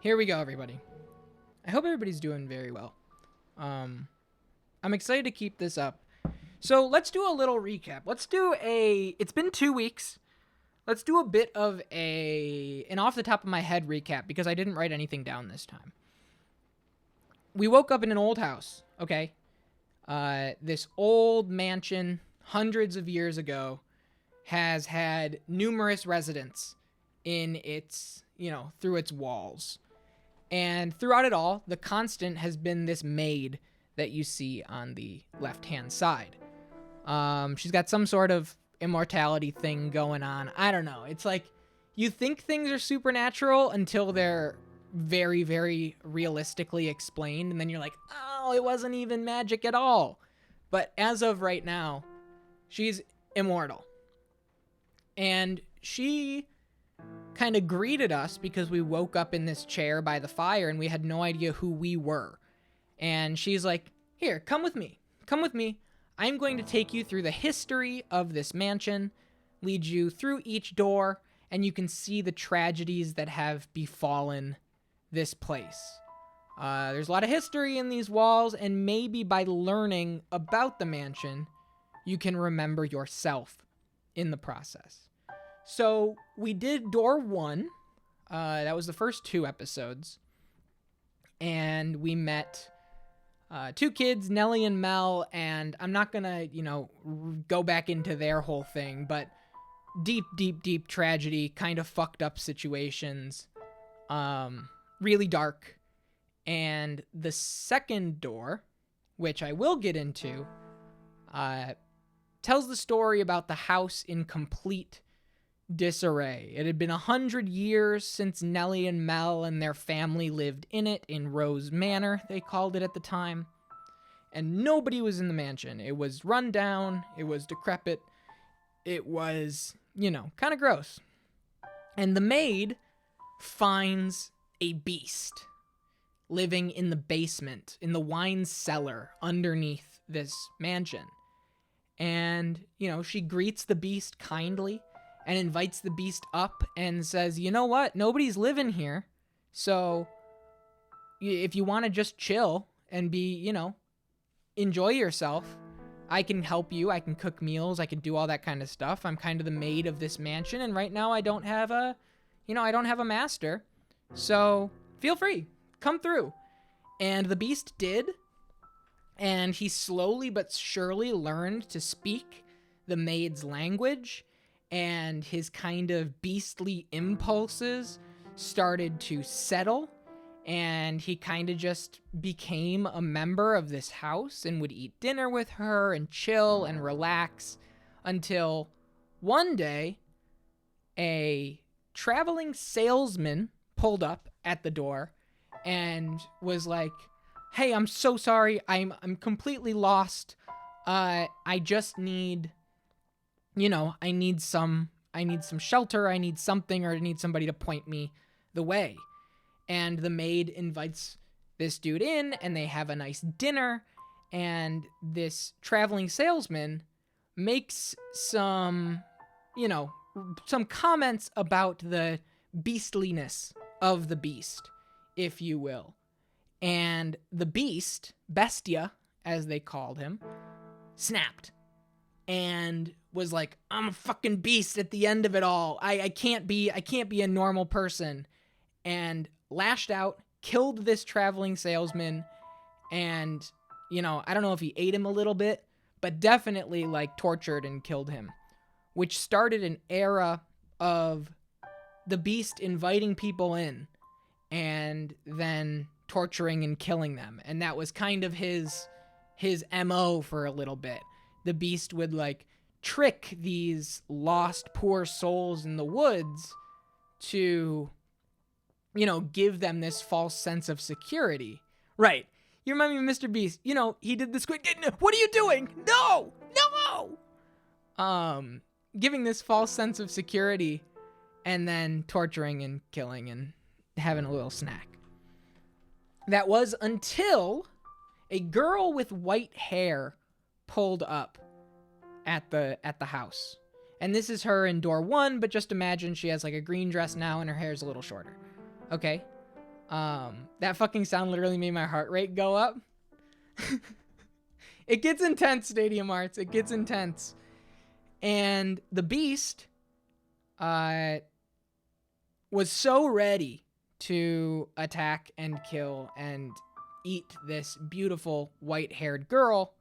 Here we go, everybody. I hope everybody's doing very well. I'm excited to keep this up. So let's do a little recap. It's been 2 weeks. Let's do a bit of an off the top of my head recap because I didn't write anything down this time. We woke up in an old house, okay? This old mansion, hundreds of years ago, has had numerous residents in its, through its walls. And throughout it all, the constant has been this maid that you see on the left-hand side. She's got some sort of immortality thing going on. I don't know. It's like you think things are supernatural until they're very, very realistically explained. And then you're like, oh, it wasn't even magic at all. But as of right now, she's immortal. And she kind of greeted us because we woke up in this chair by the fire and we had no idea who we were. And she's like, here, come with me. Come with me. I'm going to take you through the history of this mansion, lead you through each door, and you can see the tragedies that have befallen this place. There's a lot of history in these walls, and maybe by learning about the mansion, you can remember yourself in the process. So we did door 1. That was the first 2 episodes. And we met 2 kids, Nellie and Mel, and I'm not going to, go back into their whole thing, but deep, deep, deep tragedy, kind of fucked up situations, really dark. And the second door, which I will get into, tells the story about the house in complete disarray. It had been 100 years since Nellie and Mel and their family lived in it, in Rose Manor, they called it at the time. And nobody was in the mansion. It was run down, it was decrepit, it was, kind of gross. And the maid finds a beast living in the basement, in the wine cellar underneath this mansion. And, she greets the beast kindly and invites the beast up and says, you know what? Nobody's living here. So if you want to just chill and be, enjoy yourself, I can help you. I can cook meals. I can do all that kind of stuff. I'm kind of the maid of this mansion. And right now I don't have a master. So feel free. Come through. And the beast did. And he slowly but surely learned to speak the maid's language. And his kind of beastly impulses started to settle, and he kind of just became a member of this house and would eat dinner with her and chill and relax until one day a traveling salesman pulled up at the door and was like, hey, I'm so sorry. I'm completely lost. I just need... I need some shelter, I need something, or I need somebody to point me the way. And the maid invites this dude in, and they have a nice dinner, and this traveling salesman makes some comments about the beastliness of the beast, if you will. And the beast, Bestia, as they called him, snapped. And was like, I'm a fucking beast at the end of it all. I can't be a normal person. And lashed out, killed this traveling salesman. And, I don't know if he ate him a little bit, but definitely tortured and killed him. Which started an era of the beast inviting people in and then torturing and killing them. And that was kind of his MO for a little bit. The beast would trick these lost poor souls in the woods to, give them this false sense of security. Right. You remind me of Mr. Beast. He did the squid. What are you doing? No! Giving this false sense of security and then torturing and killing and having a little snack. That was until a girl with white hair pulled up at the house. And this is her in door 1, but just imagine she has a green dress now and her hair is a little shorter. Okay? That fucking sound literally made my heart rate go up. It gets intense, Stadium Arts. It gets intense. And the beast was so ready to attack and kill and eat this beautiful white-haired girl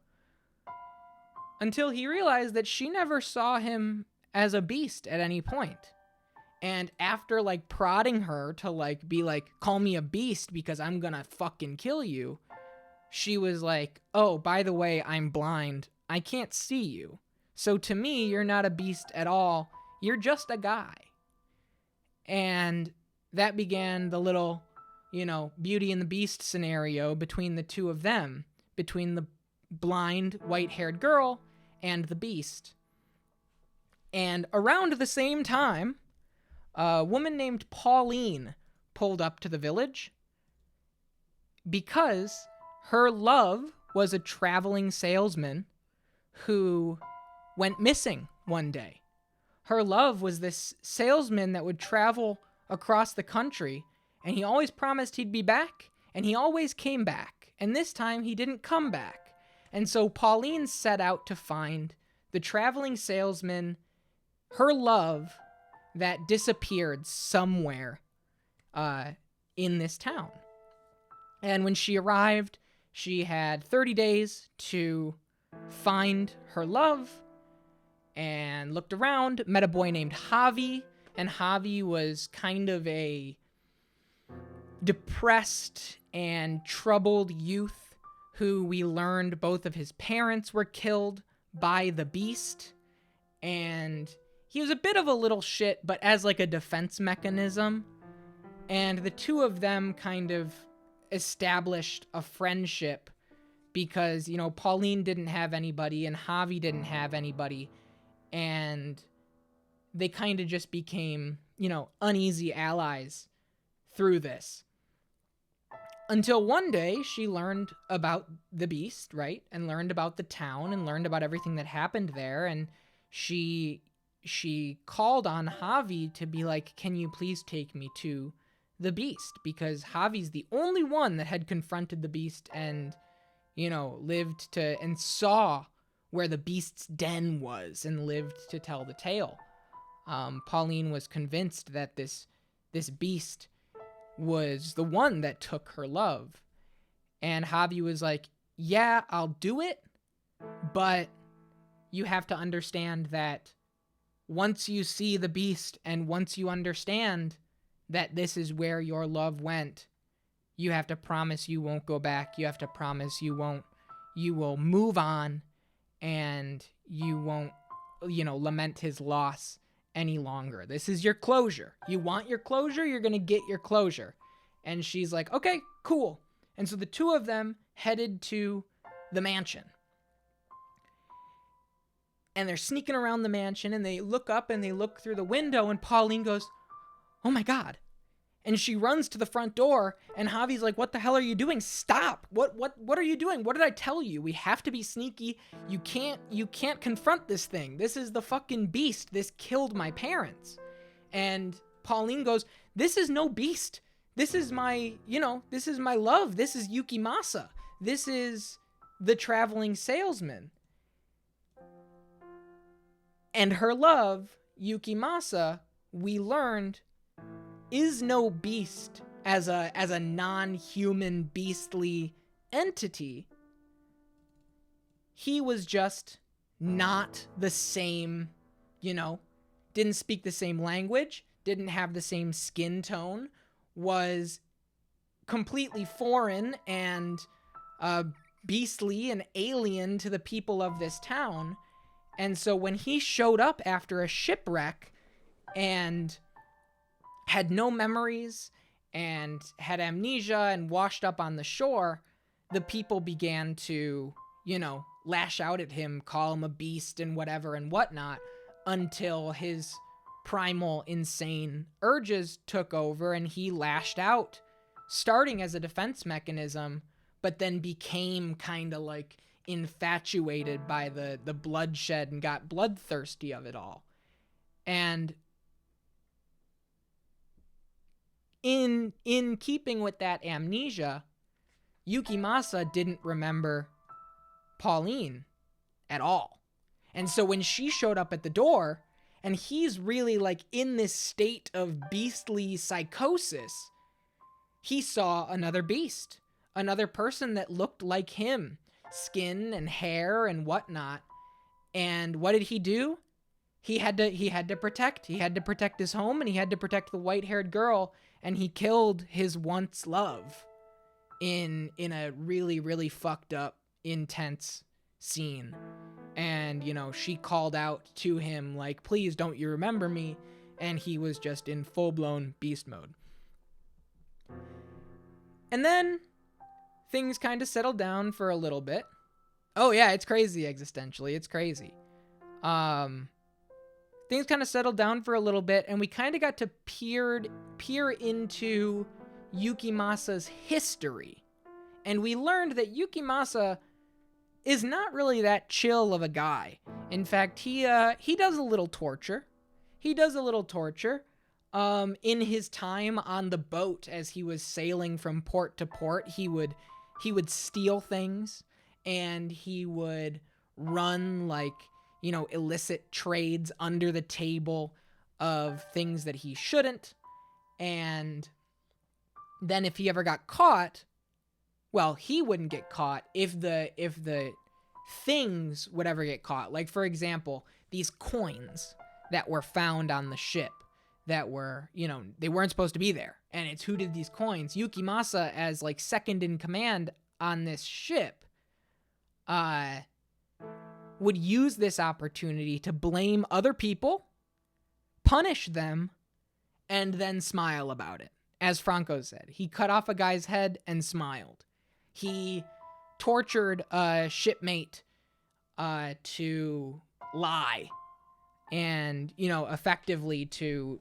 until he realized that she never saw him as a beast at any point. And after, like, prodding her to, like, be like, call me a beast because I'm gonna fucking kill you, she was like, oh, by the way, I'm blind. I can't see you. So to me, you're not a beast at all. You're just a guy. And that began the little, Beauty and the Beast scenario between the two of them, between the blind, white-haired girl and the beast. And around the same time, a woman named Pauline pulled up to the village because her love was a traveling salesman who went missing one day. Her love was this salesman that would travel across the country, and he always promised he'd be back, and he always came back. And this time he didn't come back. And so Pauline set out to find the traveling salesman, her love, that disappeared somewhere in this town. And when she arrived, she had 30 days to find her love and looked around, met a boy named Javi, and Javi was kind of a depressed and troubled youth who we learned both of his parents were killed by the beast, and he was a bit of a little shit, but as like a defense mechanism, and the two of them kind of established a friendship because, Pauline didn't have anybody and Javi didn't have anybody, and they kind of just became, uneasy allies through this. Until one day she learned about the beast, right? And learned about the town and learned about everything that happened there, and she called on Javi to be like, can you please take me to the beast? Because Javi's the only one that had confronted the beast and, lived to and saw where the beast's den was and lived to tell the tale. Pauline was convinced that this beast was the one that took her love. And Javi was like, yeah, I'll do it, but you have to understand that once you see the beast and once you understand that this is where your love went, you have to promise you won't go back. You have to promise you will move on, and you won't, lament his loss any longer. This is your closure. You want your closure, you're going to get your closure. And she's like, okay, cool. And so the two of them headed to the mansion. And they're sneaking around the mansion, and they look up and they look through the window, and Pauline goes, oh my God. And she runs to the front door, and Javi's like, what the hell are you doing? Stop. What are you doing? What did I tell you? We have to be sneaky. You can't confront this thing. This is the fucking beast. This killed my parents. And Pauline goes, this is no beast. This is my, this is my love. This is Yukimasa. This is the traveling salesman. And her love, Yukimasa, we learned, is no beast as a non-human beastly entity. He was just not the same, didn't speak the same language, didn't have the same skin tone, was completely foreign and beastly and alien to the people of this town. And so when he showed up after a shipwreck and had no memories and had amnesia and washed up on the shore, the people began to, lash out at him, call him a beast and whatever and whatnot, until his primal insane urges took over and he lashed out, starting as a defense mechanism, but then became kind of like infatuated by the bloodshed and got bloodthirsty of it all. And in keeping with that amnesia, Yukimasa didn't remember Pauline at all. And so when she showed up at the door, and he's really like in this state of beastly psychosis, he saw another beast, another person that looked like him, skin and hair and whatnot. And what did he do? He had to protect his home, and he had to protect the white-haired girl, and he killed his once love in a really, really fucked up, intense scene. And, you know, she called out to him like, please don't you remember me? And he was just in full-blown beast mode. And then things kind of settled down for a little bit. Oh yeah, it's crazy existentially. It's crazy. Things kind of settled down for a little bit, and we kind of got to peer into Yukimasa's history. And we learned that Yukimasa is not really that chill of a guy. In fact, he does a little torture. In his time on the boat as he was sailing from port to port, he would steal things, and he would run like, you know, illicit trades under the table of things that he shouldn't. And then if he ever got caught, well, he wouldn't get caught if the things would ever get caught. Like, for example, these coins that were found on the ship that were, you know, they weren't supposed to be there. And it's who did these coins? Yukimasa, as like second in command on this ship, would use this opportunity to blame other people, punish them, and then smile about it. As Franco said, he cut off a guy's head and smiled. He tortured a shipmate to lie and, you know, effectively to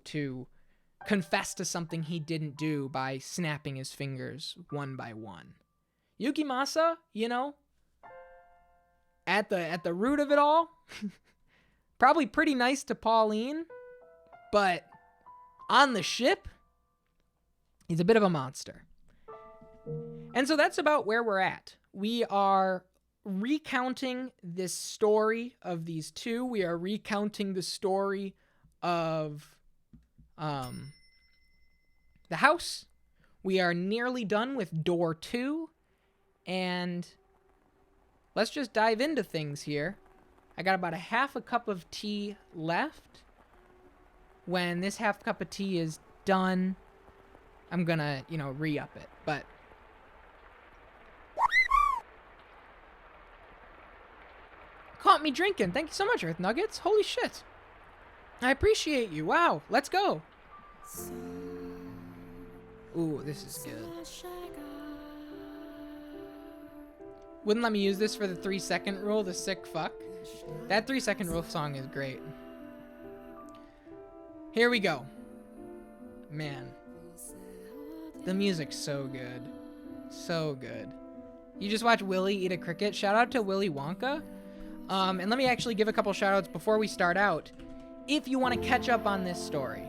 confess to something he didn't do by snapping his fingers one by one. Yukimasa, you know, at the root of it all, probably pretty nice to Pauline, but on the ship, he's a bit of a monster. And so that's about where we're at. We are recounting this story of these two. We are recounting the story of the house. We are nearly done with door 2, and let's just dive into things here. I got about a half a cup of tea left. When this half cup of tea is done, I'm gonna, you know, re-up it. But caught me drinking. Thank you so much, Earth Nuggets. Holy shit. I appreciate you. Wow. Let's go. Ooh, this is good. Wouldn't let me use this for the 3-second rule, the sick fuck. That 3-second rule song is great. Here we go. Man. The music's so good. So good. You just watch Willy eat a cricket. Shout out to Willy Wonka. And let me actually give a couple shout outs before we start out. If you want to catch up on this story,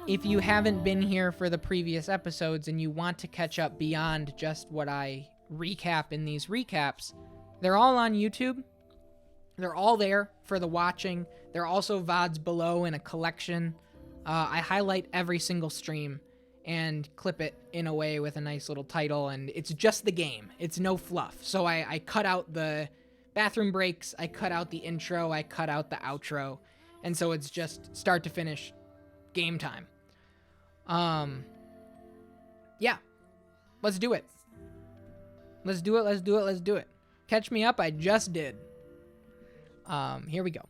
if you haven't been here for the previous episodes and you want to catch up beyond just what I recap in these recaps, they're all on YouTube. They're all there for the watching. They're also VODs below in a collection. I highlight every single stream and clip it in a way with a nice little title, and it's just the game. It's no fluff. So I cut out the bathroom breaks, I cut out the intro, I cut out the outro, and so it's just start to finish game time. Yeah. Let's do it. Let's do it. Catch me up, I just did. Here we go.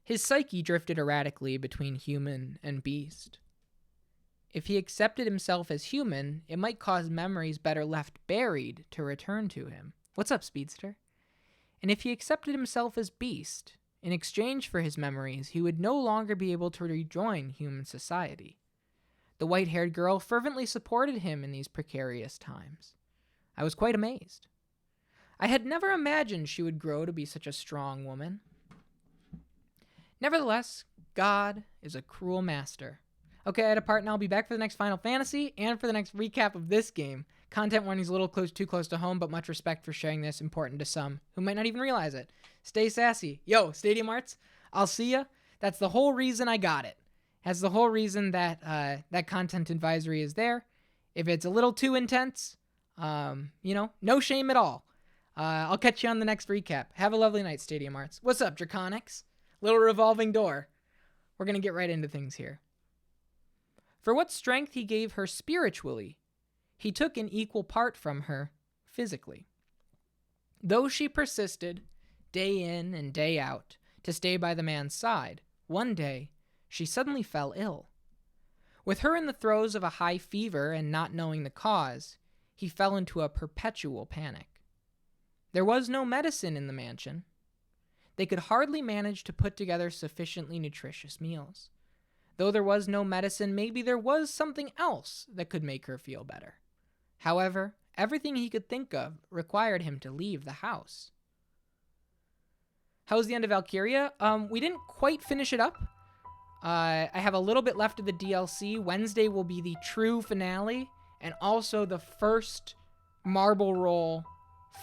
His psyche drifted erratically between human and beast. If he accepted himself as human, it might cause memories better left buried to return to him. What's up, Speedster? And if he accepted himself as beast, in exchange for his memories, he would no longer be able to rejoin human society. The white-haired girl fervently supported him in these precarious times. I was quite amazed. I had never imagined she would grow to be such a strong woman. Nevertheless, God is a cruel master. Okay, I had a part and I'll be back for the next Final Fantasy and for the next recap of this game. Content warning's a little too close to home, but much respect for sharing this important to some who might not even realize it. Stay sassy. Yo, Stadium Arts, I'll see ya. That's the whole reason I got it. That's the whole reason that that content advisory is there. If it's a little too intense, no shame at all. I'll catch you on the next recap. Have a lovely night, Stadium Arts. What's up, Draconics? Little revolving door. We're going to get right into things here. For what strength he gave her spiritually, he took an equal part from her physically. Though she persisted, day in and day out, to stay by the man's side, one day she suddenly fell ill. With her in the throes of a high fever and not knowing the cause, he fell into a perpetual panic. There was no medicine in the mansion. They could hardly manage to put together sufficiently nutritious meals. Though there was no medicine, maybe there was something else that could make her feel better. However, everything he could think of required him to leave the house. How's the end of Valkyria? We didn't quite finish it up. I have a little bit left of the DLC. Wednesday will be the true finale, and also the first marble roll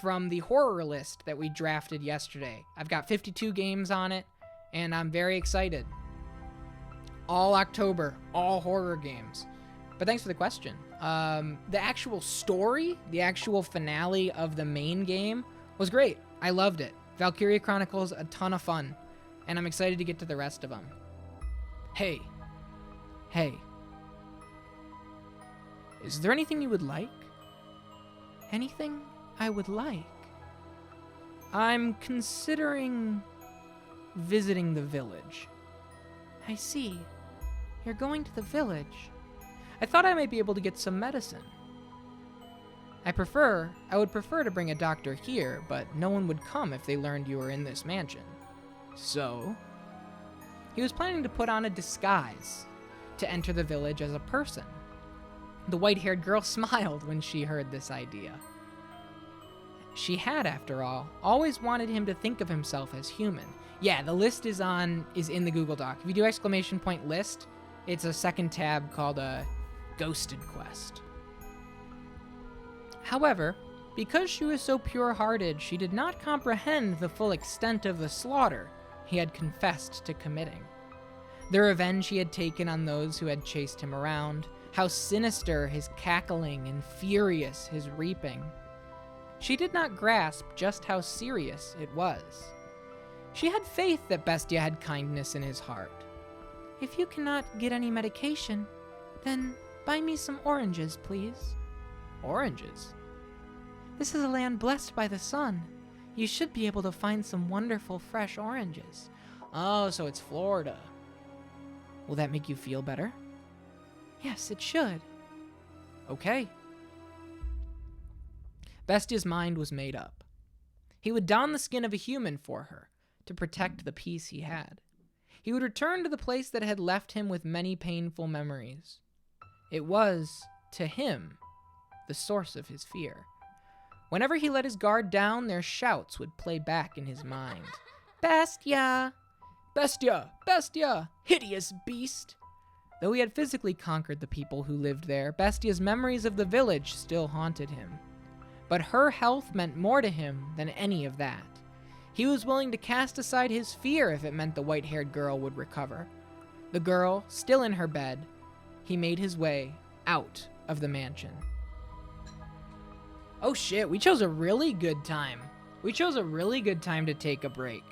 from the horror list that we drafted yesterday. I've got 52 games on it, and I'm very excited. All October, all horror games. But thanks for the question. The actual story, the actual finale of the main game was great. I loved it. Valkyria Chronicles, a ton of fun, and I'm excited to get to the rest of them. Hey. Is there anything you would like? Anything I would like? I'm considering visiting the village. I see. You're going to the village. I thought I might be able to get some medicine. I would prefer to bring a doctor here, but no one would come if they learned you were in this mansion. So, he was planning to put on a disguise to enter the village as a person. The white-haired girl smiled when she heard this idea. She had, after all, always wanted him to think of himself as human. Yeah, the list is in the Google Doc. If you do ! List, it's a second tab called GoatedQuest. However, because she was so pure-hearted, she did not comprehend the full extent of the slaughter he had confessed to committing. The revenge he had taken on those who had chased him around, how sinister his cackling and furious his reaping. She did not grasp just how serious it was. She had faith that Bestia had kindness in his heart. If you cannot get any medication, then buy me some oranges, please. Oranges? This is a land blessed by the sun. You should be able to find some wonderful fresh oranges. Oh, so it's Florida. Will that make you feel better? Yes, it should. Okay. Bestia's mind was made up. He would don the skin of a human for her to protect the peace he had. He would return to the place that had left him with many painful memories. It was, to him, the source of his fear. Whenever he let his guard down, their shouts would play back in his mind. Bestia! Bestia! Bestia! Hideous beast! Though he had physically conquered the people who lived there, Bestia's memories of the village still haunted him. But her health meant more to him than any of that. He was willing to cast aside his fear if it meant the white-haired girl would recover. The girl, still in her bed, he made his way out of the mansion. Oh shit, we chose a really good time. We chose a really good time to take a break.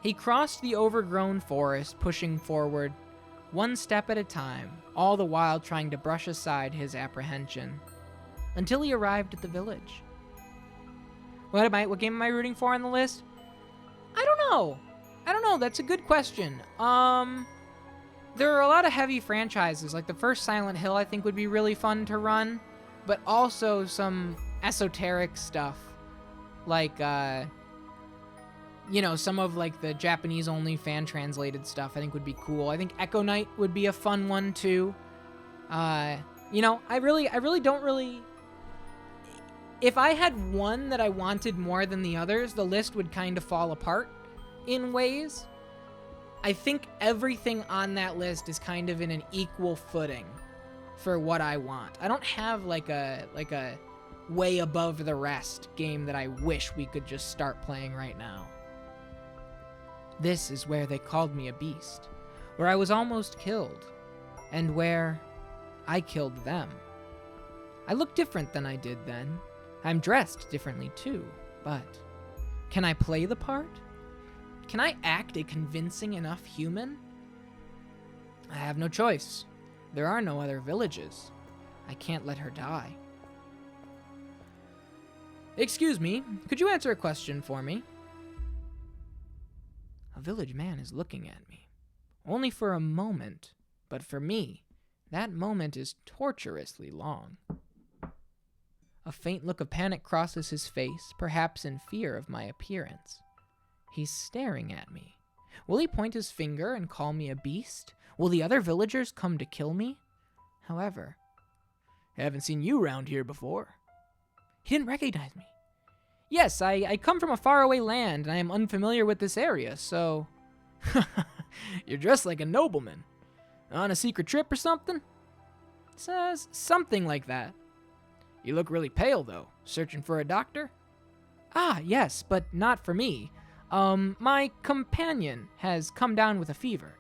He crossed the overgrown forest, pushing forward, one step at a time, all the while trying to brush aside his apprehension, until he arrived at the village. What game am I rooting for on the list? I don't know. That's a good question. There are a lot of heavy franchises, like the first Silent Hill I think would be really fun to run, but also some esoteric stuff, like, some of like the Japanese only fan translated stuff I think would be cool. I think Echo Knight would be a fun one too. I really don't. If I had one that I wanted more than the others, the list would kind of fall apart in ways. I think everything on that list is kind of in an equal footing for what I want. I don't have like a way above the rest game that I wish we could just start playing right now. This is where they called me a beast, where I was almost killed, and where I killed them. I look different than I did then. I'm dressed differently too, but can I play the part? Can I act a convincing enough human? I have no choice. There are no other villages. I can't let her die. Excuse me, could you answer a question for me? A village man is looking at me. Only for a moment, but for me, that moment is torturously long. A faint look of panic crosses his face, perhaps in fear of my appearance. He's staring at me. Will he point his finger and call me a beast? Will the other villagers come to kill me? However, I haven't seen you round here before. He didn't recognize me. Yes, I come from a faraway land, and I am unfamiliar with this area, so... You're dressed like a nobleman. On a secret trip or something? Says something like that. You look really pale, though. Searching for a doctor? Ah, yes, but not for me. My companion has come down with a fever.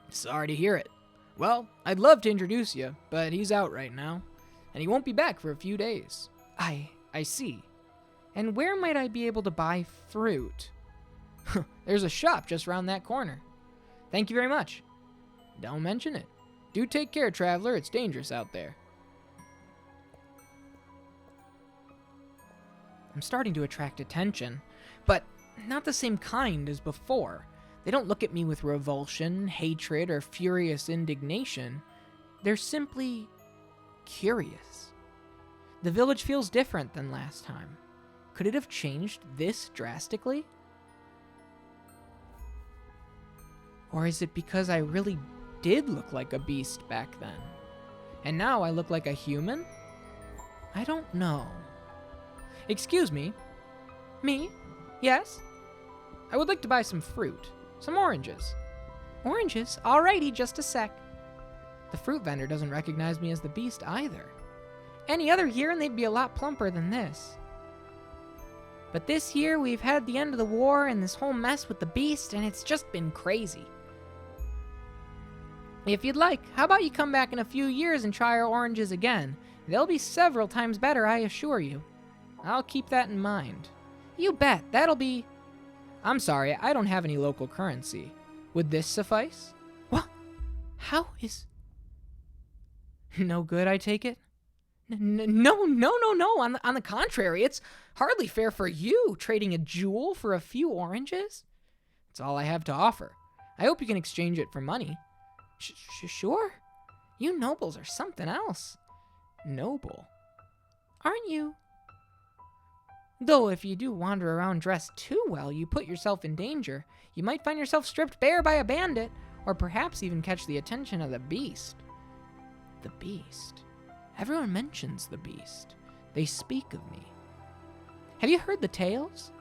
Sorry to hear it. Well, I'd love to introduce you, but he's out right now, and he won't be back for a few days. I see. And where might I be able to buy fruit? There's a shop just around that corner. Thank you very much. Don't mention it. Do take care, traveler. It's dangerous out there. I'm starting to attract attention, but not the same kind as before. They don't look at me with revulsion, hatred, or furious indignation. They're simply curious. The village feels different than last time. Could it have changed this drastically? Or is it because I really did look like a beast back then, and now I look like a human? I don't know. Excuse me? Me? Yes? I would like to buy some fruit. Some oranges. Oranges? Alrighty, just a sec. The fruit vendor doesn't recognize me as the beast either. Any other year and they'd be a lot plumper than this. But this year we've had the end of the war and this whole mess with the beast, and it's just been crazy. If you'd like, how about you come back in a few years and try our oranges again? They'll be several times better, I assure you. I'll keep that in mind. You bet, that'll be... I'm sorry, I don't have any local currency. Would this suffice? What? How is... No good, I take it? No. On the contrary, it's hardly fair for you, trading a jewel for a few oranges. It's all I have to offer. I hope you can exchange it for money. Sure. You nobles are something else. Noble? Aren't you? Though if you do wander around dressed too well, you put yourself in danger. You might find yourself stripped bare by a bandit, or perhaps even catch the attention of the beast. The beast? Everyone mentions the beast. They speak of me. Have you heard the tales?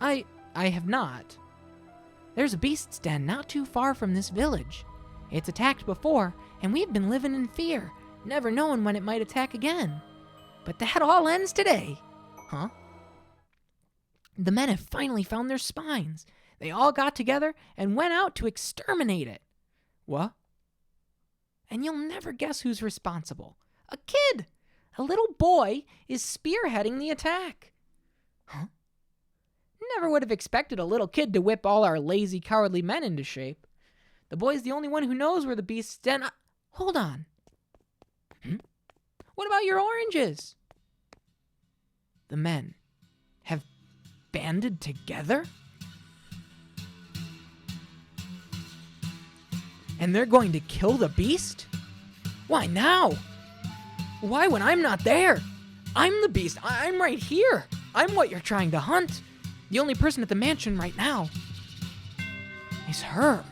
I have not. There's a beast's den not too far from this village. It's attacked before, and we've been living in fear, never knowing when it might attack again. But that all ends today. Huh? The men have finally found their spines. They all got together and went out to exterminate it. What? And you'll never guess who's responsible. A kid! A little boy is spearheading the attack. Huh? Never would have expected a little kid to whip all our lazy, cowardly men into shape. The boy's the only one who knows where the beast's den... Hold on. What about your oranges? The men have banded together? And they're going to kill the beast? Why now? Why when I'm not there? I'm the beast. I'm right here. I'm what you're trying to hunt. The only person at the mansion right now is her.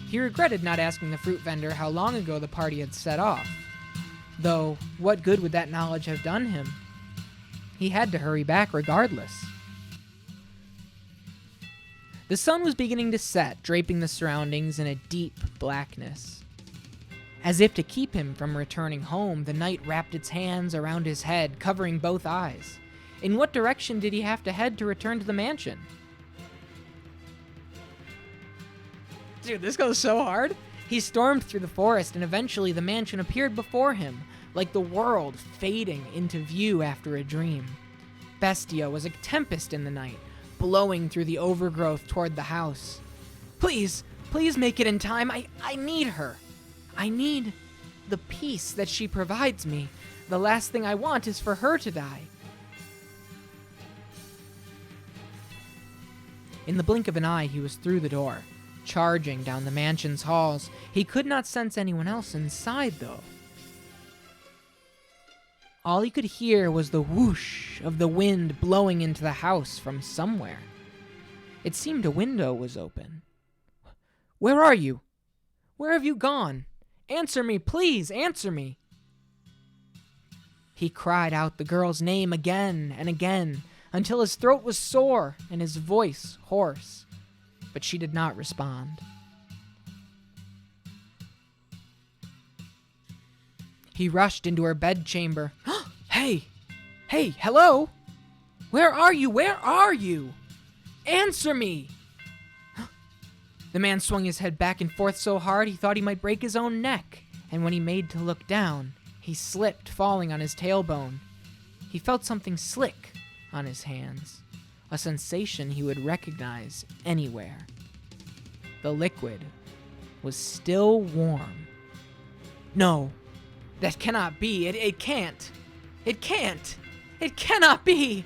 He regretted not asking the fruit vendor how long ago the party had set off. Though, what good would that knowledge have done him? He had to hurry back regardless. The sun was beginning to set, draping the surroundings in a deep blackness. As if to keep him from returning home, the night wrapped its hands around his head, covering both eyes. In what direction did he have to head to return to the mansion? Dude, this goes so hard. He stormed through the forest, and eventually the mansion appeared before him, like the world fading into view after a dream. Bestia was a tempest in the night, blowing through the overgrowth toward the house. Please make it in time. I need her. I need the peace that she provides me. The last thing I want is for her to die. In the blink of an eye, he was through the door, charging down the mansion's halls. He could not sense anyone else inside, though. All he could hear was the whoosh of the wind blowing into the house from somewhere. It seemed a window was open. Where are you? Where have you gone? Answer me, please, answer me. He cried out the girl's name again and again, until his throat was sore and his voice hoarse, but she did not respond. He rushed into her bedchamber. Hey, hello? Where are you? Where are you? Answer me! The man swung his head back and forth so hard he thought he might break his own neck, and when he made to look down, he slipped, falling on his tailbone. He felt something slick on his hands, a sensation he would recognize anywhere. The liquid was still warm. No, that cannot be. It can't. It can't. It cannot be.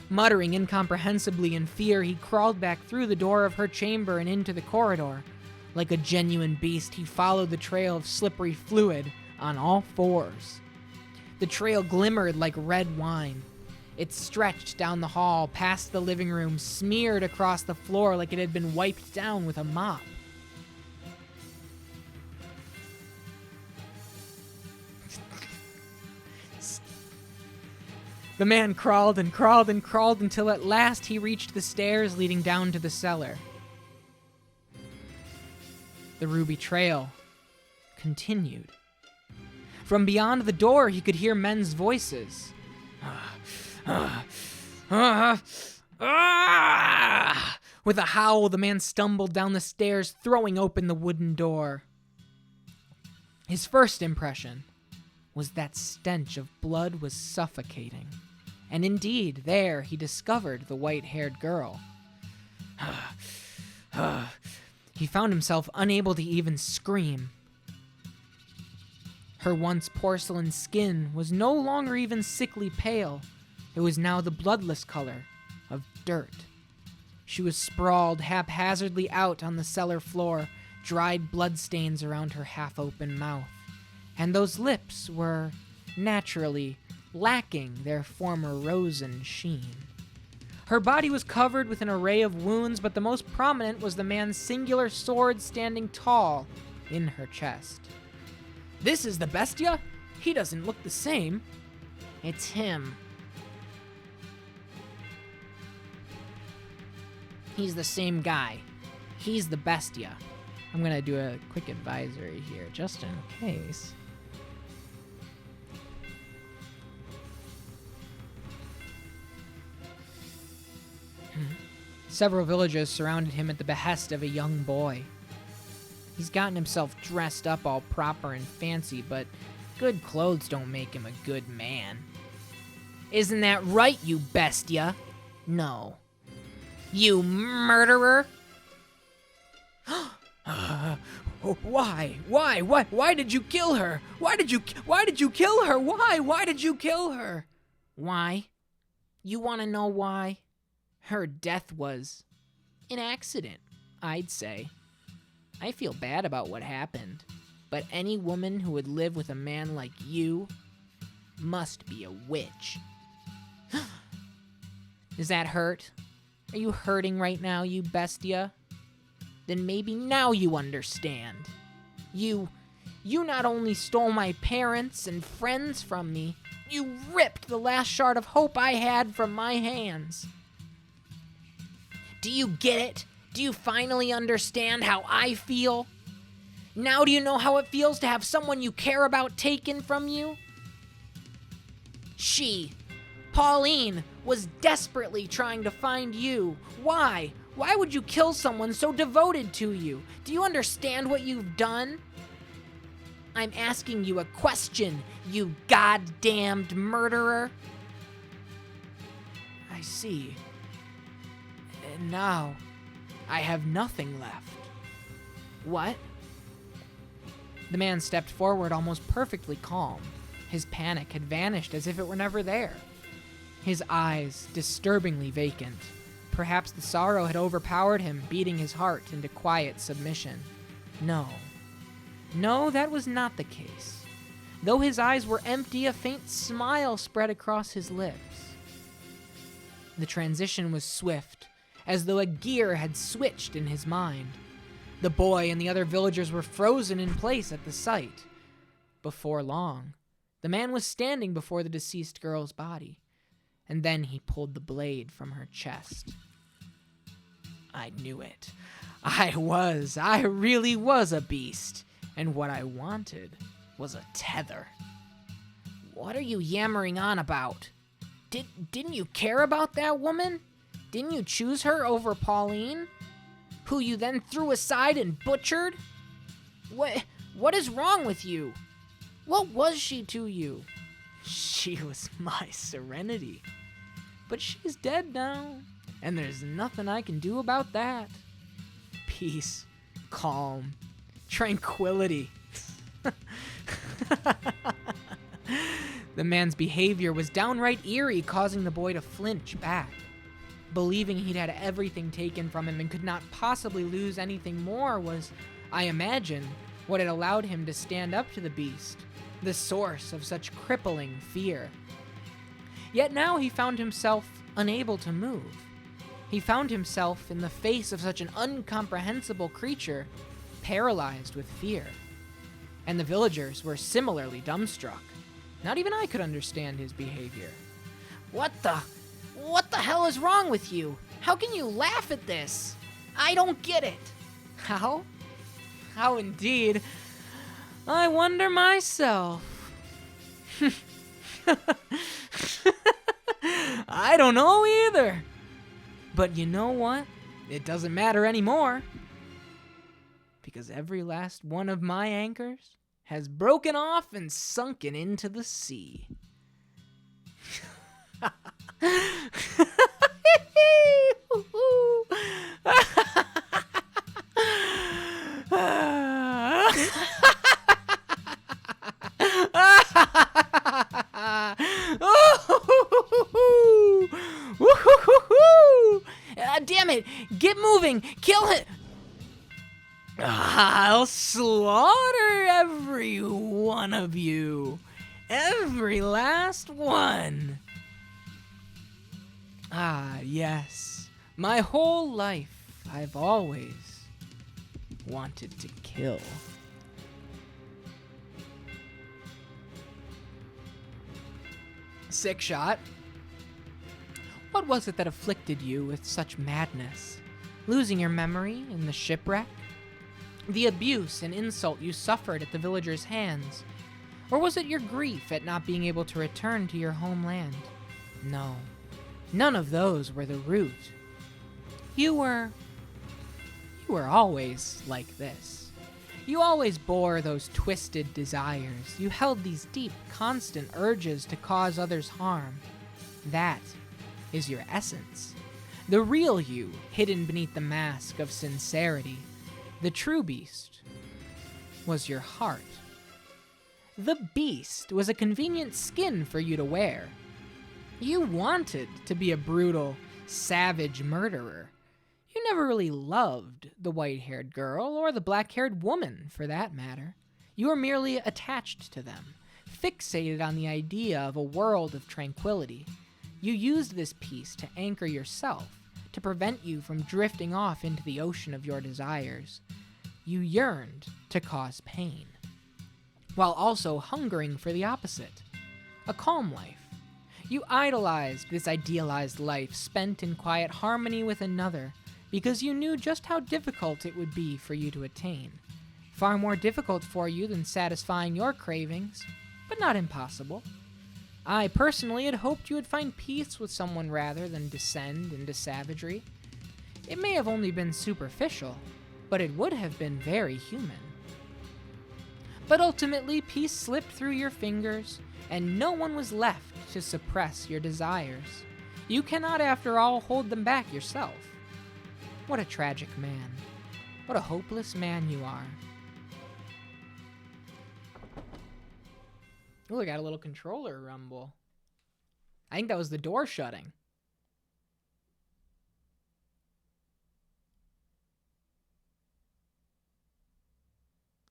Muttering incomprehensibly in fear, he crawled back through the door of her chamber and into the corridor. Like a genuine beast, he followed the trail of slippery fluid on all fours. The trail glimmered like red wine. It stretched down the hall, past the living room, smeared across the floor like it had been wiped down with a mop. The man crawled and crawled and crawled until at last he reached the stairs leading down to the cellar. The ruby trail continued. From beyond the door, he could hear men's voices. With a howl, the man stumbled down the stairs, throwing open the wooden door. His first impression was that stench of blood was suffocating. And indeed, there he discovered the white-haired girl. He found himself unable to even scream. Her once porcelain skin was no longer even sickly pale. It was now the bloodless color of dirt. She was sprawled haphazardly out on the cellar floor, dried bloodstains around her half-open mouth. And those lips were, naturally, lacking their former rosen sheen. Her body was covered with an array of wounds, but the most prominent was the man's singular sword standing tall in her chest. This is the Bestia? He doesn't look the same. It's him. He's the same guy. He's the Bestia. I'm gonna do a quick advisory here, just in case. Several villagers surrounded him at the behest of a young boy. He's gotten himself dressed up all proper and fancy, but good clothes don't make him a good man. Isn't that right, you Bestia? No. You murderer? Why? Why did you kill her? Why did you kill her? Why did you kill her? Why? You want to know why? Her death was an accident, I'd say. I feel bad about what happened, but any woman who would live with a man like you must be a witch. Does that hurt? Are you hurting right now, you Bestia? Then maybe now you understand. You not only stole my parents and friends from me, you ripped the last shard of hope I had from my hands. Do you get it? Do you finally understand how I feel? Now do you know how it feels to have someone you care about taken from you? She, Pauline, was desperately trying to find you. Why? Why would you kill someone so devoted to you? Do you understand what you've done? I'm asking you a question, you goddamned murderer. I see. And now, I have nothing left. What? The man stepped forward almost perfectly calm. His panic had vanished as if it were never there. His eyes disturbingly vacant. Perhaps the sorrow had overpowered him, beating his heart into quiet submission. No, that was not the case. Though his eyes were empty, a faint smile spread across his lips. The transition was swift, as though a gear had switched in his mind. The boy and the other villagers were frozen in place at the sight. Before long, the man was standing before the deceased girl's body, and then he pulled the blade from her chest. I knew it. I really was a beast, and what I wanted was a tether. What are you yammering on about? Didn't you care about that woman? Didn't you choose her over Pauline, who you then threw aside and butchered? What is wrong with you? What was she to you? She was my serenity. But she's dead now, and there's nothing I can do about that. Peace, calm, tranquility. The man's behavior was downright eerie, causing the boy to flinch back. Believing he'd had everything taken from him and could not possibly lose anything more was, I imagine, what had allowed him to stand up to the beast, the source of such crippling fear. Yet now he found himself unable to move. He found himself in the face of such an incomprehensible creature, paralyzed with fear. And the villagers were similarly dumbstruck. Not even I could understand his behavior. What the hell is wrong with you? How can you laugh at this? I don't get it. How? How indeed? I wonder myself. I don't know either. But you know what? It doesn't matter anymore. Because every last one of my anchors has broken off and sunken into the sea. Damn it! Get moving! Kill him! I'll slaughter every one of you. Every last one. Ah, yes. My whole life, I've always wanted to kill. Sick shot. What was it that afflicted you with such madness? Losing your memory in the shipwreck? The abuse and insult you suffered at the villagers' hands? Or was it your grief at not being able to return to your homeland? No, none of those were the root. You were always like this. You always bore those twisted desires. You held these deep, constant urges to cause others harm. That is your essence. The real you, hidden beneath the mask of sincerity. The true beast was your heart. The beast was a convenient skin for you to wear. You wanted to be a brutal, savage murderer. You never really loved the white-haired girl or the black-haired woman, for that matter. You were merely attached to them, fixated on the idea of a world of tranquility. You used this piece to anchor yourself, to prevent you from drifting off into the ocean of your desires. You yearned to cause pain, while also hungering for the opposite, a calm life. You idolized this idealized life spent in quiet harmony with another, because you knew just how difficult it would be for you to attain. Far more difficult for you than satisfying your cravings, but not impossible. I personally had hoped you would find peace with someone rather than descend into savagery. It may have only been superficial, but it would have been very human. But ultimately, peace slipped through your fingers, and no one was left to suppress your desires. You cannot, after all, hold them back yourself. What a tragic man. What a hopeless man you are. Ooh, I got a little controller rumble. I think that was the door shutting.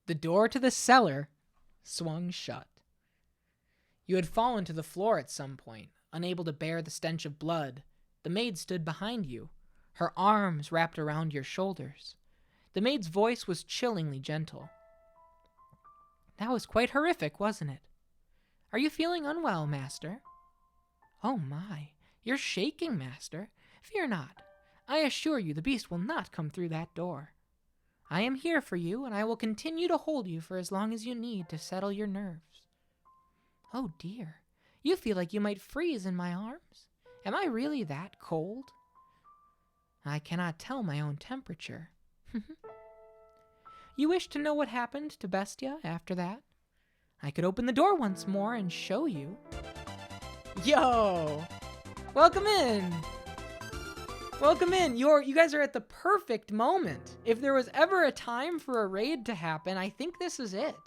The door to the cellar swung shut. You had fallen to the floor at some point, unable to bear the stench of blood. The maid stood behind you, her arms wrapped around your shoulders. The maid's voice was chillingly gentle. That was quite horrific, wasn't it? Are you feeling unwell, Master? Oh my, you're shaking, Master. Fear not. I assure you the beast will not come through that door. I am here for you, and I will continue to hold you for as long as you need to settle your nerves. Oh dear, you feel like you might freeze in my arms? Am I really that cold? I cannot tell my own temperature. You wish to know what happened to Bestia after that? I could open the door once more and show you. Yo! Welcome in! Welcome in! You guys are at the perfect moment. If there was ever a time for a raid to happen, I think this is it.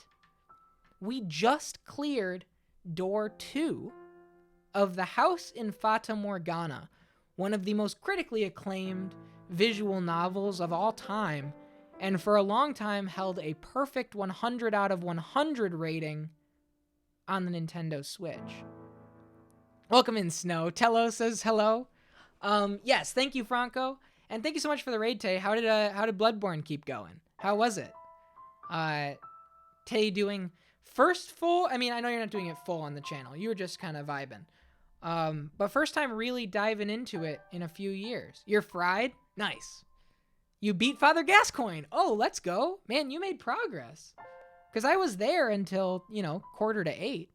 We just cleared door 2 of the house in Fata Morgana, one of the most critically acclaimed visual novels of all time, and for a long time held a perfect 100 out of 100 rating on the Nintendo Switch. Welcome in, Snow. Tello says hello. Yes, thank you, Franco, and thank you so much for the raid, Tay. How did Bloodborne keep going? How was it? Tay doing first full. I mean, I know you're not doing it full on the channel. You were just kind of vibing. But first time really diving into it in a few years. You're fried? Nice. You beat Father Gascoigne. Oh, let's go. Man, you made progress. Because I was there until, 7:45.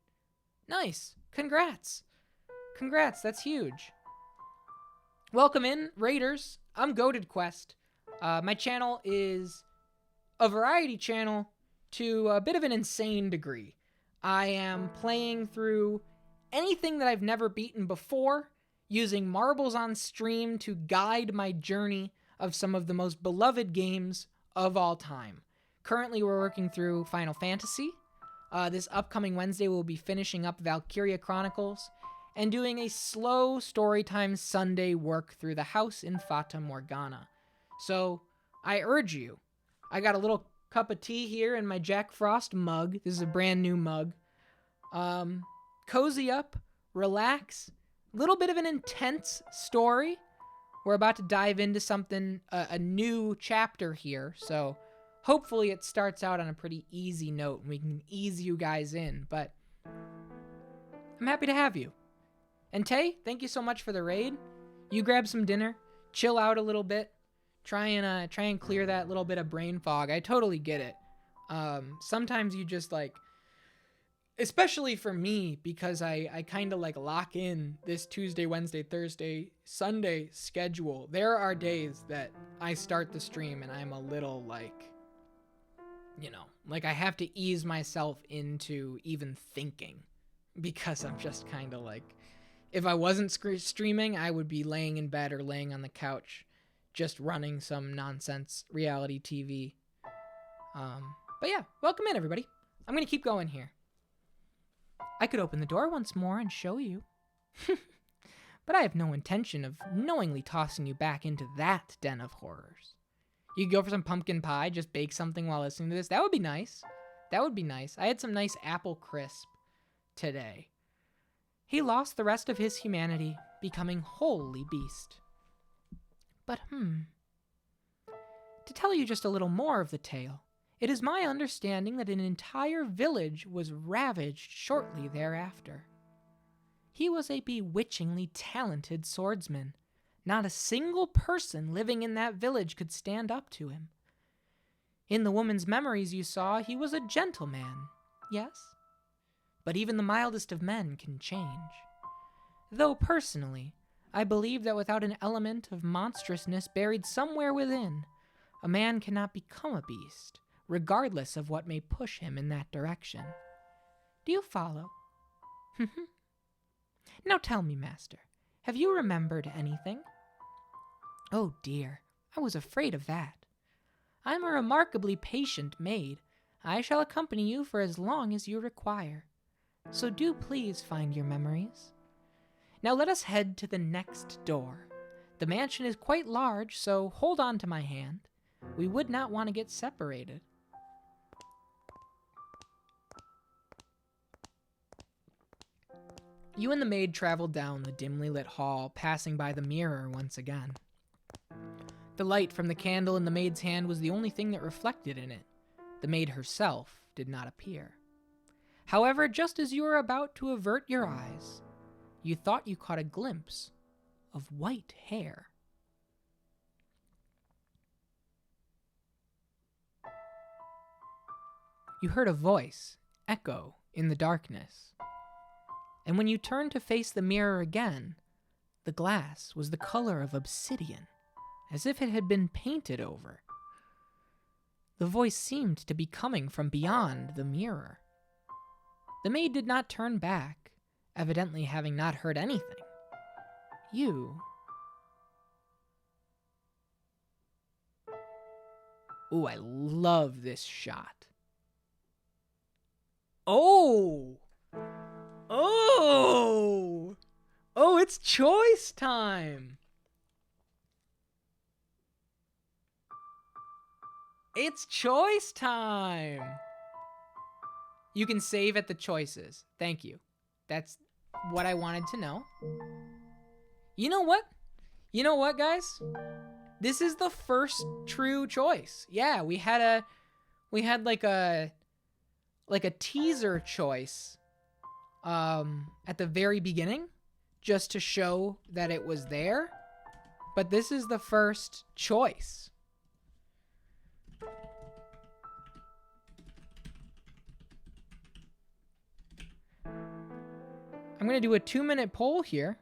Nice. Congrats. Congrats. That's huge. Welcome in, Raiders. I'm GoatedQuest. My channel is a variety channel to a bit of an insane degree. I am playing through anything that I've never beaten before, using marbles on stream to guide my journey of some of the most beloved games of all time. Currently, we're working through Final Fantasy. This upcoming Wednesday, we'll be finishing up Valkyria Chronicles and doing a slow Storytime Sunday work through the house in Fata Morgana. So, I urge you. I got a little cup of tea here in my Jack Frost mug. This is a brand new mug. Cozy up, relax. A little bit of an intense story. We're about to dive into something, a new chapter here. So hopefully it starts out on a pretty easy note and we can ease you guys in. But I'm happy to have you. And Tay, thank you so much for the raid. You grab some dinner, chill out a little bit, try and clear that little bit of brain fog. I totally get it. Sometimes you just especially for me, because I kind of lock in this Tuesday, Wednesday, Thursday, Sunday schedule. There are days that I start the stream and I'm a little I have to ease myself into even thinking, because I'm just kind of if I wasn't streaming, I would be laying in bed or laying on the couch just running some nonsense reality TV. But yeah, welcome in, everybody. I'm going to keep going here. I could open the door once more and show you. But I have no intention of knowingly tossing you back into that den of horrors. You could go for some pumpkin pie, just bake something while listening to this. That would be nice. That would be nice. I had some nice apple crisp today. He lost the rest of his humanity, becoming wholly beast. But to tell you just a little more of the tale, it is my understanding that an entire village was ravaged shortly thereafter. He was a bewitchingly talented swordsman, Not a single person living in that village could stand up to him. In the woman's memories you saw, he was a gentleman, yes? But even the mildest of men can change. Though personally, I believe that without an element of monstrousness buried somewhere within, a man cannot become a beast, regardless of what may push him in that direction. Do you follow? Now tell me, Master, have you remembered anything? Oh dear, I was afraid of that. I am a remarkably patient maid. I shall accompany you for as long as you require. So do please find your memories. Now let us head to the next door. The mansion is quite large, so hold on to my hand. We would not want to get separated. You and the maid traveled down the dimly lit hall, passing by the mirror once again. The light from the candle in the maid's hand was the only thing that reflected in it. The maid herself did not appear. However, just as you were about to avert your eyes, you thought you caught a glimpse of white hair. You heard a voice echo in the darkness. And when you turned to face the mirror again, the glass was the color of obsidian, as if it had been painted over. The voice seemed to be coming from beyond the mirror. The maid did not turn back, evidently having not heard anything. You... Ooh, I love this shot. Oh! Oh! Oh, it's choice time! It's choice time! You can save at the choices. Thank you. That's what I wanted to know. You know what? You know what, guys? This is the first true choice. Yeah, we had like a teaser choice at the very beginning, just to show that it was there. But this is the first choice. I'm going to do a 2-minute poll here.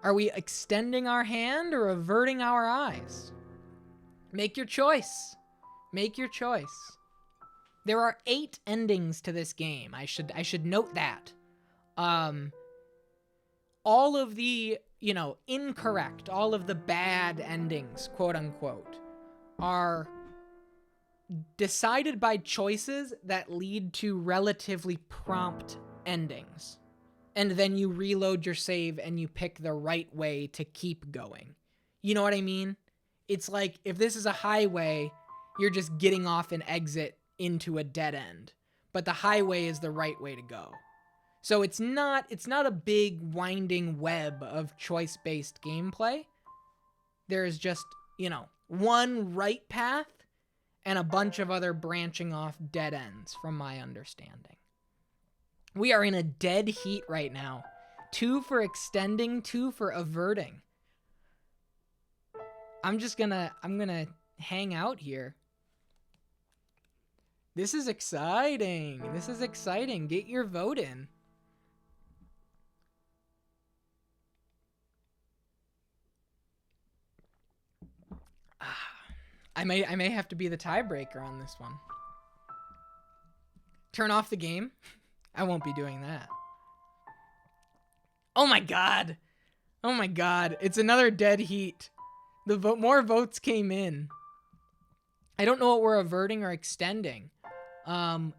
Are we extending our hand or averting our eyes? Make your choice. Make your choice. There are 8 endings to this game. I should note that. All of the, incorrect, all of the bad endings, quote unquote, are decided by choices that lead to relatively prompt endings. And then you reload your save and you pick the right way to keep going. You know what I mean? It's like if this is a highway, you're just getting off an exit into a dead end. But the highway is the right way to go. So it's not a big winding web of choice-based gameplay. There's just, one right path and a bunch of other branching off dead ends, from my understanding. We are in a dead heat right now. 2 for extending, 2 for averting. I'm gonna hang out here. This is exciting. This is exciting. Get your vote in. I may have to be the tiebreaker on this one. Turn off the game? I won't be doing that. Oh my god. Oh my god. It's another dead heat. More votes came in. I don't know what we're averting or extending.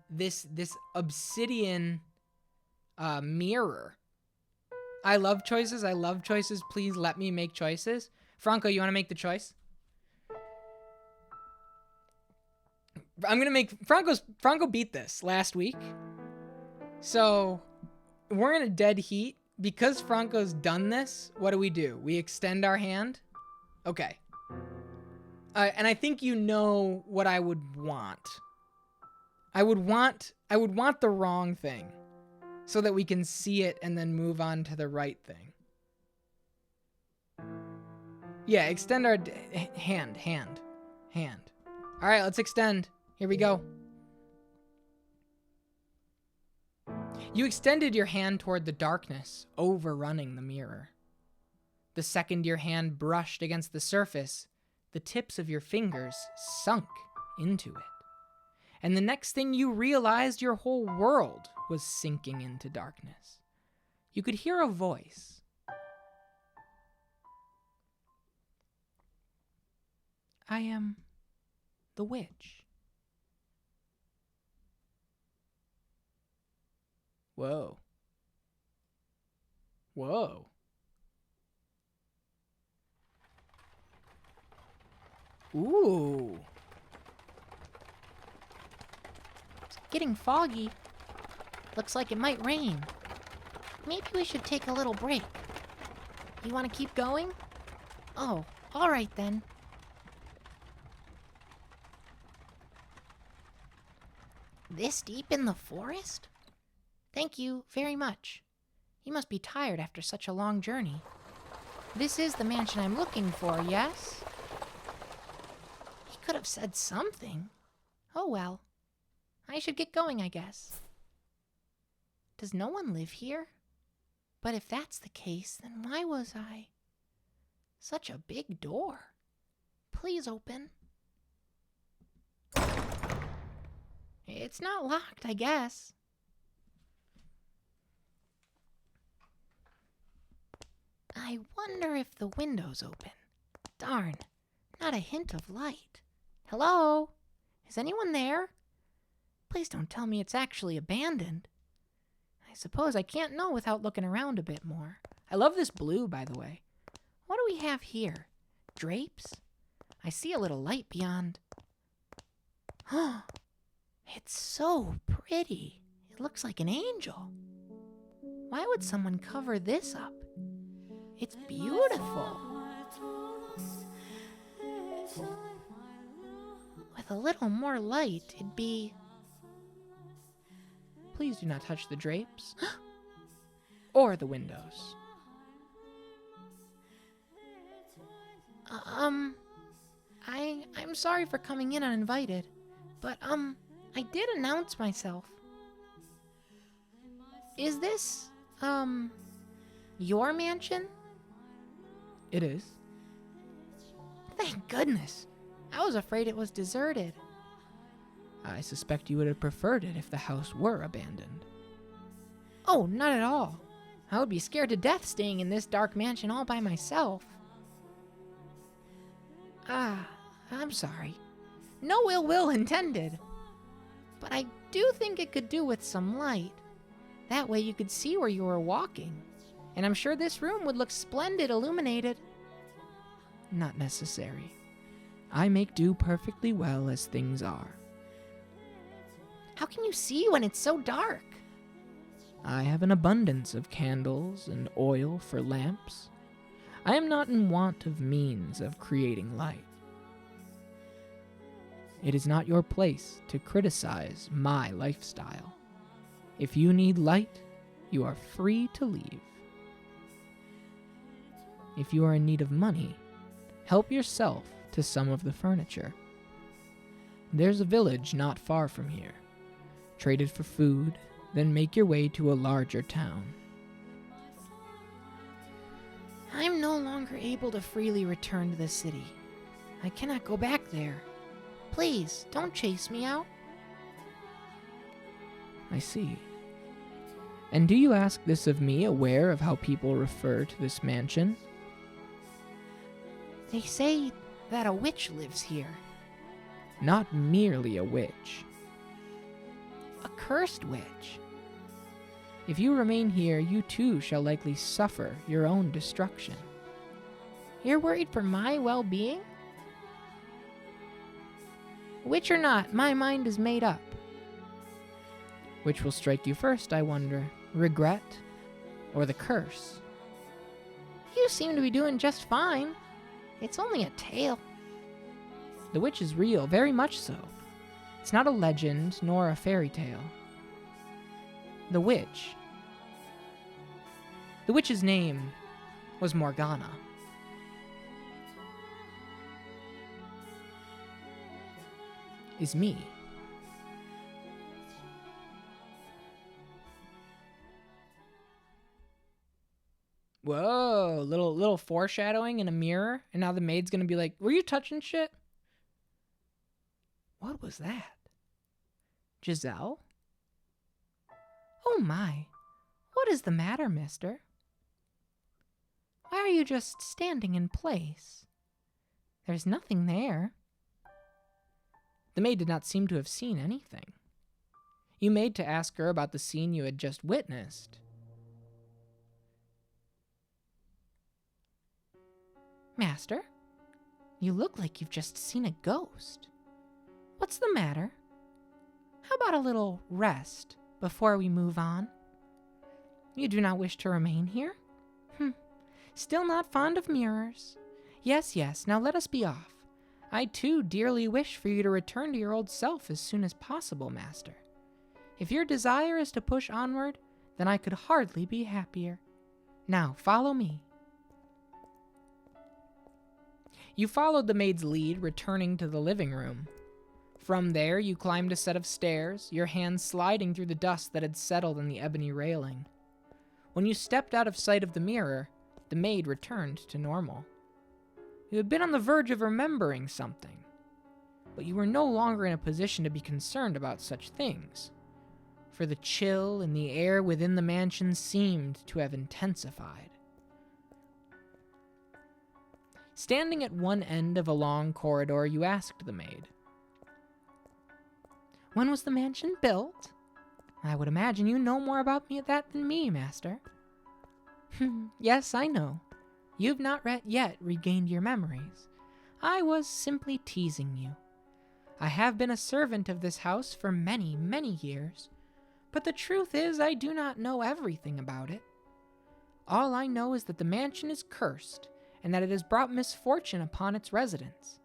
This obsidian mirror. I love choices. I love choices. Please let me make choices. Franco, you want to make the choice? I'm gonna make Franco beat this last week, so we're in a dead heat because Franco's done this. What do? We extend our hand. Okay. And I think you know what I would want. I would want the wrong thing, so that we can see it and then move on to the right thing. Yeah, extend our hand. All right, let's extend. Here we go. You extended your hand toward the darkness, overrunning the mirror. The second your hand brushed against the surface, the tips of your fingers sunk into it. And the next thing you realized, your whole world was sinking into darkness. You could hear a voice. I am the witch. Whoa. Whoa. Ooh. It's getting foggy. Looks like it might rain. Maybe we should take a little break. You want to keep going? Oh, all right then. This deep in the forest? Thank you very much. You must be tired after such a long journey. This is the mansion I'm looking for, yes? He could have said something. Oh well. I should get going, I guess. Does no one live here? But if that's the case, then why was I... Such a big door. Please open. It's not locked, I guess. I wonder if the window's open. Darn, not a hint of light. Hello? Is anyone there? Please don't tell me it's actually abandoned. I suppose I can't know without looking around a bit more. I love this blue, by the way. What do we have here? Drapes? I see a little light beyond. Oh, it's so pretty. It looks like an angel. Why would someone cover this up? It's beautiful. With a little more light, it'd be... Please do not touch the drapes or the windows. I'm sorry for coming in uninvited, but, I did announce myself. Is this, your mansion? It is. Thank goodness. I was afraid it was deserted. I suspect you would have preferred it if the house were abandoned. Oh, not at all. I would be scared to death staying in this dark mansion all by myself. I'm sorry. No ill will intended. But I do think it could do with some light. That way you could see where you were walking. And I'm sure this room would look splendid illuminated. Not necessary. I make do perfectly well as things are. How can you see when it's so dark? I have an abundance of candles and oil for lamps. I am not in want of means of creating light. It is not your place to criticize my lifestyle. If you need light, you are free to leave. If you are in need of money, help yourself to some of the furniture. There's a village not far from here. Trade it for food, then make your way to a larger town. I'm no longer able to freely return to the city. I cannot go back there. Please, don't chase me out. I see. And do you ask this of me, aware of how people refer to this mansion? They say that a witch lives here. Not merely a witch. A cursed witch. If you remain here, you too shall likely suffer your own destruction. You're worried for my well-being? Witch or not, my mind is made up. Which will strike you first, I wonder? Regret or the curse? You seem to be doing just fine. It's only a tale. The witch is real, very much so. It's not a legend nor a fairy tale. The witch's name was Morgana. is me. Whoa, little foreshadowing in a mirror, and now the maid's gonna be like, "Were you touching shit?" What was that? Giselle? Oh my, what is the matter, mister? Why are you just standing in place? There's nothing there. The maid did not seem to have seen anything. You made to ask her about the scene you had just witnessed. Master, you look like you've just seen a ghost. What's the matter? How about a little rest before we move on? You do not wish to remain here? Still not fond of mirrors? Yes, now let us be off. I too dearly wish for you to return to your old self as soon as possible, Master. If your desire is to push onward, then I could hardly be happier. Now, follow me. You followed the maid's lead, returning to the living room. From there, you climbed a set of stairs, your hands sliding through the dust that had settled on the ebony railing. When you stepped out of sight of the mirror, the maid returned to normal. You had been on the verge of remembering something, but you were no longer in a position to be concerned about such things, for the chill in the air within the mansion seemed to have intensified. Standing at one end of a long corridor, you asked the maid, When was the mansion built? I would imagine you know more about that than me, Master. Yes, I know. You've not yet regained your memories. I was simply teasing you. I have been a servant of this house for many, many years, but the truth is I do not know everything about it. All I know is that the mansion is cursed, and that it has brought misfortune upon its residents,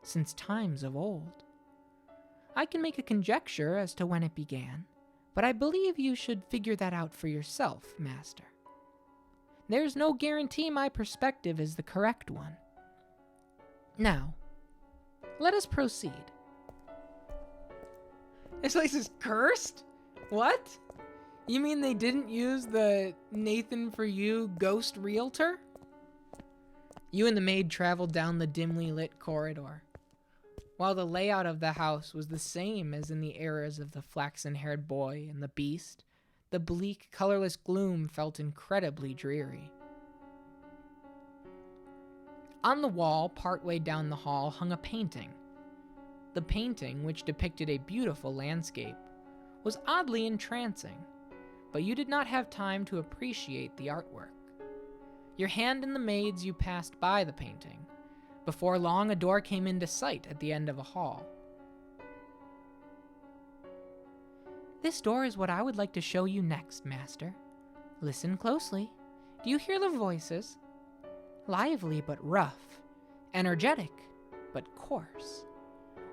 since times of old. I can make a conjecture as to when it began, but I believe you should figure that out for yourself, Master. There's no guarantee my perspective is the correct one. Now, let us proceed. This place is cursed? What? You mean they didn't use the Nathan for You ghost realtor? You and the maid traveled down the dimly lit corridor. While the layout of the house was the same as in the eras of the flaxen-haired boy and the beast, the bleak, colorless gloom felt incredibly dreary. On the wall, partway down the hall, hung a painting. The painting, which depicted a beautiful landscape, was oddly entrancing, but you did not have time to appreciate the artwork. Your hand in the maid's, you passed by the painting. Before long, a door came into sight at the end of a hall. This door is what I would like to show you next, Master. Listen closely. Do you hear the voices? Lively but rough, energetic but coarse.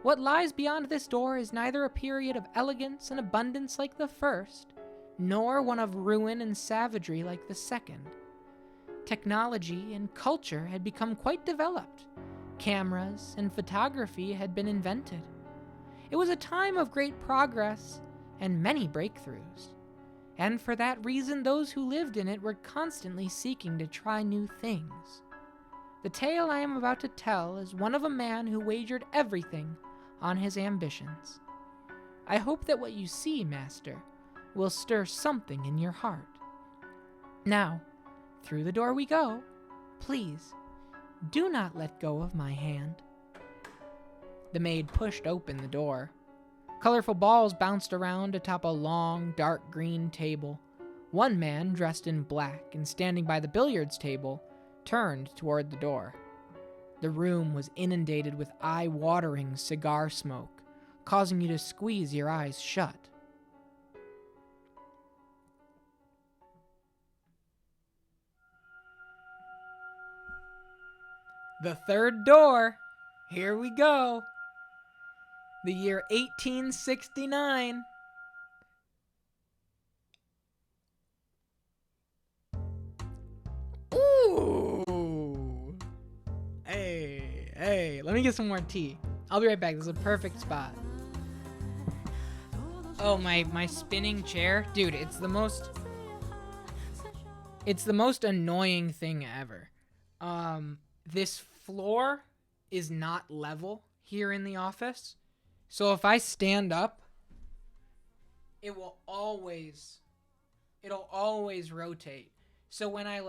What lies beyond this door is neither a period of elegance and abundance like the first, nor one of ruin and savagery like the second. Technology and culture had become quite developed. Cameras and photography had been invented. It was a time of great progress and many breakthroughs. And for that reason, those who lived in it were constantly seeking to try new things. The tale I am about to tell is one of a man who wagered everything on his ambitions. I hope that what you see, Master, will stir something in your heart. Now, through the door we go. Please, do not let go of my hand. The maid pushed open the door. Colorful balls bounced around atop a long, dark green table. One man, dressed in black and standing by the billiards table, turned toward the door. The room was inundated with eye-watering cigar smoke, causing you to squeeze your eyes shut. The third door. Here we go. The year 1869. Ooh. Hey, let me get some more tea. I'll be right back. This is a perfect spot. Oh, my spinning chair. Dude, it's the most annoying thing ever. This floor is not level here in the office. So if I stand up, it'll always rotate. So when I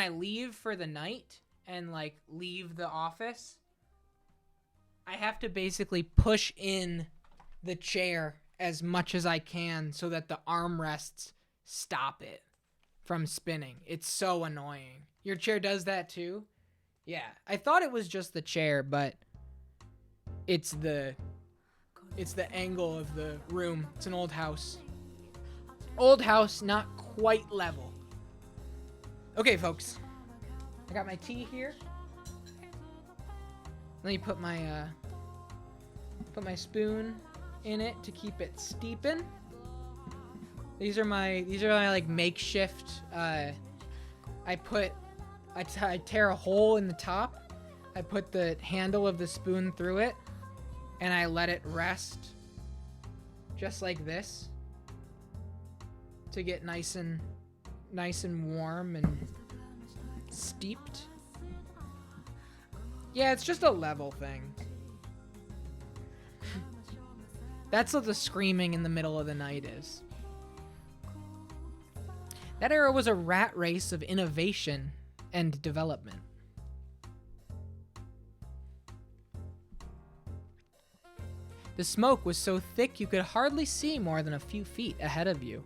leave for the night and leave the office, I have to basically push in the chair as much as I can so that the armrests stop it from spinning. It's so annoying. Your chair does that too? Yeah. I thought it was just the chair, but it's the angle of the room. It's an old house. Old house, not quite level. Okay, folks. I got my tea here. Let me put my spoon in it to keep it steeping. These are my makeshift. I tear a hole in the top. I put the handle of the spoon through it, and I let it rest, just like this, to get nice and warm and steeped. Yeah, it's just a level thing. That's what the screaming in the middle of the night is. That era was a rat race of innovation and development. The smoke was so thick you could hardly see more than a few feet ahead of you.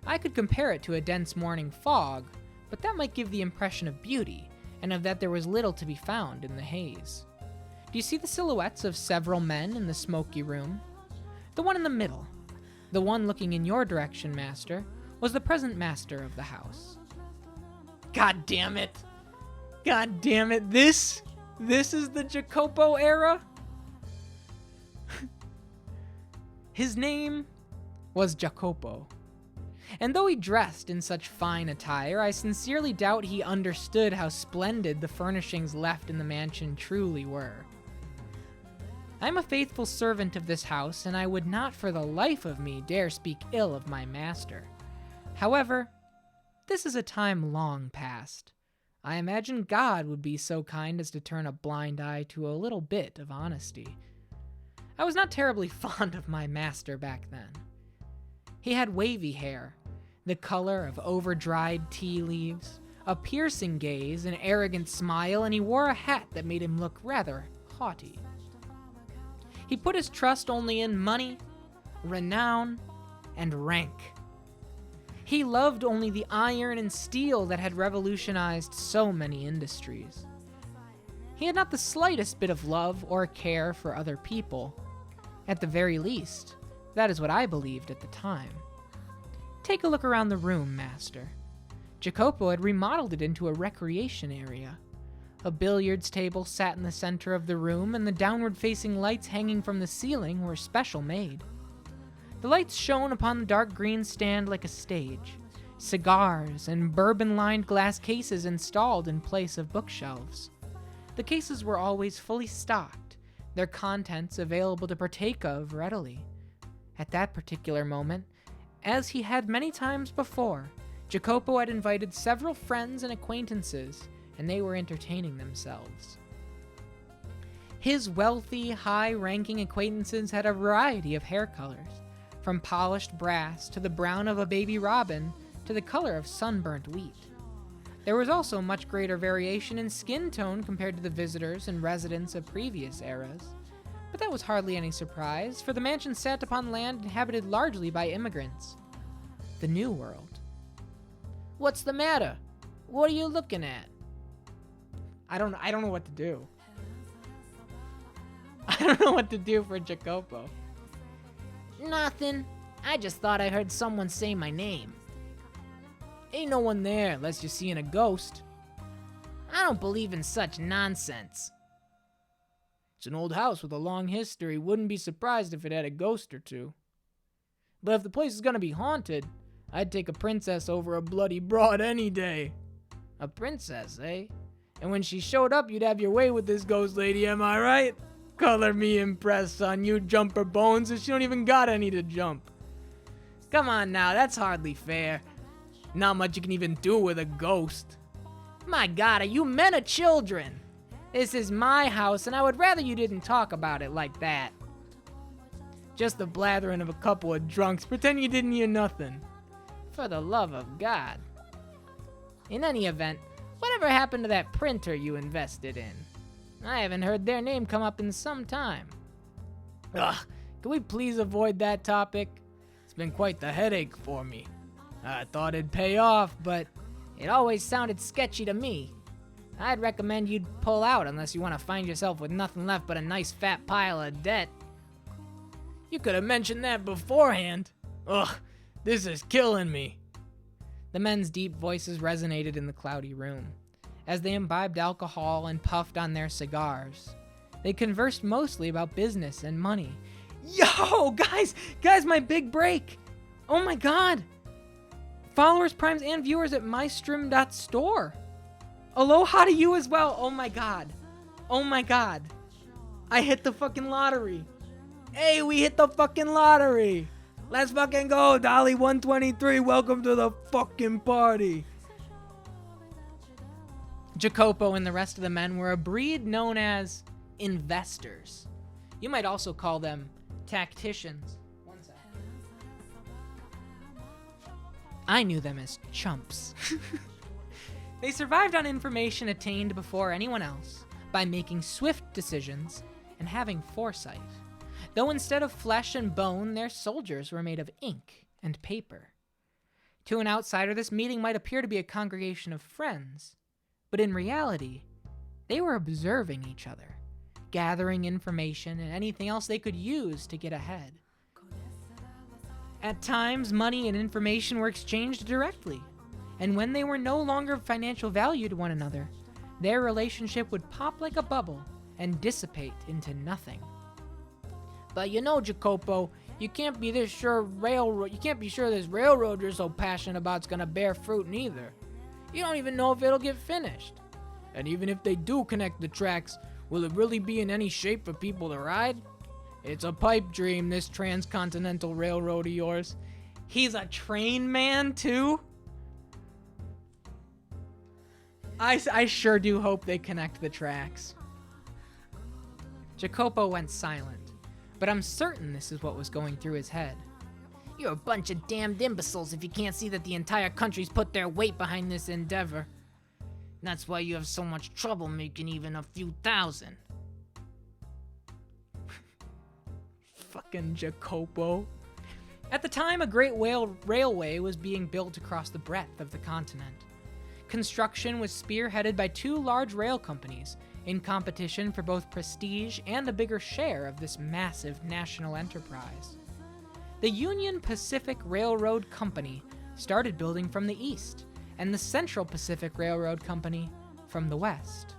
I could compare it to a dense morning fog, but that might give the impression of beauty, and of that there was little to be found in the haze. Do you see the silhouettes of several men in the smoky room? The one in the middle, the one looking in your direction, Master, was the present master of the house. God damn it! God damn it! This is the Jacopo era? His name was Jacopo. And though he dressed in such fine attire, I sincerely doubt he understood how splendid the furnishings left in the mansion truly were. I am a faithful servant of this house, and I would not for the life of me dare speak ill of my master. However, this is a time long past. I imagine God would be so kind as to turn a blind eye to a little bit of honesty. I was not terribly fond of my master back then. He had wavy hair, the color of over-dried tea leaves, a piercing gaze, an arrogant smile, and he wore a hat that made him look rather haughty. He put his trust only in money, renown, and rank. He loved only the iron and steel that had revolutionized so many industries. He had not the slightest bit of love or care for other people. At the very least, that is what I believed at the time. Take a look around the room, Master. Jacopo had remodeled it into a recreation area. A billiards table sat in the center of the room, and the downward-facing lights hanging from the ceiling were special made. The lights shone upon the dark green stand like a stage. Cigars and bourbon-lined glass cases installed in place of bookshelves. The cases were always fully stocked, their contents available to partake of readily. At that particular moment, as he had many times before, Jacopo had invited several friends and acquaintances, and they were entertaining themselves. His wealthy, high-ranking acquaintances had a variety of hair colors, from polished brass to the brown of a baby robin to the color of sunburnt wheat. There was also much greater variation in skin tone compared to the visitors and residents of previous eras. But that was hardly any surprise, for the mansion sat upon land inhabited largely by immigrants. The New World. What's the matter? What are you looking at? I don't know what to do. I don't know what to do for Jacopo. Nothing. I just thought I heard someone say my name. Ain't no one there unless you're seeing a ghost. I don't believe in such nonsense. It's an old house with a long history. Wouldn't be surprised if it had a ghost or two. But if the place is gonna be haunted, I'd take a princess over a bloody broad any day. A princess, eh? And when she showed up, you'd have your way with this ghost lady, am I right? Color me impressed, son. You jumper bones, and she don't even got any to jump. Come on now, that's hardly fair. Not much you can even do with a ghost. My God, are you men or children? This is my house, and I would rather you didn't talk about it like that. Just the blathering of a couple of drunks. Pretend you didn't hear nothing. For the love of God. In any event, whatever happened to that printer you invested in? I haven't heard their name come up in some time. Ugh, can we please avoid that topic? It's been quite the headache for me. I thought it'd pay off, but it always sounded sketchy to me. I'd recommend you'd pull out unless you want to find yourself with nothing left but a nice fat pile of debt. You could have mentioned that beforehand. Ugh, this is killing me. The men's deep voices resonated in the cloudy room. As they imbibed alcohol and puffed on their cigars, they conversed mostly about business and money. Yo, guys, my big break. Oh my God. Followers, primes, and viewers at mystream.store. Aloha to you as well. Oh my God. I hit the fucking lottery. Hey, we hit the fucking lottery. Let's fucking go, Dolly 123. Welcome to the fucking party. Jacopo and the rest of the men were a breed known as investors. You might also call them tacticians. One sec. I knew them as chumps. They survived on information attained before anyone else by making swift decisions and having foresight. Though instead of flesh and bone, their soldiers were made of ink and paper. To an outsider, this meeting might appear to be a congregation of friends, but in reality, they were observing each other, gathering information and anything else they could use to get ahead. At times, money and information were exchanged directly, and when they were no longer of financial value to one another, their relationship would pop like a bubble and dissipate into nothing. But you know, Jacopo, you can't be sure this railroad you're so passionate about's gonna bear fruit neither. You don't even know if it'll get finished. And even if they do connect the tracks, will it really be in any shape for people to ride? It's a pipe dream, this transcontinental railroad of yours. He's a train man, too? I sure do hope they connect the tracks. Jacopo went silent, but I'm certain this is what was going through his head. You're a bunch of damned imbeciles if you can't see that the entire country's put their weight behind this endeavor. That's why you have so much trouble making even a few thousand. Fucking Jacopo. At the time, a great railway was being built across the breadth of the continent. Construction was spearheaded by two large rail companies in competition for both prestige and a bigger share of this massive national enterprise. The Union Pacific Railroad Company started building from the east, and the Central Pacific Railroad Company from the west.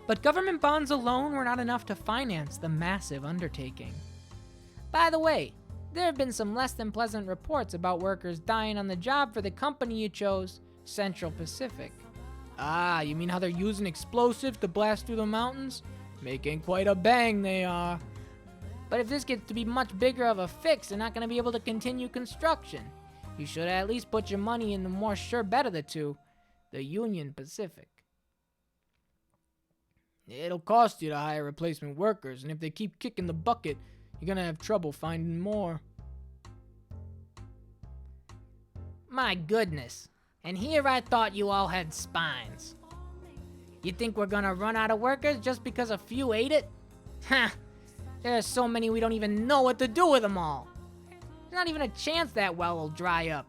But government bonds alone were not enough to finance the massive undertaking. By the way, there have been some less than pleasant reports about workers dying on the job for the company you chose, Central Pacific. Ah, you mean how they're using explosives to blast through the mountains? Making quite a bang they are. But if this gets to be much bigger of a fix, they're not going to be able to continue construction. You should at least put your money in the more sure bet of the two, the Union Pacific. It'll cost you to hire replacement workers, and if they keep kicking the bucket, you're going to have trouble finding more. My goodness. And here I thought you all had spines. You think we're going to run out of workers just because a few ate it? Ha! There are so many we don't even know what to do with them all. There's not even a chance that well will dry up.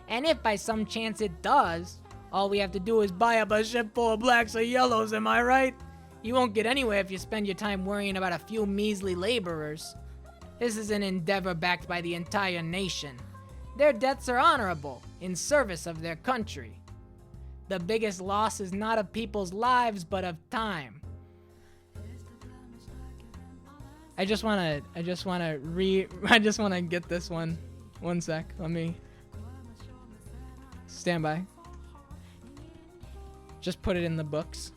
And if by some chance it does, all we have to do is buy up a ship full of blacks or yellows, am I right? You won't get anywhere if you spend your time worrying about a few measly laborers. This is an endeavor backed by the entire nation. Their deaths are honorable, in service of their country. The biggest loss is not of people's lives, but of time. I just wanna get this one. One sec, let me stand by. Just put it in the books.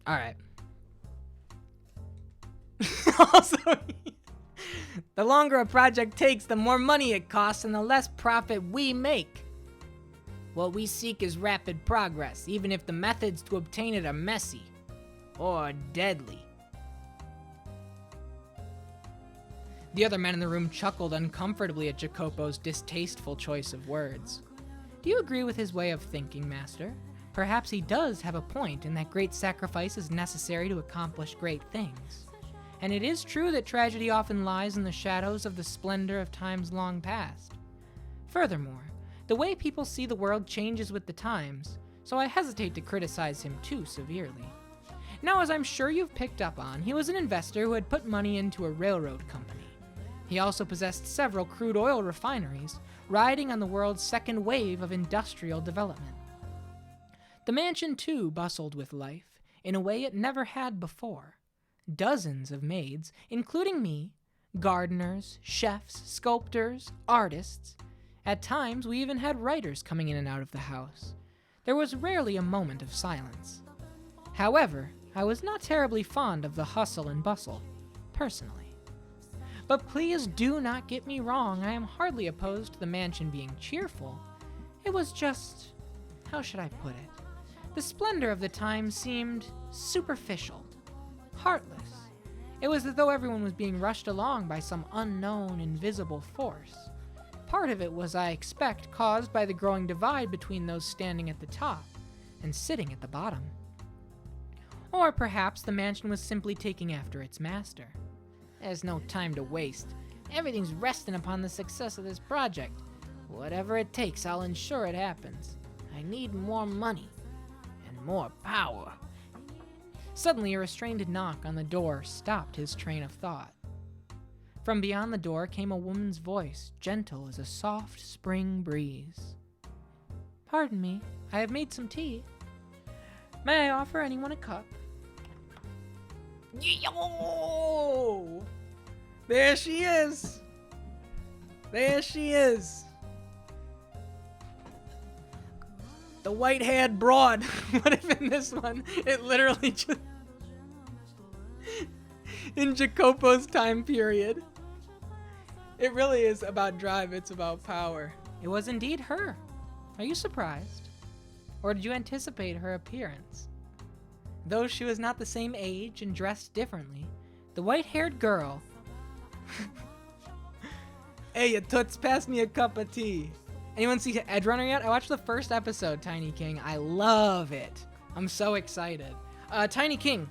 All right. Also, the longer a project takes, the more money it costs and the less profit we make. What we seek is rapid progress, even if the methods to obtain it are messy or deadly. The other men in the room chuckled uncomfortably at Jacopo's distasteful choice of words. Do you agree with his way of thinking, Master? Perhaps he does have a point in that great sacrifice is necessary to accomplish great things. And it is true that tragedy often lies in the shadows of the splendor of times long past. Furthermore, the way people see the world changes with the times, so I hesitate to criticize him too severely. Now, as I'm sure you've picked up on, he was an investor who had put money into a railroad company. He also possessed several crude oil refineries, riding on the world's second wave of industrial development. The mansion, too, bustled with life, in a way it never had before. Dozens of maids, including me, gardeners, chefs, sculptors, artists. At times, we even had writers coming in and out of the house. There was rarely a moment of silence. However, I was not terribly fond of the hustle and bustle, personally. But please do not get me wrong, I am hardly opposed to the mansion being cheerful. It was just, how should I put it? The splendor of the time seemed superficial, heartless. It was as though everyone was being rushed along by some unknown, invisible force. Part of it was, I expect, caused by the growing divide between those standing at the top and sitting at the bottom. Or perhaps the mansion was simply taking after its master. There's no time to waste. Everything's resting upon the success of this project. Whatever it takes, I'll ensure it happens. I need more money and more power. Suddenly, a restrained knock on the door stopped his train of thought. From beyond the door came a woman's voice, gentle as a soft spring breeze. Pardon me, I have made some tea. May I offer anyone a cup? Yo! There she is! There she is! The white-haired broad. What if in this one, it literally just... in Jacopo's time period. It really is about drive, it's about power. It was indeed her. Are you surprised? Or did you anticipate her appearance? Though she was not the same age and dressed differently, the white-haired girl... Hey, you toots, pass me a cup of tea. Anyone see Edgerunner yet? I watched the first episode, Tiny King. I love it. I'm so excited. Tiny King.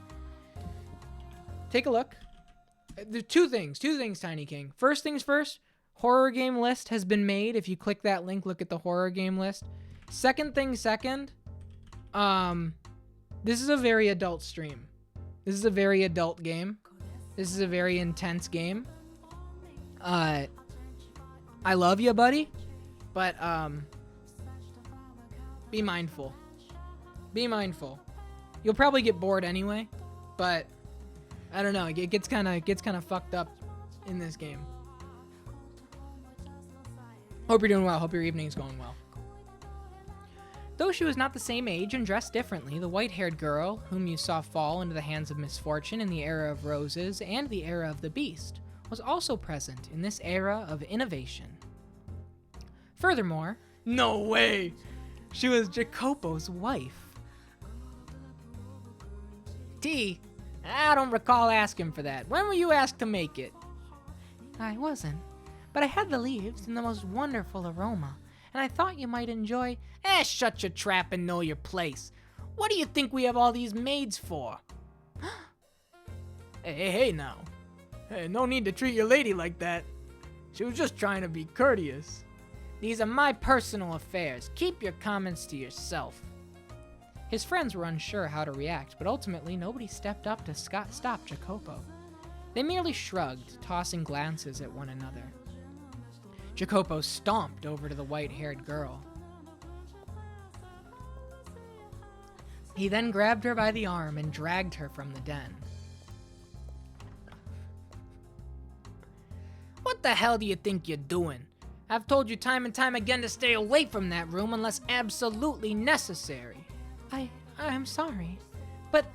Take a look. There are two things, Tiny King. First things first, horror game list has been made. If you click that link, look at the horror game list. Second thing second, this is a very adult stream. This is a very adult game. This is a very intense game. I love you, buddy, but be mindful. Be mindful. You'll probably get bored anyway, but I don't know. It gets kind of fucked up in this game. Hope you're doing well. Hope your evening's going well. Though she was not the same age and dressed differently, the white-haired girl, whom you saw fall into the hands of misfortune in the era of roses and the era of the beast, was also present in this era of innovation. Furthermore, no way! She was Jacopo's wife. T, I don't recall asking for that. When were you asked to make it? I wasn't, but I had the leaves in the most wonderful aroma, and I thought you might enjoy... shut your trap and know your place. What do you think we have all these maids for? Hey now. Hey, no need to treat your lady like that. She was just trying to be courteous. These are my personal affairs. Keep your comments to yourself. His friends were unsure how to react, but ultimately nobody stepped up to stop Jacopo. They merely shrugged, tossing glances at one another. Jacopo stomped over to the white-haired girl. He then grabbed her by the arm and dragged her from the den. What the hell do you think you're doing? I've told you time and time again to stay away from that room unless absolutely necessary. I'm sorry, but,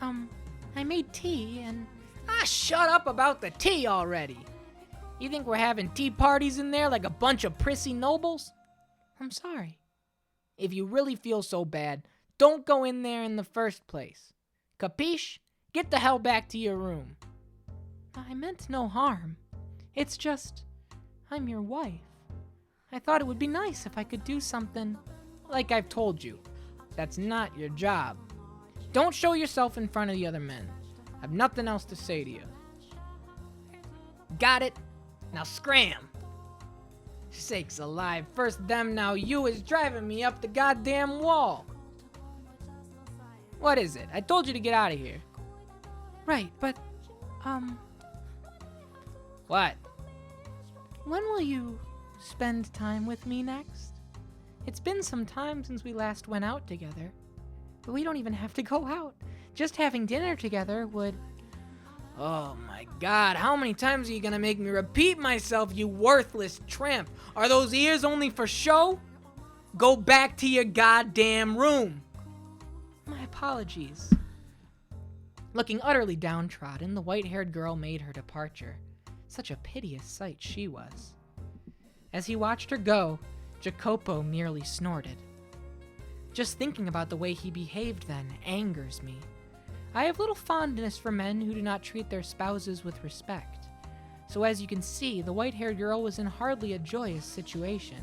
I made tea and... Ah, shut up about the tea already. You think we're having tea parties in there like a bunch of prissy nobles? I'm sorry. If you really feel so bad, don't go in there in the first place. Capiche? Get the hell back to your room. I meant no harm. It's just, I'm your wife. I thought it would be nice if I could do something. Like I've told you, that's not your job. Don't show yourself in front of the other men. I've nothing else to say to you. Got it? Now scram! Sakes alive, first them, now you is driving me up the goddamn wall. What is it? I told you to get out of here. Right, but, What? when will you spend time with me next? It's been some time since we last went out together. But we don't even have to go out. Just having dinner together would... Oh my god, how many times are you gonna make me repeat myself, you worthless tramp? Are those ears only for show? Go back to your goddamn room. My apologies. Looking utterly downtrodden, the white-haired girl made her departure. Such a piteous sight she was. As he watched her go, Jacopo merely snorted. Just thinking about the way he behaved then angers me. I have little fondness for men who do not treat their spouses with respect. So as you can see, the white-haired girl was in hardly a joyous situation.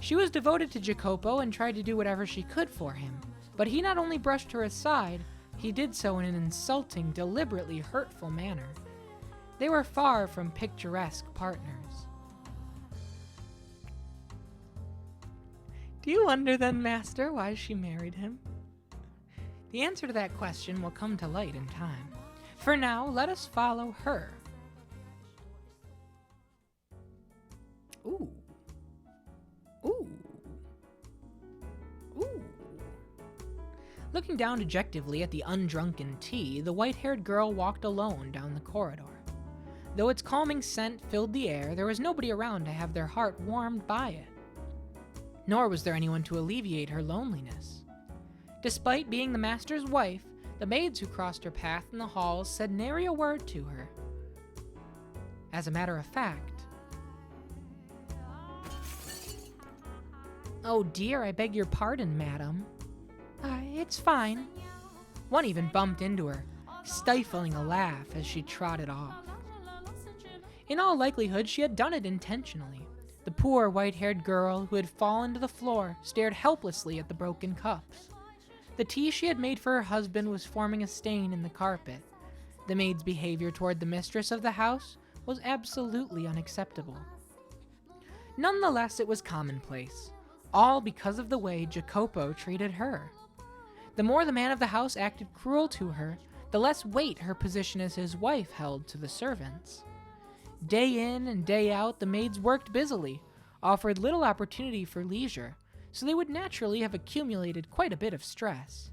She was devoted to Jacopo and tried to do whatever she could for him, but he not only brushed her aside, he did so in an insulting, deliberately hurtful manner. They were far from picturesque partners. Do you wonder then, Master, why she married him? The answer to that question will come to light in time. For now, let us follow her. Ooh. Ooh. Ooh. Looking down dejectively at the undrunken tea, the white-haired girl walked alone down the corridor. Though its calming scent filled the air, there was nobody around to have their heart warmed by it. Nor was there anyone to alleviate her loneliness. Despite being the master's wife, the maids who crossed her path in the halls said nary a word to her. As a matter of fact... Oh dear, I beg your pardon, madam. It's fine. One even bumped into her, stifling a laugh as she trotted off. In all likelihood, she had done it intentionally. The poor white-haired girl who had fallen to the floor stared helplessly at the broken cups. The tea she had made for her husband was forming a stain in the carpet. The maid's behavior toward the mistress of the house was absolutely unacceptable. Nonetheless, it was commonplace, all because of the way Jacopo treated her. The more the man of the house acted cruel to her, the less weight her position as his wife held to the servants. Day in and day out, the maids worked busily, offered little opportunity for leisure, so they would naturally have accumulated quite a bit of stress,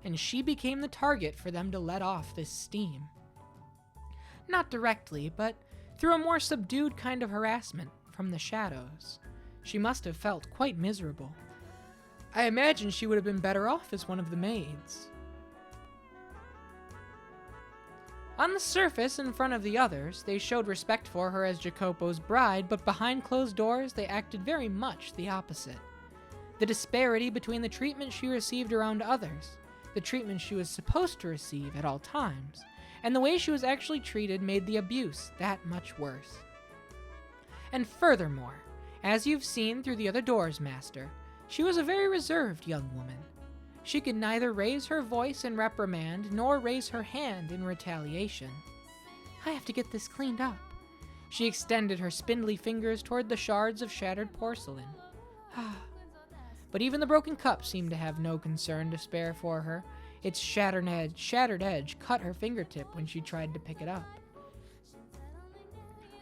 and she became the target for them to let off this steam. Not directly, but through a more subdued kind of harassment from the shadows. She must have felt quite miserable. I imagine she would have been better off as one of the maids. On the surface, in front of the others, they showed respect for her as Jacopo's bride, but behind closed doors, they acted very much the opposite. The disparity between the treatment she received around others, the treatment she was supposed to receive at all times, and the way she was actually treated made the abuse that much worse. And furthermore, as you've seen through the other doors, Master, she was a very reserved young woman. She could neither raise her voice in reprimand nor raise her hand in retaliation. I have to get this cleaned up. She extended her spindly fingers toward the shards of shattered porcelain. But even the broken cup seemed to have no concern to spare for her. Its shattered edge cut her fingertip when she tried to pick it up.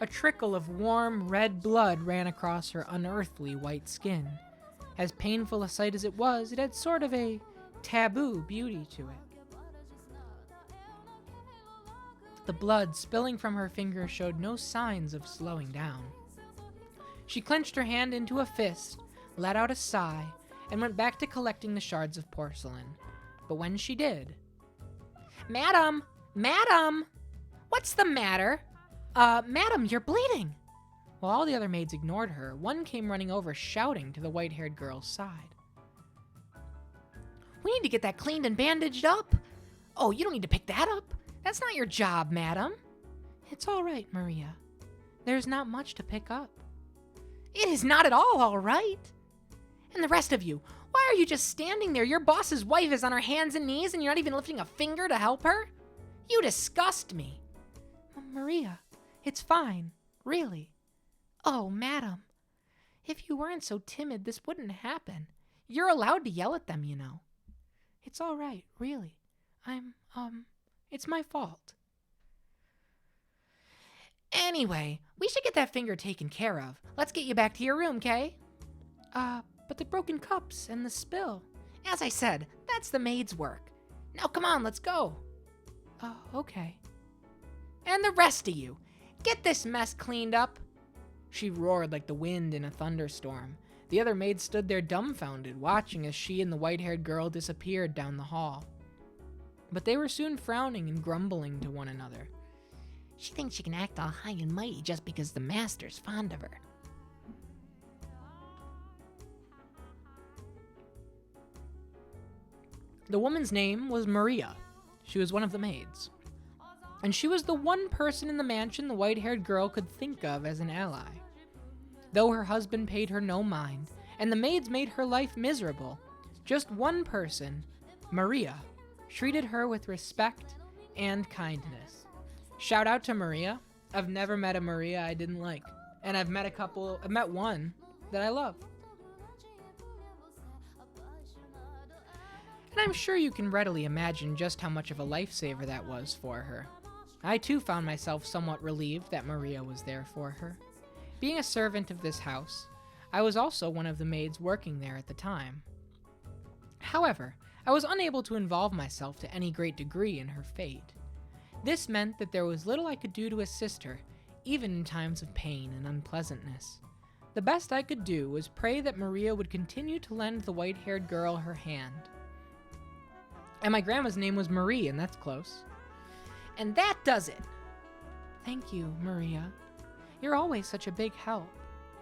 A trickle of warm, red blood ran across her unearthly white skin. As painful a sight as it was, it had sort of a taboo beauty to it. The blood spilling from her fingers showed no signs of slowing down. She clenched her hand into a fist, let out a sigh, and went back to collecting the shards of porcelain. But when she did... Madam! Madam! What's the matter? Madam, you're bleeding. While all the other maids ignored her, one came running over shouting to the white-haired girl's side. We need to get that cleaned and bandaged up. Oh, you don't need to pick that up. That's not your job, madam. It's all right, Maria. There's not much to pick up. It is not at all right. And the rest of you, why are you just standing there? Your boss's wife is on her hands and knees and you're not even lifting a finger to help her? You disgust me. Maria, it's fine, really. Oh, madam, if you weren't so timid, this wouldn't happen. You're allowed to yell at them, you know. It's all right, really. It's my fault. Anyway, we should get that finger taken care of. Let's get you back to your room, Kay? But the broken cups and the spill. As I said, that's the maid's work. Now come on, let's go. Okay. And the rest of you, get this mess cleaned up. She roared like the wind in a thunderstorm. The other maids stood there dumbfounded, watching as she and the white-haired girl disappeared down the hall. But they were soon frowning and grumbling to one another. She thinks she can act all high and mighty just because the master's fond of her. The woman's name was Maria. She was one of the maids. And she was the one person in the mansion the white-haired girl could think of as an ally. Though her husband paid her no mind, and the maids made her life miserable, just one person, Maria, treated her with respect and kindness. Shout out to Maria. I've never met a Maria I didn't like. And I've met one that I love. And I'm sure you can readily imagine just how much of a lifesaver that was for her. I too found myself somewhat relieved that Maria was there for her. Being a servant of this house, I was also one of the maids working there at the time. However, I was unable to involve myself to any great degree in her fate. This meant that there was little I could do to assist her, even in times of pain and unpleasantness. The best I could do was pray that Maria would continue to lend the white-haired girl her hand. And my grandma's name was Marie, and that's close. And that does it. Thank you, Maria. You're always such a big help.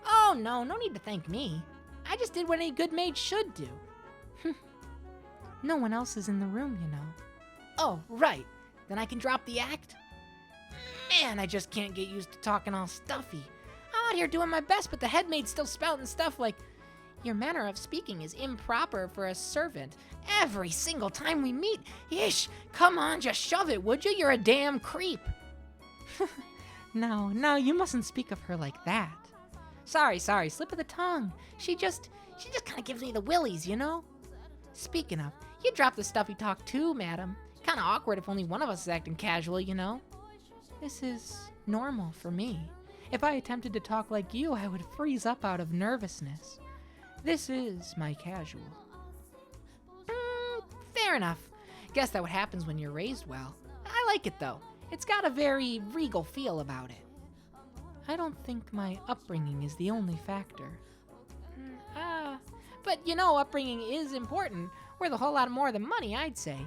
Oh, no need to thank me. I just did what any good maid should do. No one else is in the room, you know. Oh, right. Then I can drop the act? Man, I just can't get used to talking all stuffy. I'm out here doing my best, but the head maid's still spouting stuff like, your manner of speaking is improper for a servant. Every single time we meet. Ish, come on, just shove it, would you? You're a damn creep. No, you mustn't speak of her like that. Sorry, slip of the tongue. She just kind of gives me the willies, you know? Speaking of, you drop the stuffy talk too, madam. Kind of awkward if only one of us is acting casual, you know? This is normal for me. If I attempted to talk like you, I would freeze up out of nervousness. This is my casual. Fair enough. Guess that what happens when you're raised well. I like it though. It's got a very regal feel about it. I don't think my upbringing is the only factor. But you know, upbringing is important. Worth a whole lot more than money, I'd say.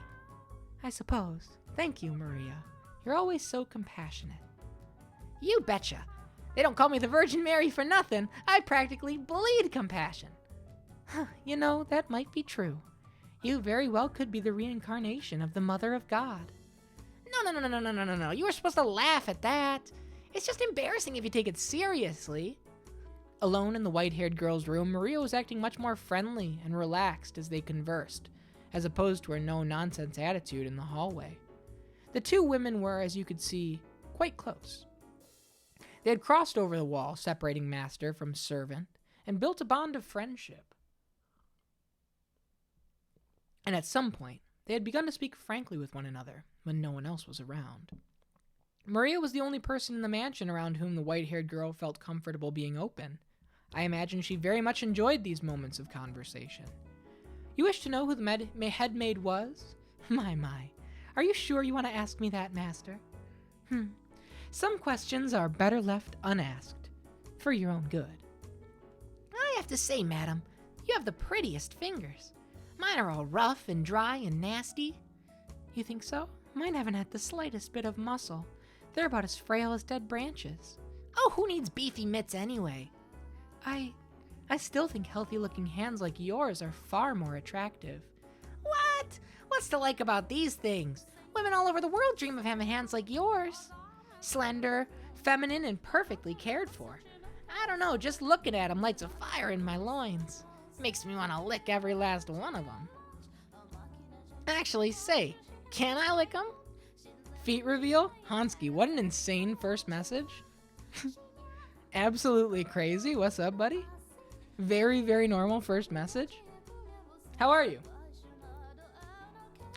I suppose. Thank you, Maria. You're always so compassionate. You betcha. They don't call me the Virgin Mary for nothing. I practically bleed compassion. You know, that might be true. You very well could be the reincarnation of the Mother of God. No. You were supposed to laugh at that. It's just embarrassing if you take it seriously. Alone in the white-haired girl's room, Maria was acting much more friendly and relaxed as they conversed, as opposed to her no-nonsense attitude in the hallway. The two women were, as you could see, quite close. They had crossed over the wall separating master from servant and built a bond of friendship. And at some point, they had begun to speak frankly with one another when no one else was around. Maria was the only person in the mansion around whom the white-haired girl felt comfortable being open. I imagine she very much enjoyed these moments of conversation. You wish to know who the head maid was? My. Are you sure you want to ask me that, master? Some questions are better left unasked, for your own good. I have to say, madam, you have the prettiest fingers. Mine are all rough and dry and nasty. You think so? Mine haven't had the slightest bit of muscle. They're about as frail as dead branches. Oh, who needs beefy mitts anyway? I still think healthy-looking hands like yours are far more attractive. What? What's to like about these things? Women all over the world dream of having hands like yours. Slender, feminine, and perfectly cared for. I don't know, just looking at them lights a fire in my loins. Makes me want to lick every last one of them. Actually, say, can I lick them? Feet reveal? Hansky, what an insane first message. Absolutely crazy. What's up, buddy? Very, very normal first message. How are you?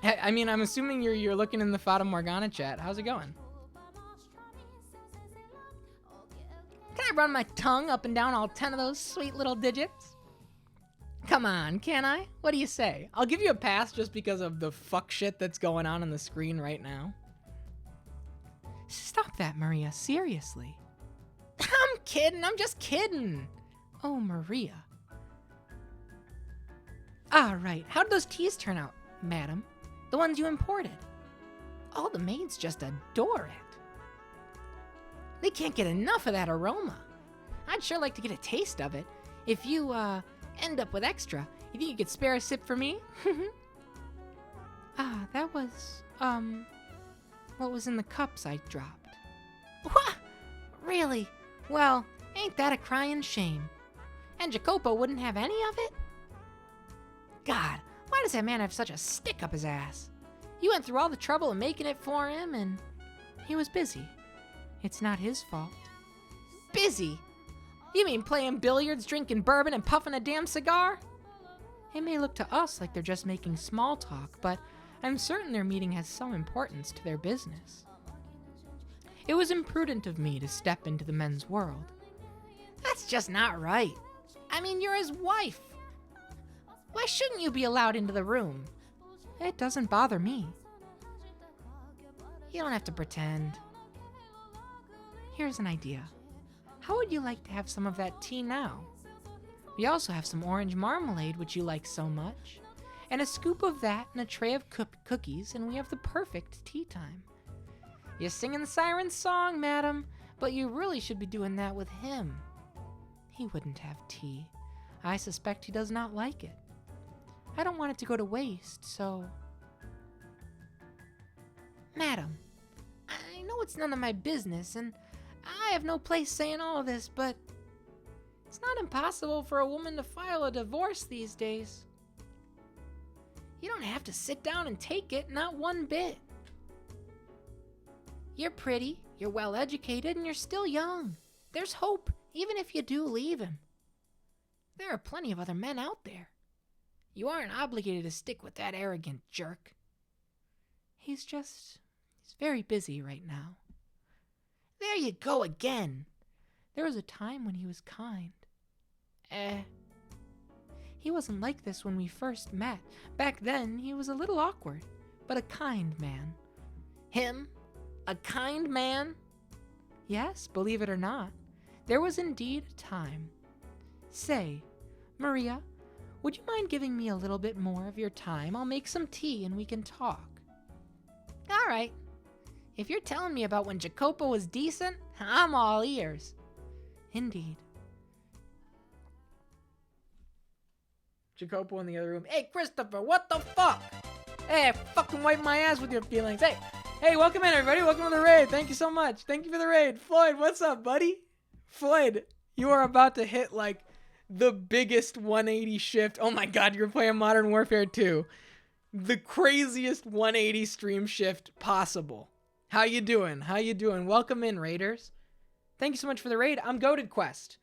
I mean, I'm assuming you're looking in the Fata Morgana chat. How's it going? Can I run my tongue up and down all 10 of those sweet little digits? Come on, can I? What do you say? I'll give you a pass just because of the fuck shit that's going on the screen right now. Stop that, Maria. Seriously. I'm kidding. I'm just kidding. Oh, Maria. Ah, right. How did those teas turn out, madam? The ones you imported. All the maids just adore it. They can't get enough of that aroma. I'd sure like to get a taste of it. If you, end up with extra, you think you could spare a sip for me? Ah, that was, what was in the cups I dropped. What? Really? Well, ain't that a crying shame? And Jacopo wouldn't have any of it? God, why does that man have such a stick up his ass? You went through all the trouble of making it for him, and he was busy. It's not his fault. Busy? You mean playing billiards, drinking bourbon, and puffing a damn cigar? It may look to us like they're just making small talk, but I'm certain their meeting has some importance to their business. It was imprudent of me to step into the men's world. That's just not right. I mean, you're his wife. Why shouldn't you be allowed into the room? It doesn't bother me. You don't have to pretend. Here's an idea. How would you like to have some of that tea now? We also have some orange marmalade, which you like so much, and a scoop of that and a tray of cookies, and we have the perfect tea time. You're singing the siren's song, madam, but you really should be doing that with him. He wouldn't have tea. I suspect he does not like it. I don't want it to go to waste, so... Madam, I know it's none of my business, and I have no place saying all this, but it's not impossible for a woman to file a divorce these days. You don't have to sit down and take it, not one bit. You're pretty, you're well educated, and you're still young. There's hope, even if you do leave him. There are plenty of other men out there. You aren't obligated to stick with that arrogant jerk. He's very busy right now. There you go again. There was a time when he was kind. He wasn't like this when we first met. Back then, he was a little awkward, but a kind man. Him? A kind man? Yes, believe it or not. There was indeed a time. Say, Maria, would you mind giving me a little bit more of your time? I'll make some tea and we can talk. All right. If you're telling me about when Jacopo was decent, I'm all ears. Indeed. Jacopo in the other room. Hey, Christopher, what the fuck? Hey, I fucking wipe my ass with your feelings. Hey, welcome in, everybody. Welcome to the raid. Thank you so much. Thank you for the raid. Floyd, what's up, buddy? Floyd, you are about to hit, like, the biggest 180 shift. Oh, my God, you're playing Modern Warfare 2. The craziest 180 stream shift possible. How you doing? How you doing? Welcome in, raiders. Thank you so much for the raid. I'm GoatedQuest.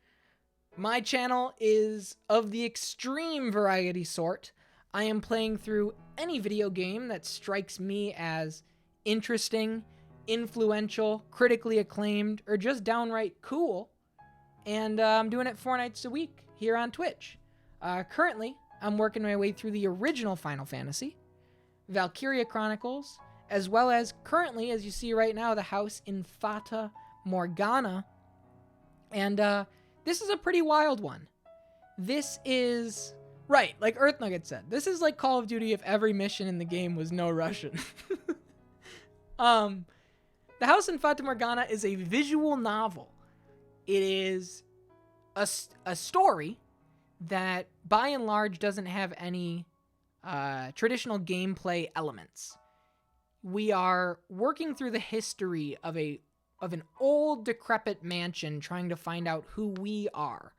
My channel is of the extreme variety sort. I am playing through any video game that strikes me as interesting, influential, critically acclaimed, or just downright cool. And I'm doing it 4 nights a week here on Twitch. Currently, I'm working my way through the original Final Fantasy, Valkyria Chronicles, as well as currently, as you see right now, the house in Fata Morgana. And this is a pretty wild one. This is, right, like Earth Nugget said, this is like Call of Duty if every mission in the game was no Russian. The House in Fata Morgana is a visual novel. It is a story that, by and large, doesn't have any traditional gameplay elements. We are working through the history of an old, decrepit mansion trying to find out who we are.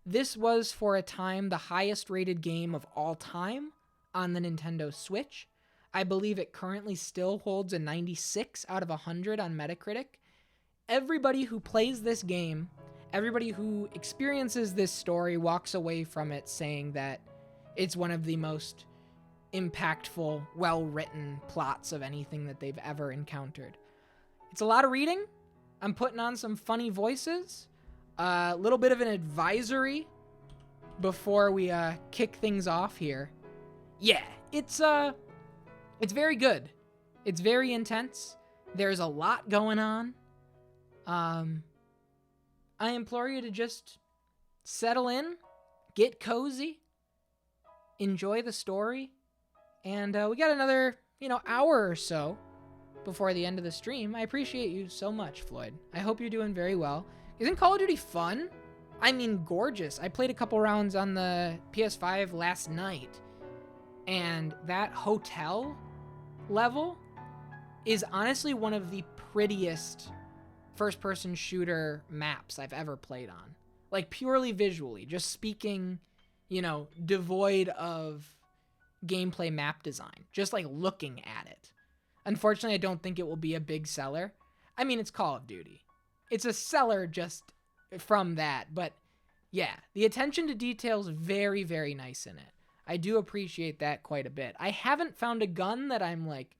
This was, for a time, the highest rated game of all time on the Nintendo Switch. I believe it currently still holds a 96 out of 100 on Metacritic. Everybody who plays this game, everybody who experiences this story walks away from it saying that it's one of the most impactful, well-written plots of anything that they've ever encountered. It's a lot of reading. I'm putting on some funny voices. A little bit of an advisory before we kick things off here. Yeah, it's very good. It's very intense. There's a lot going on. I implore you to just settle in, get cozy, enjoy the story, and we got another, hour or so before the end of the stream. I appreciate you so much, Floyd. I hope you're doing very well. Isn't Call of Duty fun? I mean, gorgeous. I played a couple rounds on the PS5 last night, and that hotel level is honestly one of the prettiest first-person shooter maps I've ever played on. Like, purely visually, just speaking, devoid of gameplay map design. Just, like, looking at it. Unfortunately, I don't think it will be a big seller. I mean, it's Call of Duty. It's a seller just from that, but yeah, the attention to detail is very, very nice in it. I do appreciate that quite a bit. I haven't found a gun that I'm, like,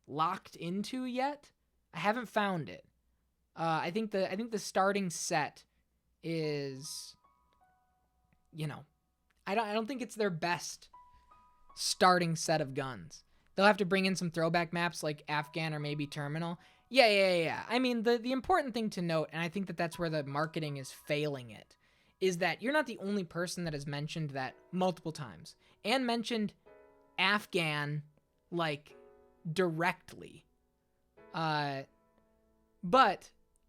locked into yet. I haven't found it. I think the starting set is, I don't think it's their best starting set of guns. They'll have to bring in some throwback maps like Afghan or maybe Terminal. Yeah. I mean, the important thing to note, and I think that's where the marketing is failing it, is that you're not the only person that has mentioned that multiple times and mentioned Afghan, like, directly. But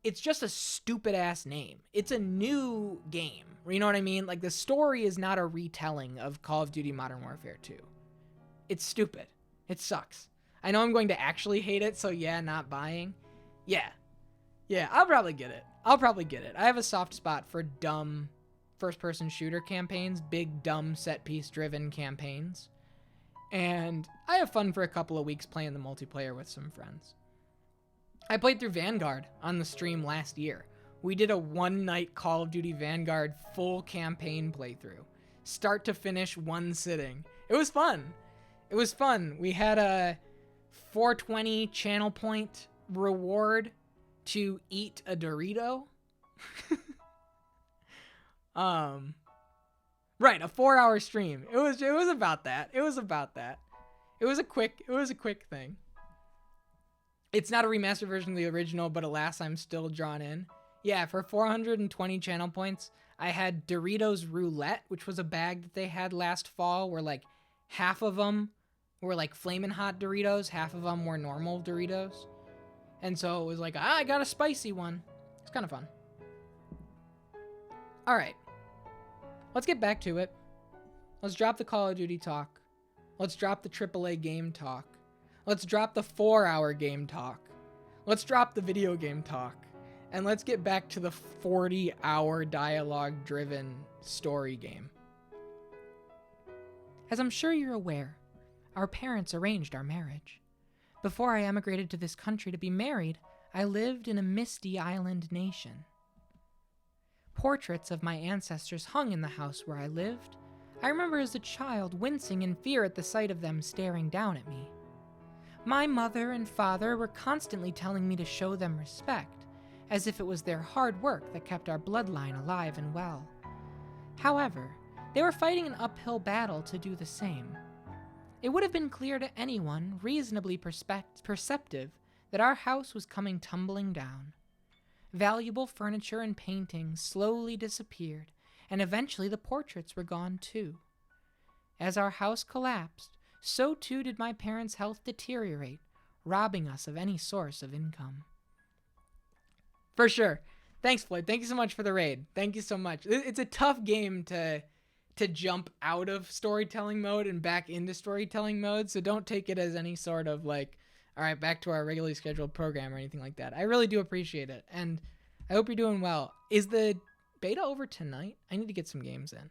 it's just a stupid ass name. It's a new game. You know what I mean? Like, the story is not a retelling of Call of Duty Modern Warfare 2. It's stupid. It sucks. I know I'm going to actually hate it, so yeah, not buying. Yeah, I'll probably get it. I have a soft spot for dumb first-person shooter campaigns, big, dumb, set-piece-driven campaigns. And I have fun for a couple of weeks playing the multiplayer with some friends. I played through Vanguard on the stream last year. We did a one-night Call of Duty Vanguard full campaign playthrough. Start to finish, one sitting. It was fun. We had a 420 channel point reward to eat a Dorito. Right, a 4-hour stream. It was about that. It was a quick thing. It's not a remastered version of the original, but alas, I'm still drawn in. Yeah, for 420 channel points, I had Doritos Roulette, which was a bag that they had last fall, where like half of them were like Flamin' Hot Doritos, half of them were normal Doritos. And so it was like, I got a spicy one. It's kind of fun. All right. Let's get back to it. Let's drop the Call of Duty talk. Let's drop the AAA game talk. Let's drop the 4-hour game talk. Let's drop the video game talk. And let's get back to the 40-hour dialogue-driven story game. As I'm sure you're aware, our parents arranged our marriage. Before I emigrated to this country to be married, I lived in a misty island nation. Portraits of my ancestors hung in the house where I lived. I remember as a child wincing in fear at the sight of them staring down at me. My mother and father were constantly telling me to show them respect, as if it was their hard work that kept our bloodline alive and well. However, they were fighting an uphill battle to do the same. It would have been clear to anyone reasonably perceptive that our house was coming tumbling down. Valuable furniture and paintings slowly disappeared, and eventually the portraits were gone too. As our house collapsed, so too did my parents' health deteriorate, robbing us of any source of income. For sure. Thanks, Floyd. Thank you so much for the raid. Thank you so much. It's a tough game to jump out of storytelling mode and back into storytelling mode, so don't take it as any sort of like, all right, back to our regularly scheduled program or anything like that. I really do appreciate it, and I hope you're doing well. Is the beta over tonight? I need to get some games in.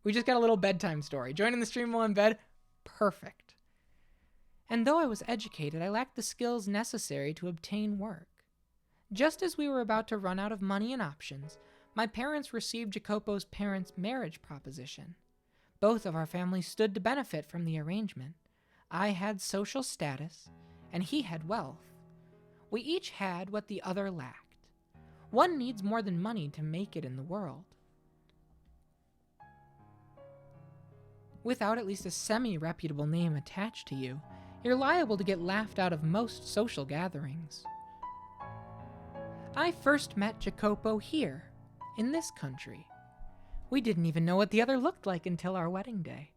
We just got a little bedtime story. Joining the stream while in bed? Perfect. And though I was educated, I lacked the skills necessary to obtain work. Just as we were about to run out of money and options, my parents received Jacopo's parents' marriage proposition. Both of our families stood to benefit from the arrangement. I had social status, and he had wealth. We each had what the other lacked. One needs more than money to make it in the world. Without at least a semi-reputable name attached to you, you're liable to get laughed out of most social gatherings. I first met Jacopo here, in this country. We didn't even know what the other looked like until our wedding day.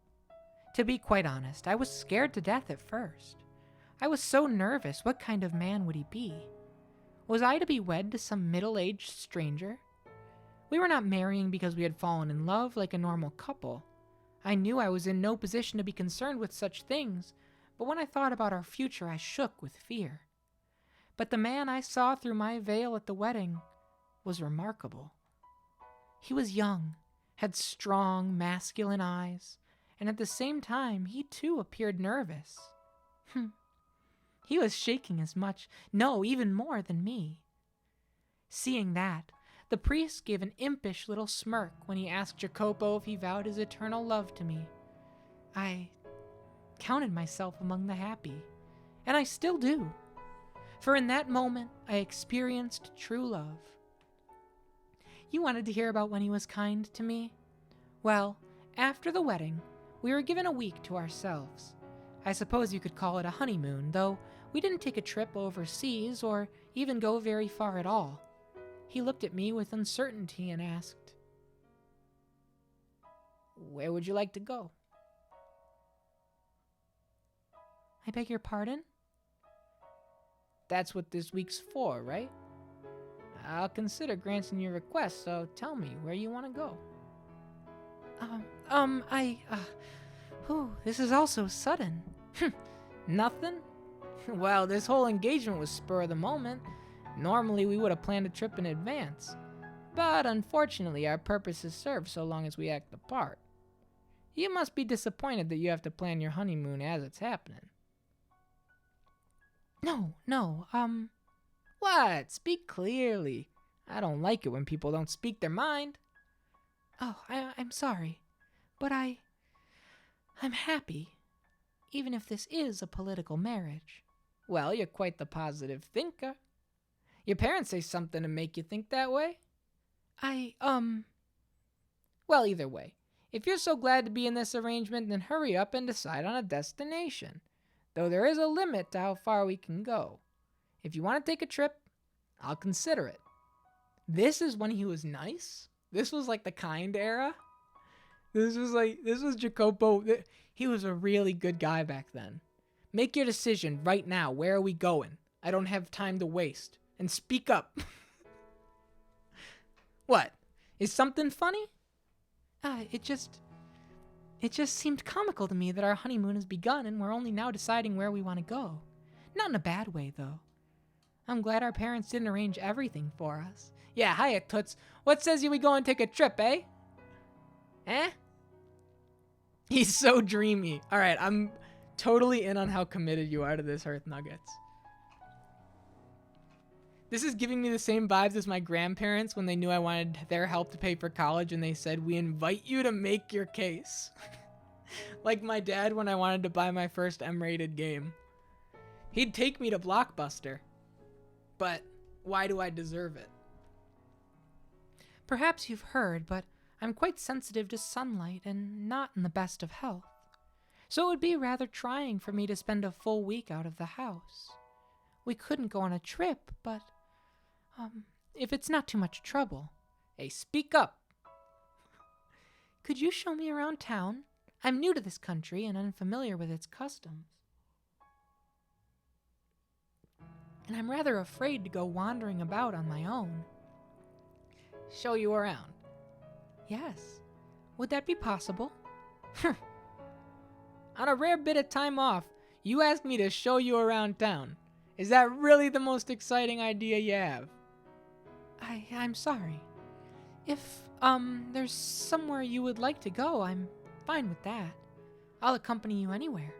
To be quite honest, I was scared to death at first. I was so nervous. What kind of man would he be? Was I to be wed to some middle-aged stranger? We were not marrying because we had fallen in love like a normal couple. I knew I was in no position to be concerned with such things, but when I thought about our future, I shook with fear. But the man I saw through my veil at the wedding was remarkable. He was young, had strong, masculine eyes, and at the same time, he too appeared nervous. He was shaking as much, no, even more than me. Seeing that, the priest gave an impish little smirk when he asked Jacopo if he vowed his eternal love to me. I counted myself among the happy, and I still do. For in that moment, I experienced true love. You wanted to hear about when he was kind to me? Well, after the wedding, we were given a week to ourselves. I suppose you could call it a honeymoon, though we didn't take a trip overseas or even go very far at all. He looked at me with uncertainty and asked, "Where would you like to go?" I beg your pardon? That's what this week's for, right? I'll consider granting your request, so tell me where you want to go. This is all so sudden. Nothing? Well, this whole engagement was spur of the moment. Normally, we would have planned a trip in advance. But unfortunately, our purposes serve so long as we act the part. You must be disappointed that you have to plan your honeymoon as it's happening. No, What? Speak clearly. I don't like it when people don't speak their mind. Oh, I'm sorry, but I'm happy, even if this is a political marriage. Well, you're quite the positive thinker. Your parents say something to make you think that way? Well, either way, if you're so glad to be in this arrangement, then hurry up and decide on a destination. Though there is a limit to how far we can go. If you want to take a trip, I'll consider it. This is when he was nice? This was like the kind era? This was Jacopo. He was a really good guy back then. Make your decision right now. Where are we going? I don't have time to waste. And speak up. What? Is something funny? It just seemed comical to me that our honeymoon has begun and we're only now deciding where we want to go. Not in a bad way, though. I'm glad our parents didn't arrange everything for us. Yeah, hiya, Toots. What says you we go and take a trip, eh? Eh? He's so dreamy. All right, I'm totally in on how committed you are to this Earth Nuggets. This is giving me the same vibes as my grandparents when they knew I wanted their help to pay for college and they said, "We invite you to make your case." Like my dad when I wanted to buy my first M-rated game. He'd take me to Blockbuster. But why do I deserve it? Perhaps you've heard, but I'm quite sensitive to sunlight and not in the best of health. So it would be rather trying for me to spend a full week out of the house. We couldn't go on a trip, but if it's not too much trouble. Hey, speak up. Could you show me around town? I'm new to this country and unfamiliar with its customs. and I'm rather afraid to go wandering about on my own. Show you around. Yes. Would that be possible? On a rare bit of time off, you asked me to show you around town. Is that really the most exciting idea you have? I'm sorry. If, there's somewhere you would like to go, I'm fine with that. I'll accompany you anywhere.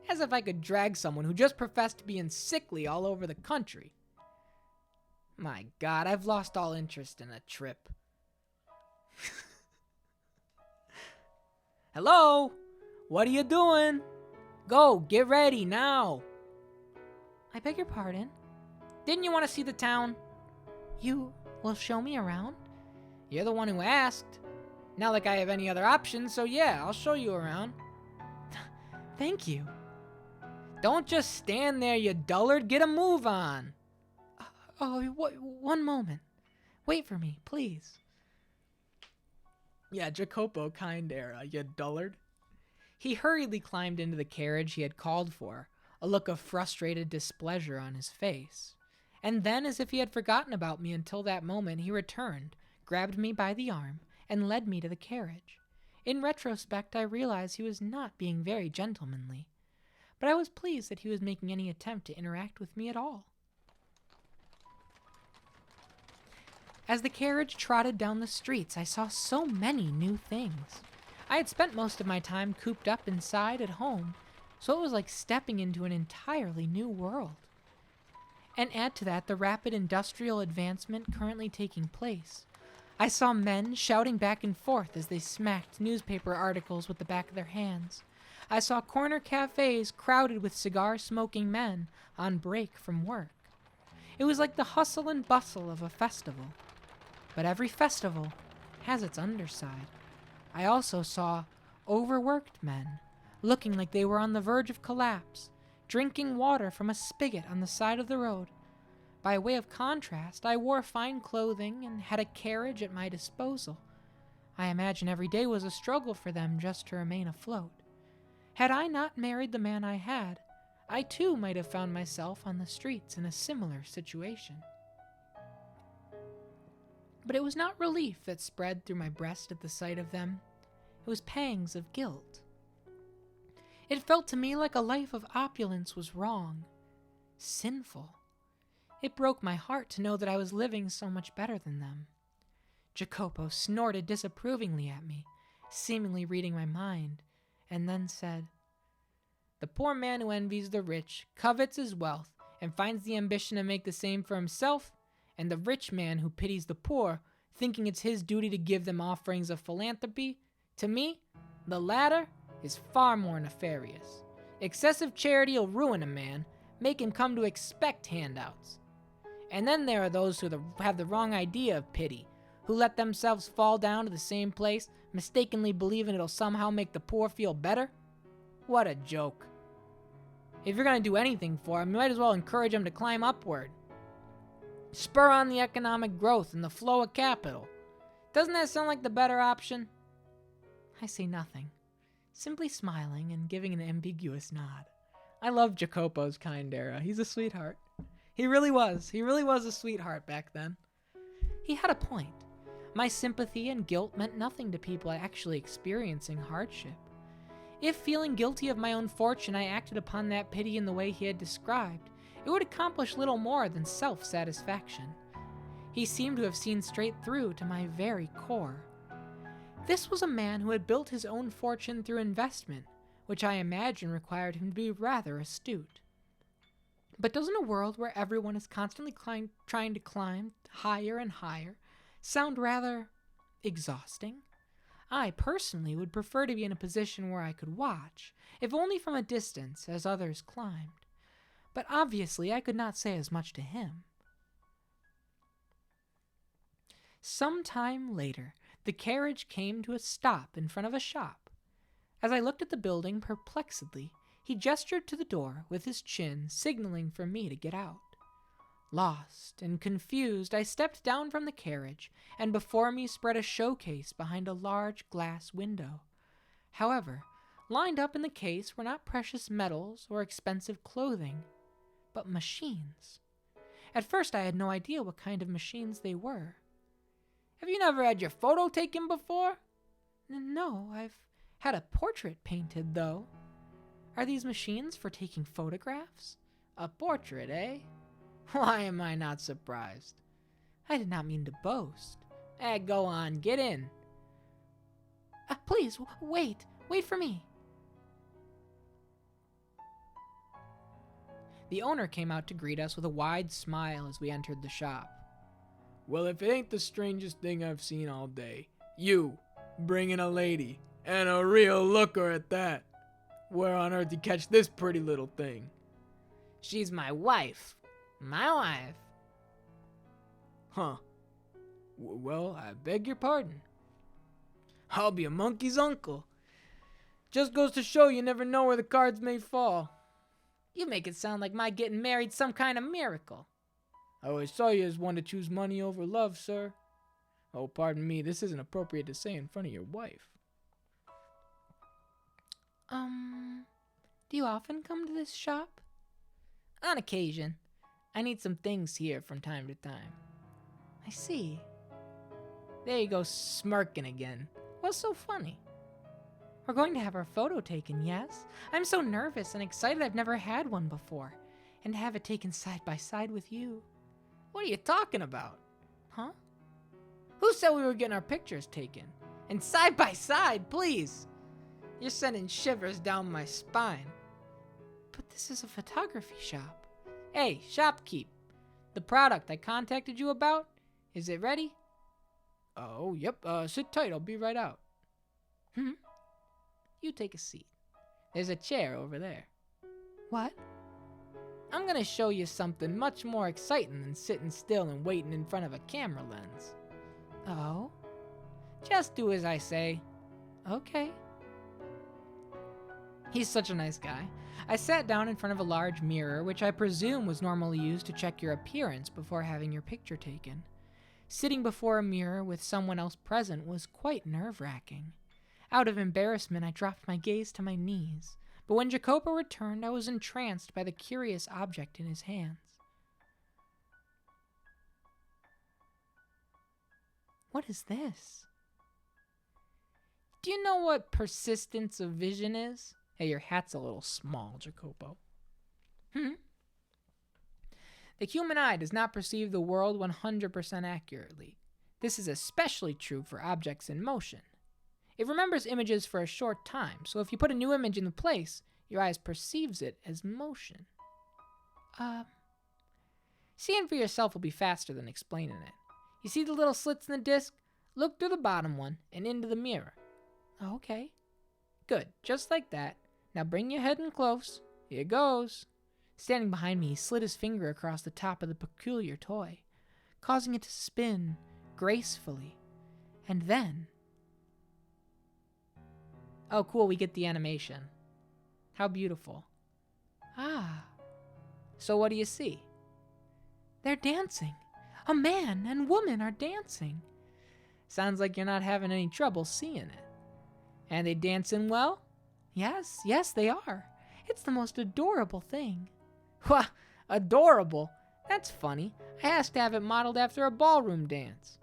As if I could drag someone who just professed being sickly all over the country. My God, I've lost all interest in a trip. Hello? What are you doing? Go, get ready now. I beg your pardon? Didn't you want to see the town? You will show me around? You're the one who asked. Not like I have any other options, so yeah, I'll show you around. Thank you. Don't just stand there, you dullard. Get a move on. One moment. Wait for me, please. Yeah, Jacopo kind era, you dullard. He hurriedly climbed into the carriage he had called for, a look of frustrated displeasure on his face. And then, as if he had forgotten about me until that moment, he returned, grabbed me by the arm, and led me to the carriage. In retrospect, I realized he was not being very gentlemanly, but I was pleased that he was making any attempt to interact with me at all. As the carriage trotted down the streets, I saw so many new things. I had spent most of my time cooped up inside at home, so it was like stepping into an entirely new world. And add to that the rapid industrial advancement currently taking place. I saw men shouting back and forth as they smacked newspaper articles with the back of their hands. I saw corner cafes crowded with cigar-smoking men on break from work. It was like the hustle and bustle of a festival. But every festival has its underside. I also saw overworked men, looking like they were on the verge of collapse, drinking water from a spigot on the side of the road. By way of contrast, I wore fine clothing and had a carriage at my disposal. I imagine every day was a struggle for them just to remain afloat. Had I not married the man I had, I too might have found myself on the streets in a similar situation. But it was not relief that spread through my breast at the sight of them. It was pangs of guilt. It felt to me like a life of opulence was wrong, sinful. It broke my heart to know that I was living so much better than them. Jacopo snorted disapprovingly at me, seemingly reading my mind, and then said, "The poor man who envies the rich, covets his wealth, and finds the ambition to make the same for himself, and the rich man who pities the poor, thinking it's his duty to give them offerings of philanthropy, to me, the latter is far more nefarious. Excessive charity will ruin a man, make him come to expect handouts. And then there are those who have the wrong idea of pity, who let themselves fall down to the same place, mistakenly believing it'll somehow make the poor feel better. What a joke. If you're going to do anything for him, you might as well encourage him to climb upward. Spur on the economic growth and the flow of capital. Doesn't that sound like the better option?" I say nothing, simply smiling and giving an ambiguous nod. I love Jacopo's kind era. He's a sweetheart. He really was. He really was a sweetheart back then. He had a point. My sympathy and guilt meant nothing to people actually experiencing hardship. If feeling guilty of my own fortune, I acted upon that pity in the way he had described, it would accomplish little more than self-satisfaction. He seemed to have seen straight through to my very core. This was a man who had built his own fortune through investment, which I imagine required him to be rather astute. But doesn't a world where everyone is constantly trying to climb higher and higher sound rather exhausting? I personally would prefer to be in a position where I could watch, if only from a distance, as others climbed. But obviously I could not say as much to him. Some time later, the carriage came to a stop in front of a shop. As I looked at the building perplexedly, he gestured to the door with his chin, signaling for me to get out. Lost and confused, I stepped down from the carriage, and before me spread a showcase behind a large glass window. However, lined up in the case were not precious metals or expensive clothing, but machines. At first, I had no idea what kind of machines they were. Have you never had your photo taken before? No, I've had a portrait painted, though. Are these machines for taking photographs? A portrait, eh? Why am I not surprised? I did not mean to boast. Go on, get in. Please, wait for me. The owner came out to greet us with a wide smile as we entered the shop. Well, if it ain't the strangest thing I've seen all day. You, bringing a lady, and a real looker at that. Where on earth you catch this pretty little thing? She's my wife. My wife. Huh. Well, I beg your pardon. I'll be a monkey's uncle. Just goes to show you never know where the cards may fall. You make it sound like my getting married some kind of miracle. I always saw you as one to choose money over love, sir. Oh, pardon me, this isn't appropriate to say in front of your wife. Do you often come to this shop? On occasion. I need some things here from time to time. I see. There you go, smirking again. What's so funny? We're going to have our photo taken, yes? I'm so nervous and excited. I've never had one before. And to have it taken side by side with you. What are you talking about? Huh? Who said we were getting our pictures taken? And side by side, please. You're sending shivers down my spine. But this is a photography shop. Hey, shopkeep. The product I contacted you about, is it ready? Oh, yep. Sit tight. I'll be right out. You take a seat. There's a chair over there. What? I'm gonna show you something much more exciting than sitting still and waiting in front of a camera lens. Oh? Just do as I say. Okay. He's such a nice guy. I sat down in front of a large mirror, which I presume was normally used to check your appearance before having your picture taken. Sitting before a mirror with someone else present was quite nerve-wracking. Out of embarrassment, I dropped my gaze to my knees, but when Jacopo returned, I was entranced by the curious object in his hands. What is this? Do you know what persistence of vision is? Hey, your hat's a little small, Jacopo. The human eye does not perceive the world 100% accurately. This is especially true for objects in motion. It remembers images for a short time, so if you put a new image in the place, your eyes perceives it as motion. Seeing for yourself will be faster than explaining it. You see the little slits in the disc? Look through the bottom one and into the mirror. Okay. Good, just like that. Now bring your head in close. Here goes. Standing behind me, he slid his finger across the top of the peculiar toy, causing it to spin gracefully. And then... Oh, cool, we get the animation. How beautiful. Ah. So what do you see? They're dancing. A man and woman are dancing. Sounds like you're not having any trouble seeing it. And they dancing well? Yes, they are. It's the most adorable thing. Wha, adorable? That's funny. I asked to have it modeled after a ballroom dance.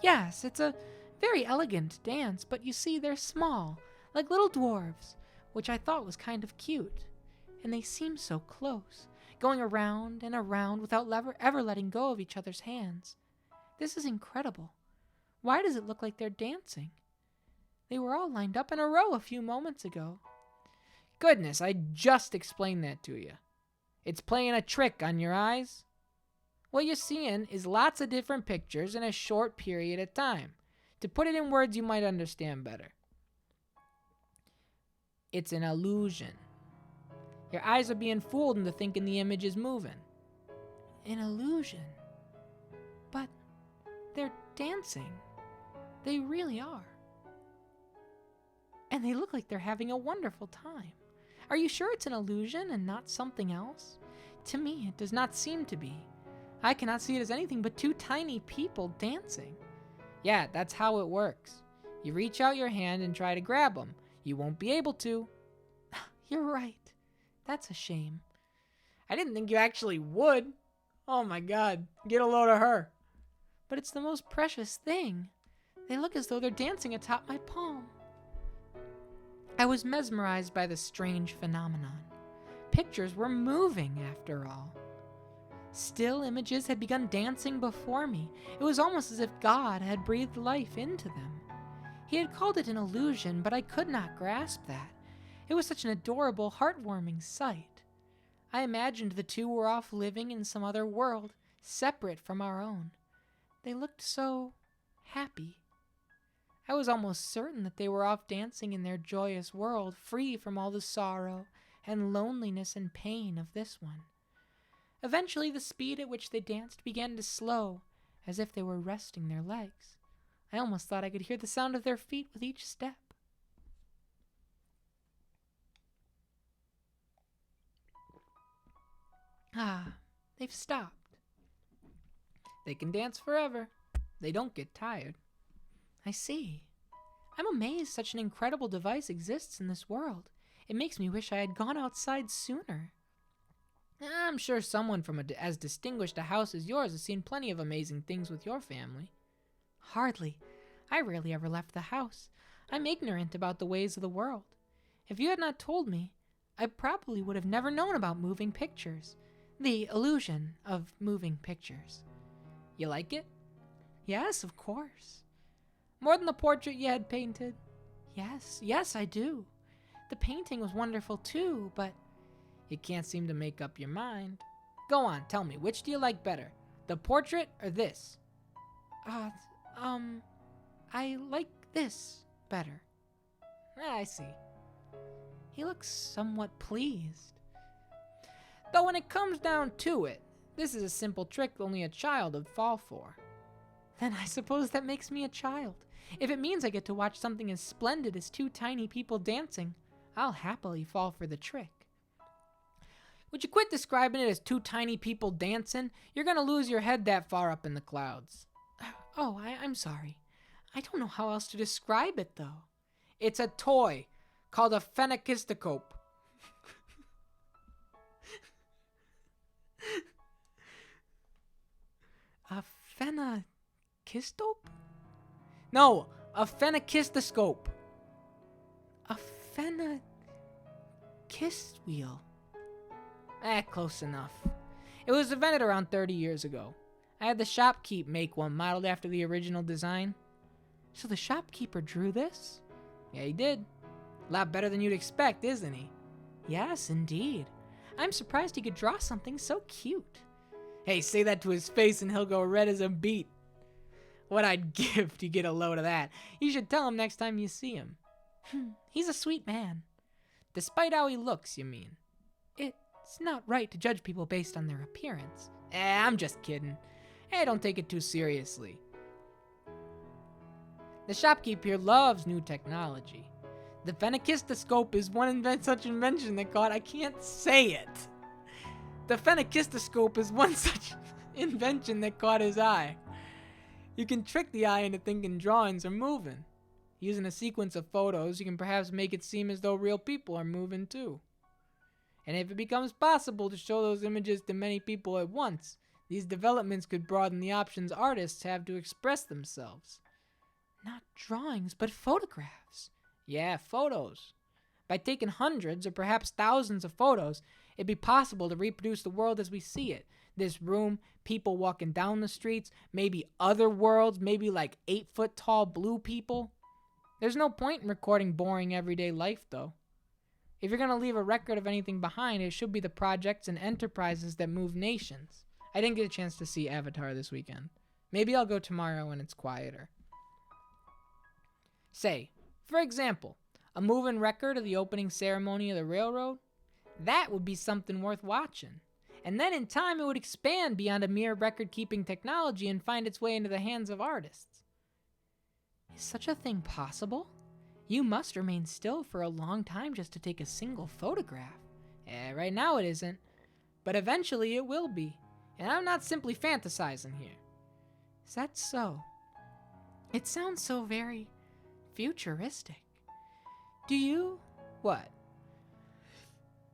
Yes, it's a very elegant dance, but you see, they're small, like little dwarves, which I thought was kind of cute. And they seem so close, going around and around without ever letting go of each other's hands. This is incredible. Why does it look like they're dancing? They were all lined up in a row a few moments ago. Goodness, I just explained that to you. It's playing a trick on your eyes. What you're seeing is lots of different pictures in a short period of time. To put it in words you might understand better. It's an illusion. Your eyes are being fooled into thinking the image is moving. An illusion? But they're dancing. They really are. And they look like they're having a wonderful time. Are you sure it's an illusion and not something else? To me, it does not seem to be. I cannot see it as anything but two tiny people dancing. Yeah, that's how it works. You reach out your hand and try to grab them. You won't be able to. You're right. That's a shame. I didn't think you actually would. Oh my god, get a load of her. But it's the most precious thing. They look as though they're dancing atop my palm. I was mesmerized by the strange phenomenon. Pictures were moving, after all. Still images had begun dancing before me. It was almost as if God had breathed life into them. He had called it an illusion, but I could not grasp that. It was such an adorable, heartwarming sight. I imagined the two were off living in some other world, separate from our own. They looked so happy. I was almost certain that they were off dancing in their joyous world, free from all the sorrow and loneliness and pain of this one. Eventually, the speed at which they danced began to slow, as if they were resting their legs. I almost thought I could hear the sound of their feet with each step. Ah, they've stopped. They can dance forever. They don't get tired. I see. I'm amazed such an incredible device exists in this world. It makes me wish I had gone outside sooner. I'm sure someone from as distinguished a house as yours has seen plenty of amazing things with your family. Hardly. I rarely ever left the house. I'm ignorant about the ways of the world. If you had not told me, I probably would have never known about moving pictures. The illusion of moving pictures. You like it? Yes, of course. More than the portrait you had painted? Yes, I do. The painting was wonderful too, but you can't seem to make up your mind. Go on, tell me, which do you like better? The portrait or this? I like this better. I see. He looks somewhat pleased. Though when it comes down to it, this is a simple trick only a child would fall for. Then I suppose that makes me a child. If it means I get to watch something as splendid as two tiny people dancing, I'll happily fall for the trick. Would you quit describing it as two tiny people dancing? You're gonna lose your head that far up in the clouds. Oh, I'm sorry. I don't know how else to describe it, though. It's a toy called a Phenakistoscope. A Phenakistoscope? No, a Phenakistoscope. A Phenakist wheel. Close enough. It was invented around 30 years ago. I had the shopkeep make one modeled after the original design. So the shopkeeper drew this? Yeah, he did. A lot better than you'd expect, isn't he? Yes, indeed. I'm surprised he could draw something so cute. Hey, say that to his face and he'll go red as a beet. What I'd give to get a load of that. You should tell him next time you see him. He's a sweet man. Despite how he looks, you mean? It's not right to judge people based on their appearance. I'm just kidding. Hey, don't take it too seriously. The shopkeep here loves new technology. The Phenakistoscope is such invention that I can't say it. The Phenakistoscope is one such invention that caught his eye. You can trick the eye into thinking drawings are moving. Using a sequence of photos, you can perhaps make it seem as though real people are moving too. And if it becomes possible to show those images to many people at once, these developments could broaden the options artists have to express themselves. Not drawings, but photographs. Yeah, photos. By taking hundreds or perhaps thousands of photos, it'd be possible to reproduce the world as we see it. This room, people walking down the streets, maybe other worlds, maybe like 8-foot tall blue people. There's no point in recording boring everyday life, though. If you're going to leave a record of anything behind, it should be the projects and enterprises that move nations. I didn't get a chance to see Avatar this weekend. Maybe I'll go tomorrow when it's quieter. Say, for example, a moving record of the opening ceremony of the railroad? That would be something worth watching. And then in time it would expand beyond a mere record-keeping technology and find its way into the hands of artists. Is such a thing possible? You must remain still for a long time just to take a single photograph. Right now it isn't, but eventually it will be. And I'm not simply fantasizing here. Is that so? It sounds so very futuristic. Do you? What?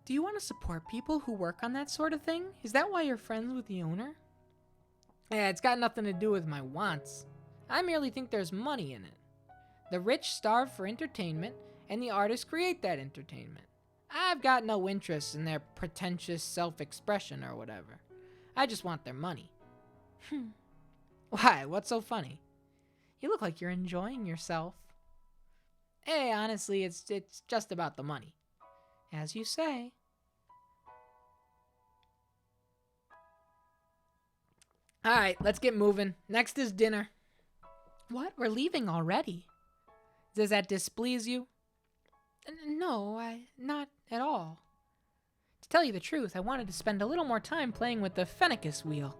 Do you want to support people who work on that sort of thing? Is that why you're friends with the owner? Yeah, it's got nothing to do with my wants. I merely think there's money in it. The rich starve for entertainment, and the artists create that entertainment. I've got no interest in their pretentious self-expression or whatever. I just want their money. Why? What's so funny? You look like you're enjoying yourself. Hey, honestly, it's just about the money. As you say. Alright, let's get moving. Next is dinner. What? We're leaving already? Does that displease you? No, not at all. To tell you the truth, I wanted to spend a little more time playing with the Phenakistoscope wheel,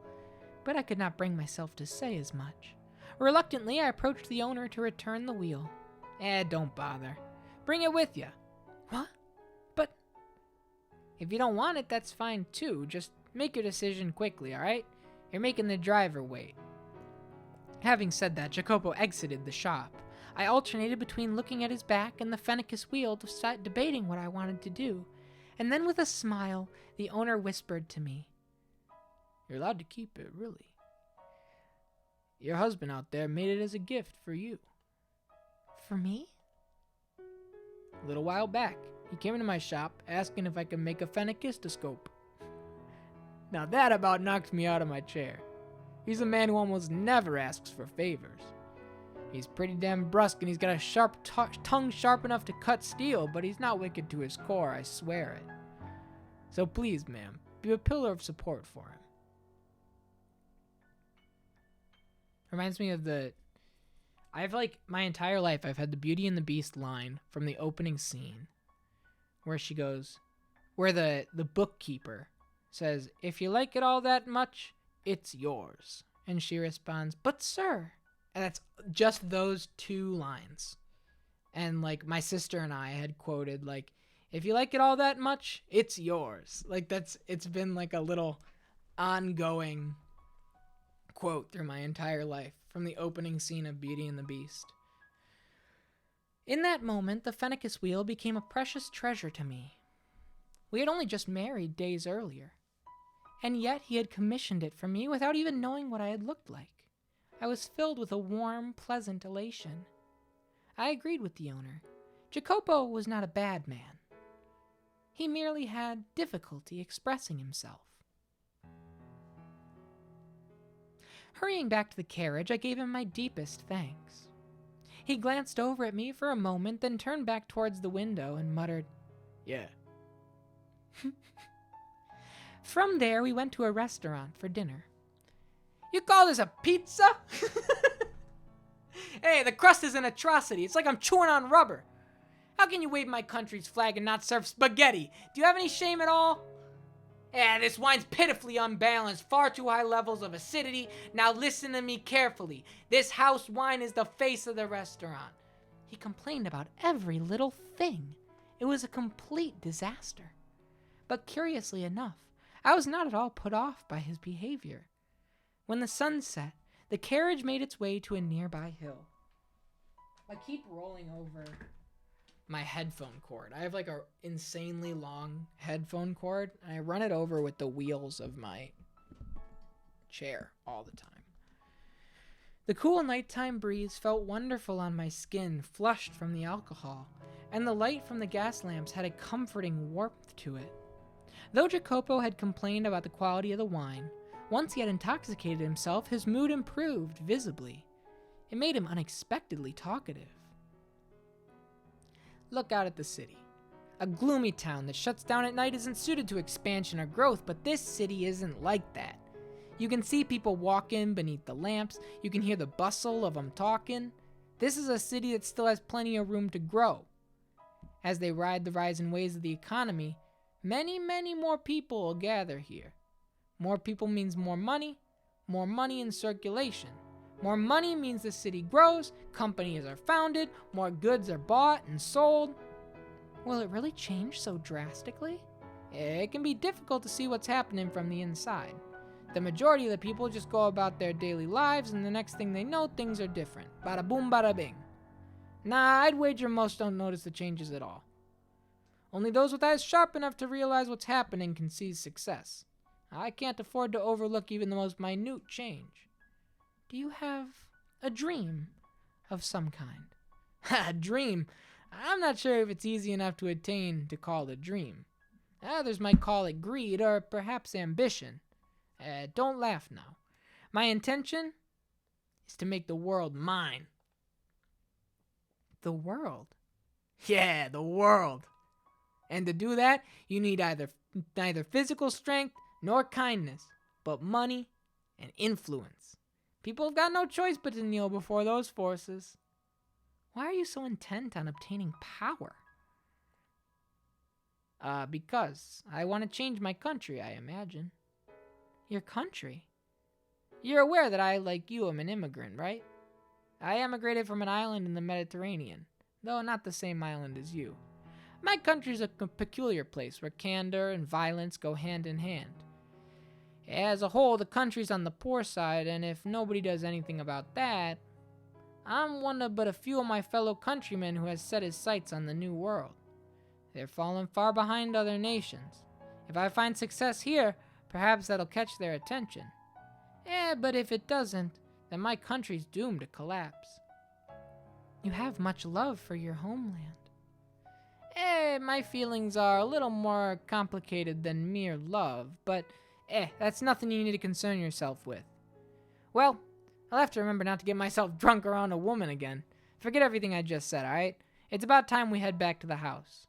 but I could not bring myself to say as much. Reluctantly, I approached the owner to return the wheel. Don't bother. Bring it with you. What? But if you don't want it, that's fine too. Just make your decision quickly, alright? You're making the driver wait. Having said that, Jacopo exited the shop. I alternated between looking at his back and the Phenakistoscope wheel to start debating what I wanted to do. And then with a smile, the owner whispered to me, "You're allowed to keep it, really. Your husband out there made it as a gift for you." For me? A little while back, he came into my shop asking if I could make a Phenakistoscope. Now that about knocked me out of my chair. He's a man who almost never asks for favors. He's pretty damn brusque and he's got a sharp tongue sharp enough to cut steel, but he's not wicked to his core, I swear it. So please, ma'am, be a pillar of support for him. Reminds me of I've my entire life I've had the Beauty and the Beast line from the opening scene where she goes, where the bookkeeper says, "If you like it all that much, it's yours." And she responds, "But sir," and that's just those two lines. And my sister and I had quoted "If you like it all that much, it's yours." It's been a little ongoing quote through my entire life from the opening scene of Beauty and the Beast. In that moment, the Phenakistoscope wheel became a precious treasure to me. We had only just married days earlier, and yet he had commissioned it for me without even knowing what I had looked like. I was filled with a warm, pleasant elation. I agreed with the owner. Jacopo was not a bad man. He merely had difficulty expressing himself. Hurrying back to the carriage, I gave him my deepest thanks. He glanced over at me for a moment, then turned back towards the window and muttered, "Yeah." From there, we went to a restaurant for dinner. "You call this a pizza?" "Hey, the crust is an atrocity. It's like I'm chewing on rubber. How can you wave my country's flag and not serve spaghetti? Do you have any shame at all?" This wine's pitifully unbalanced, far too high levels of acidity. Now listen to me carefully. This house wine is the face of the restaurant." He complained about every little thing. It was a complete disaster. But curiously enough, I was not at all put off by his behavior. When the sun set, the carriage made its way to a nearby hill. I keep rolling over my headphone cord. I have a insanely long headphone cord, and I run it over with the wheels of my chair all the time. The cool nighttime breeze felt wonderful on my skin, flushed from the alcohol, and the light from the gas lamps had a comforting warmth to it. Though Jacopo had complained about the quality of the wine, once he had intoxicated himself, his mood improved visibly. It made him unexpectedly talkative. Look out at the city. A gloomy town that shuts down at night isn't suited to expansion or growth, but this city isn't like that. You can see people walk in beneath the lamps. You can hear the bustle of them talking. This is a city that still has plenty of room to grow. As they ride the rising waves of the economy, many, many more people will gather here. More people means more money in circulation. More money means the city grows, companies are founded, more goods are bought and sold. Will it really change so drastically? It can be difficult to see what's happening from the inside. The majority of the people just go about their daily lives, and the next thing they know, things are different. Bada boom, bada bing. Nah, I'd wager most don't notice the changes at all. Only those with eyes sharp enough to realize what's happening can seize success. I can't afford to overlook even the most minute change. Do you have a dream of some kind? A dream? I'm not sure if it's easy enough to attain to call a dream. Others might call it greed or perhaps ambition. Don't laugh now. My intention is to make the world mine. The world? Yeah, the world. And to do that, you need neither physical strength nor kindness, but money and influence. People have got no choice but to kneel before those forces. Why are you so intent on obtaining power? Because I want to change my country, I imagine. Your country? You're aware that I, like you, am an immigrant, right? I emigrated from an island in the Mediterranean, though not the same island as you. My country's a peculiar place where candor and violence go hand in hand. As a whole, the country's on the poor side, and if nobody does anything about that, I'm one of but a few of my fellow countrymen who has set his sights on the new world. They're falling far behind other nations. If I find success here, perhaps that'll catch their attention. But if it doesn't, then my country's doomed to collapse. You have much love for your homeland. My feelings are a little more complicated than mere love, but that's nothing you need to concern yourself with. Well, I'll have to remember not to get myself drunk around a woman again. Forget everything I just said, alright? It's about time we head back to the house.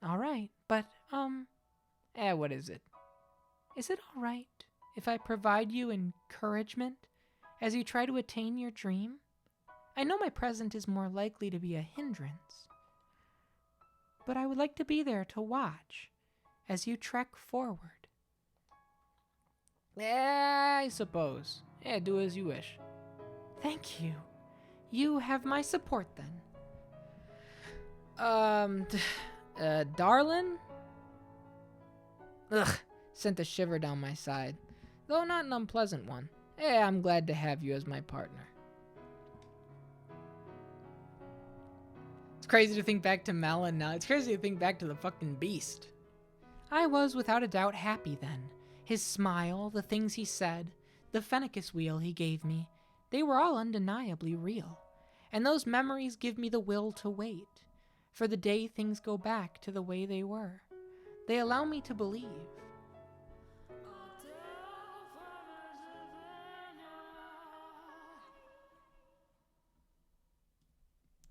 Alright, but, what is it? Is it alright if I provide you encouragement as you try to attain your dream? I know my present is more likely to be a hindrance, but I would like to be there to watch as you trek forward. I suppose. Do as you wish. Thank you. You have my support then. Darlin'? Ugh, sent a shiver down my side, though not an unpleasant one. I'm glad to have you as my partner. It's crazy to think back to Malin now. It's crazy to think back to the fucking beast. I was without a doubt happy then. His smile, the things he said, the Phenakistoscope wheel he gave me, they were all undeniably real. And those memories give me the will to wait for the day things go back to the way they were. They allow me to believe.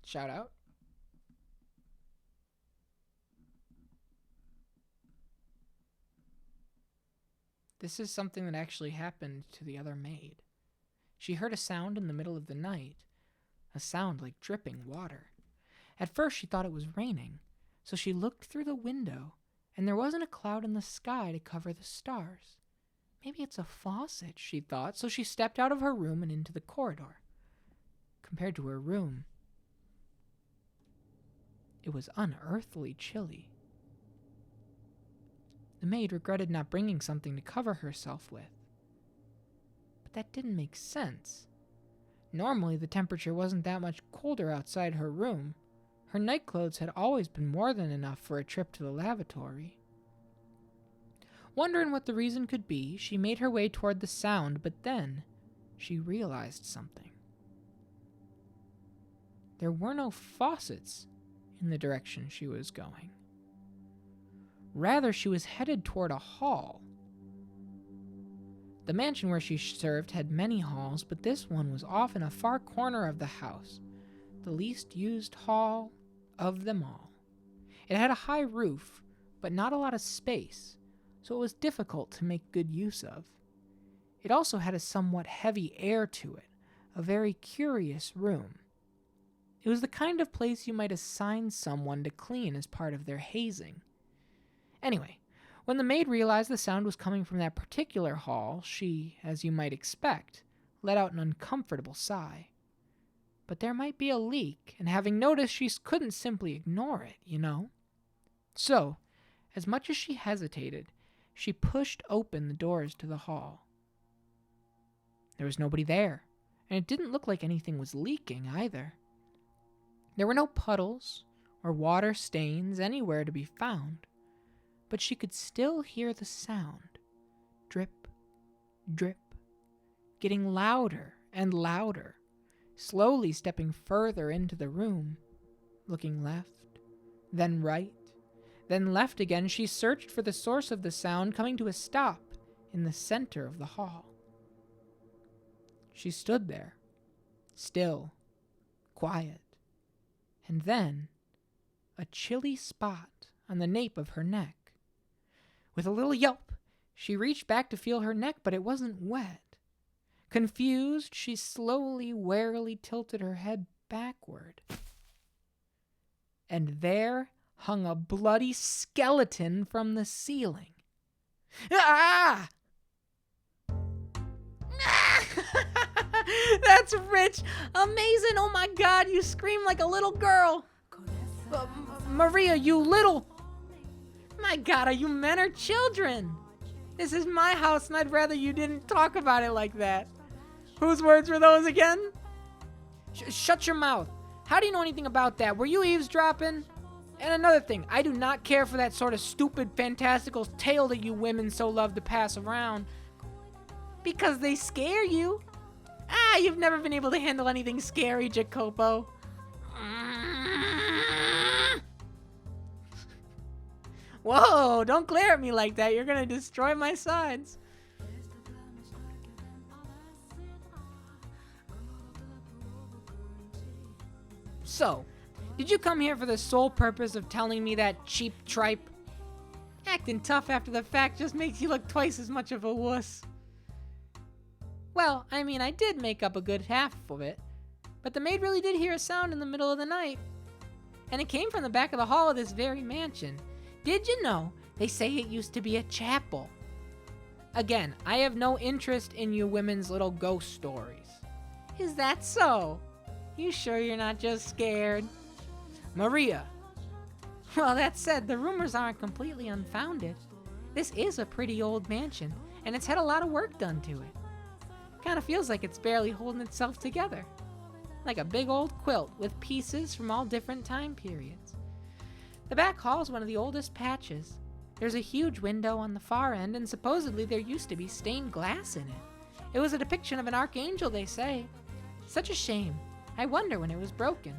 Shout out. This is something that actually happened to the other maid. She heard a sound in the middle of the night, a sound like dripping water. At first she thought it was raining, so she looked through the window, and there wasn't a cloud in the sky to cover the stars. Maybe it's a faucet, she thought, so she stepped out of her room and into the corridor. Compared to her room, it was unearthly chilly. The maid regretted not bringing something to cover herself with. But that didn't make sense. Normally, the temperature wasn't that much colder outside her room. Her nightclothes had always been more than enough for a trip to the lavatory. Wondering what the reason could be, she made her way toward the sound, but then she realized something. There were no faucets in the direction she was going. Rather, she was headed toward a hall. The mansion where she served had many halls, but this one was off in a far corner of the house, the least used hall of them all. It had a high roof, but not a lot of space, so it was difficult to make good use of. It also had a somewhat heavy air to it, a very curious room. It was the kind of place you might assign someone to clean as part of their hazing. Anyway, when the maid realized the sound was coming from that particular hall, she, as you might expect, let out an uncomfortable sigh. But there might be a leak, and having noticed, she couldn't simply ignore it, you know? So, as much as she hesitated, she pushed open the doors to the hall. There was nobody there, and it didn't look like anything was leaking either. There were no puddles or water stains anywhere to be found, but she could still hear the sound. Drip, drip, getting louder and louder, slowly stepping further into the room, looking left, then right, then left again. She searched for the source of the sound, coming to a stop in the center of the hall. She stood there, still, quiet, and then a chilly spot on the nape of her neck. With a little yelp, she reached back to feel her neck, but it wasn't wet. Confused, she slowly, warily tilted her head backward. And there hung a bloody skeleton from the ceiling. Ah! That's rich! Amazing! Oh my god, you scream like a little girl! Maria, you little... My god, are you men or children? This is my house and I'd rather you didn't talk about it like that. Whose words were those again? Shut your mouth. How do you know anything about that? Were you eavesdropping? And another thing, I do not care for that sort of stupid, fantastical tale that you women so love to pass around. Because they scare you. Ah, you've never been able to handle anything scary, Jacopo. Whoa, don't glare at me like that. You're gonna destroy my sides. So, did you come here for the sole purpose of telling me that cheap tripe? Acting tough after the fact just makes you look twice as much of a wuss. Well, I mean, I did make up a good half of it, but the maid really did hear a sound in the middle of the night, and it came from the back of the hall of this very mansion. Did you know they say it used to be a chapel? Again, I have no interest in you women's little ghost stories. Is that so? You sure you're not just scared? Maria. Well, that said, the rumors aren't completely unfounded. This is a pretty old mansion, and it's had a lot of work done to it. Kind of feels like it's barely holding itself together. Like a big old quilt with pieces from all different time periods. The back hall is one of the oldest patches. There's a huge window on the far end, and supposedly there used to be stained glass in it. It was a depiction of an archangel, they say. Such a shame. I wonder when it was broken.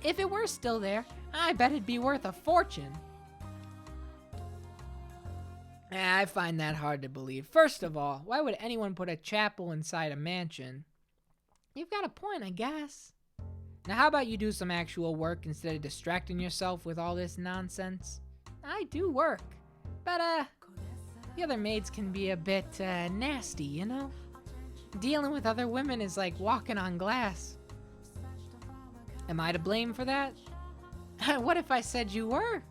If it were still there, I bet it'd be worth a fortune. I find that hard to believe. First of all, why would anyone put a chapel inside a mansion? You've got a point, I guess. Now how about you do some actual work instead of distracting yourself with all this nonsense? I do work, but the other maids can be a bit nasty, you know? Dealing with other women is like walking on glass. Am I to blame for that? What if I said you were?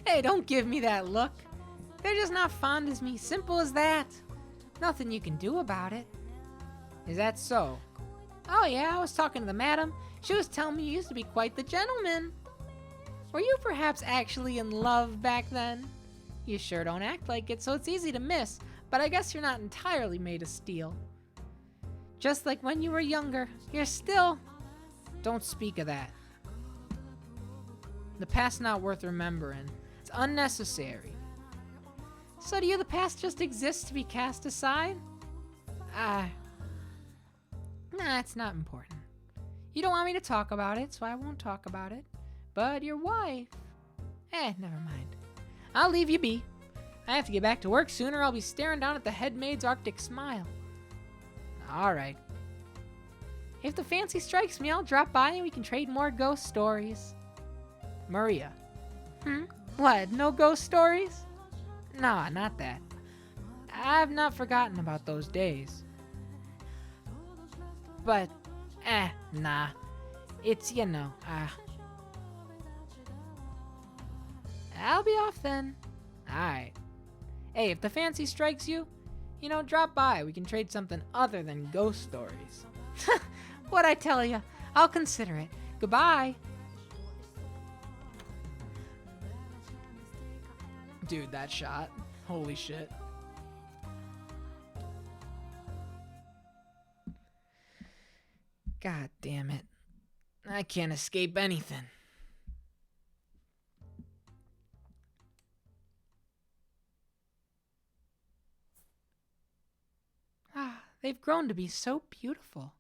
Hey, don't give me that look. They're just not fond of me, simple as that. Nothing you can do about it. Is that so? Oh yeah, I was talking to the madam. She was telling me you used to be quite the gentleman. Were you perhaps actually in love back then? You sure don't act like it, so it's easy to miss, but I guess you're not entirely made of steel. Just like when you were younger, you're still... Don't speak of that. The past's not worth remembering. It's unnecessary. So to you the past just exists to be cast aside? Nah, it's not important. You don't want me to talk about it, so I won't talk about it. But your wife... never mind. I'll leave you be. I have to get back to work soon or I'll be staring down at the head maid's arctic smile. Alright. If the fancy strikes me, I'll drop by and we can trade more ghost stories. Maria. What, no ghost stories? Nah, not that. I've not forgotten about those days. But, nah. It's, you know, I'll be off then. Alright. Hey, if the fancy strikes you, you know, drop by. We can trade something other than ghost stories. What'd I tell you? I'll consider it. Goodbye. Dude, that shot. Holy shit. God damn it. I can't escape anything. Ah, they've grown to be so beautiful.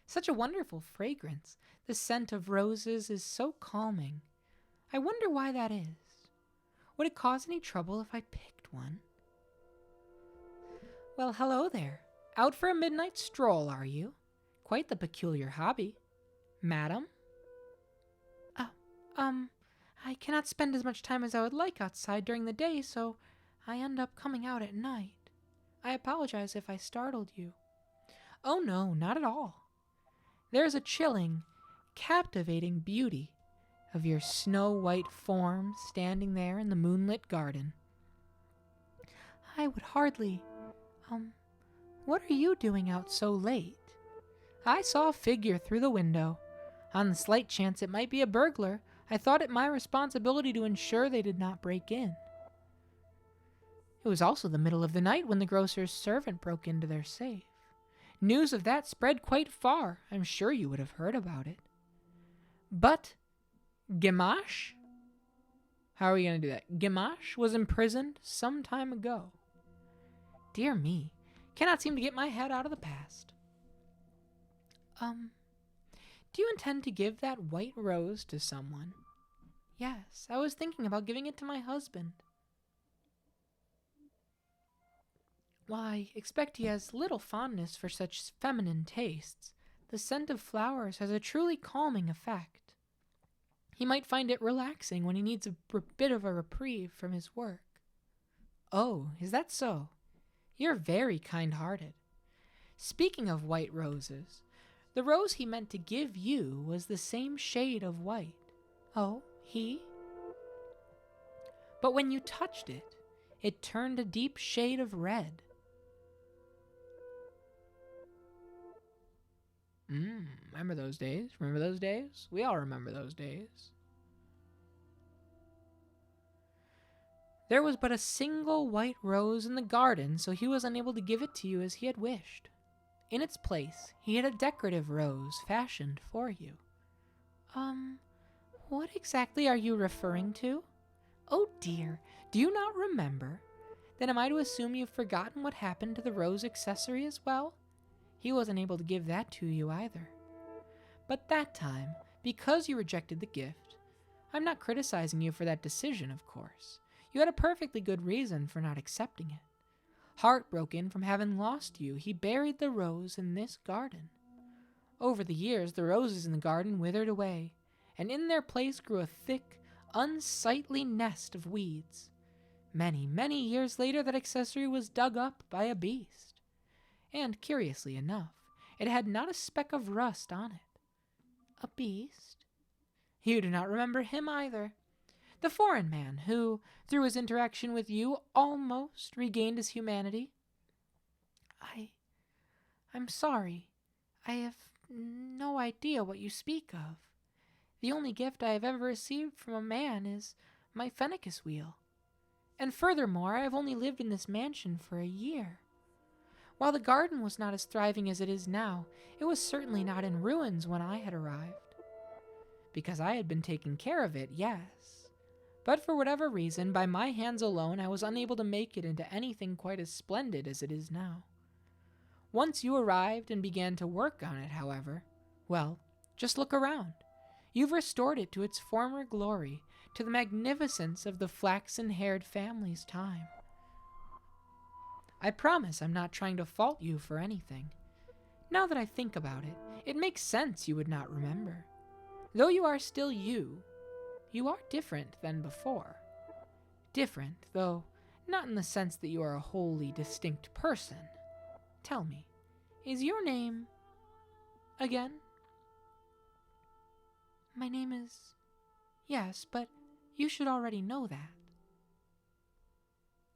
Such a wonderful fragrance. The scent of roses is so calming. I wonder why that is. Would it cause any trouble if I picked one? Well, hello there. Out for a midnight stroll, are you? Quite the peculiar hobby. Madam? Oh, I cannot spend as much time as I would like outside during the day, so I end up coming out at night. I apologize if I startled you. Oh no, not at all. There is a chilling, captivating beauty of your snow-white form standing there in the moonlit garden. I would hardly... what are you doing out so late? I saw a figure through the window. On the slight chance it might be a burglar, I thought it my responsibility to ensure they did not break in. It was also the middle of the night when the grocer's servant broke into their safe. News of that spread quite far. I'm sure you would have heard about it. But Gamache? How are we going to do that? Gamache was imprisoned some time ago. Dear me, cannot seem to get my head out of the past. Do you intend to give that white rose to someone? Yes, I was thinking about giving it to my husband. Why, expect he has little fondness for such feminine tastes. The scent of flowers has a truly calming effect. He might find it relaxing when he needs a bit of a reprieve from his work. Oh, is that so? You're very kind-hearted. Speaking of white roses, the rose he meant to give you was the same shade of white. Oh, he? But when you touched it, it turned a deep shade of red. Remember those days? Remember those days? We all remember those days. There was but a single white rose in the garden, so he was unable to give it to you as he had wished. In its place, he had a decorative rose fashioned for you. What exactly are you referring to? Oh dear, do you not remember? Then am I to assume you've forgotten what happened to the rose accessory as well? He wasn't able to give that to you either. But that time, because you rejected the gift, I'm not criticizing you for that decision, of course. You had a perfectly good reason for not accepting it. Heartbroken from having lost you, he buried the rose in this garden. Over the years, the roses in the garden withered away, and in their place grew a thick, unsightly nest of weeds. Many, many years later, that accessory was dug up by a beast. And, curiously enough, it had not a speck of rust on it. A beast? You do not remember him either. The foreign man who, through his interaction with you, almost regained his humanity. I'm sorry. I have no idea what you speak of. The only gift I have ever received from a man is my Phenakistoscope wheel. And furthermore, I have only lived in this mansion for a year. While the garden was not as thriving as it is now, it was certainly not in ruins when I had arrived. Because I had been taking care of it, yes. But for whatever reason, by my hands alone, I was unable to make it into anything quite as splendid as it is now. Once you arrived and began to work on it, however, well, just look around. You've restored it to its former glory, to the magnificence of the flaxen-haired family's time. I promise I'm not trying to fault you for anything. Now that I think about it, it makes sense you would not remember. Though you are still you are different than before. Different, though not in the sense that you are a wholly distinct person. Tell me, is your name... again? My name is... Yes, but you should already know that.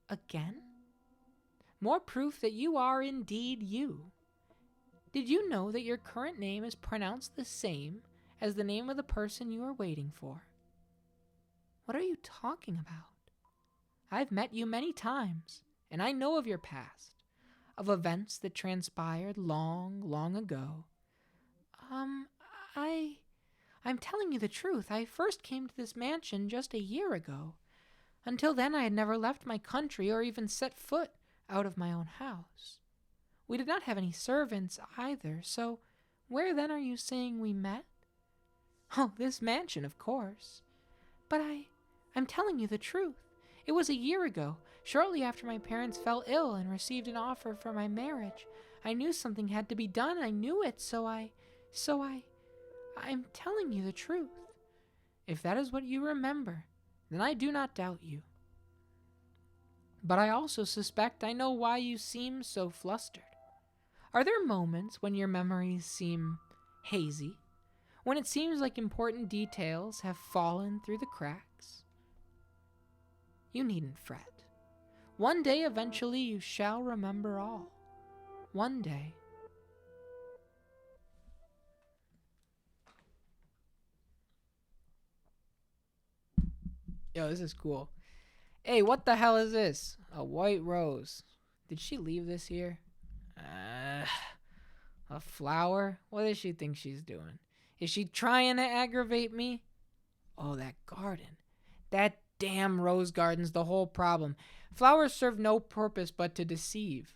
Again? More proof that you are indeed you. Did you know that your current name is pronounced the same as the name of the person you are waiting for? What are you talking about? I've met you many times, and I know of your past, of events that transpired long, long ago. I'm telling you the truth. I first came to this mansion just a year ago. Until then, I had never left my country or even set foot out of my own house. We did not have any servants either, so where then are you saying we met? Oh, this mansion, of course. But I'm telling you the truth. It was a year ago, shortly after my parents fell ill and received an offer for my marriage. I knew something had to be done. I knew it, I'm telling you the truth. If that is what you remember, then I do not doubt you. But I also suspect I know why you seem so flustered. Are there moments when your memories seem hazy? When it seems like important details have fallen through the cracks? You needn't fret. One day, eventually, you shall remember all. One day. Yo, this is cool. Hey, what the hell is this? A white rose. Did she leave this here? A flower? What does she think she's doing? Is she trying to aggravate me? Oh, that garden. That damn rose garden's the whole problem. Flowers serve no purpose but to deceive.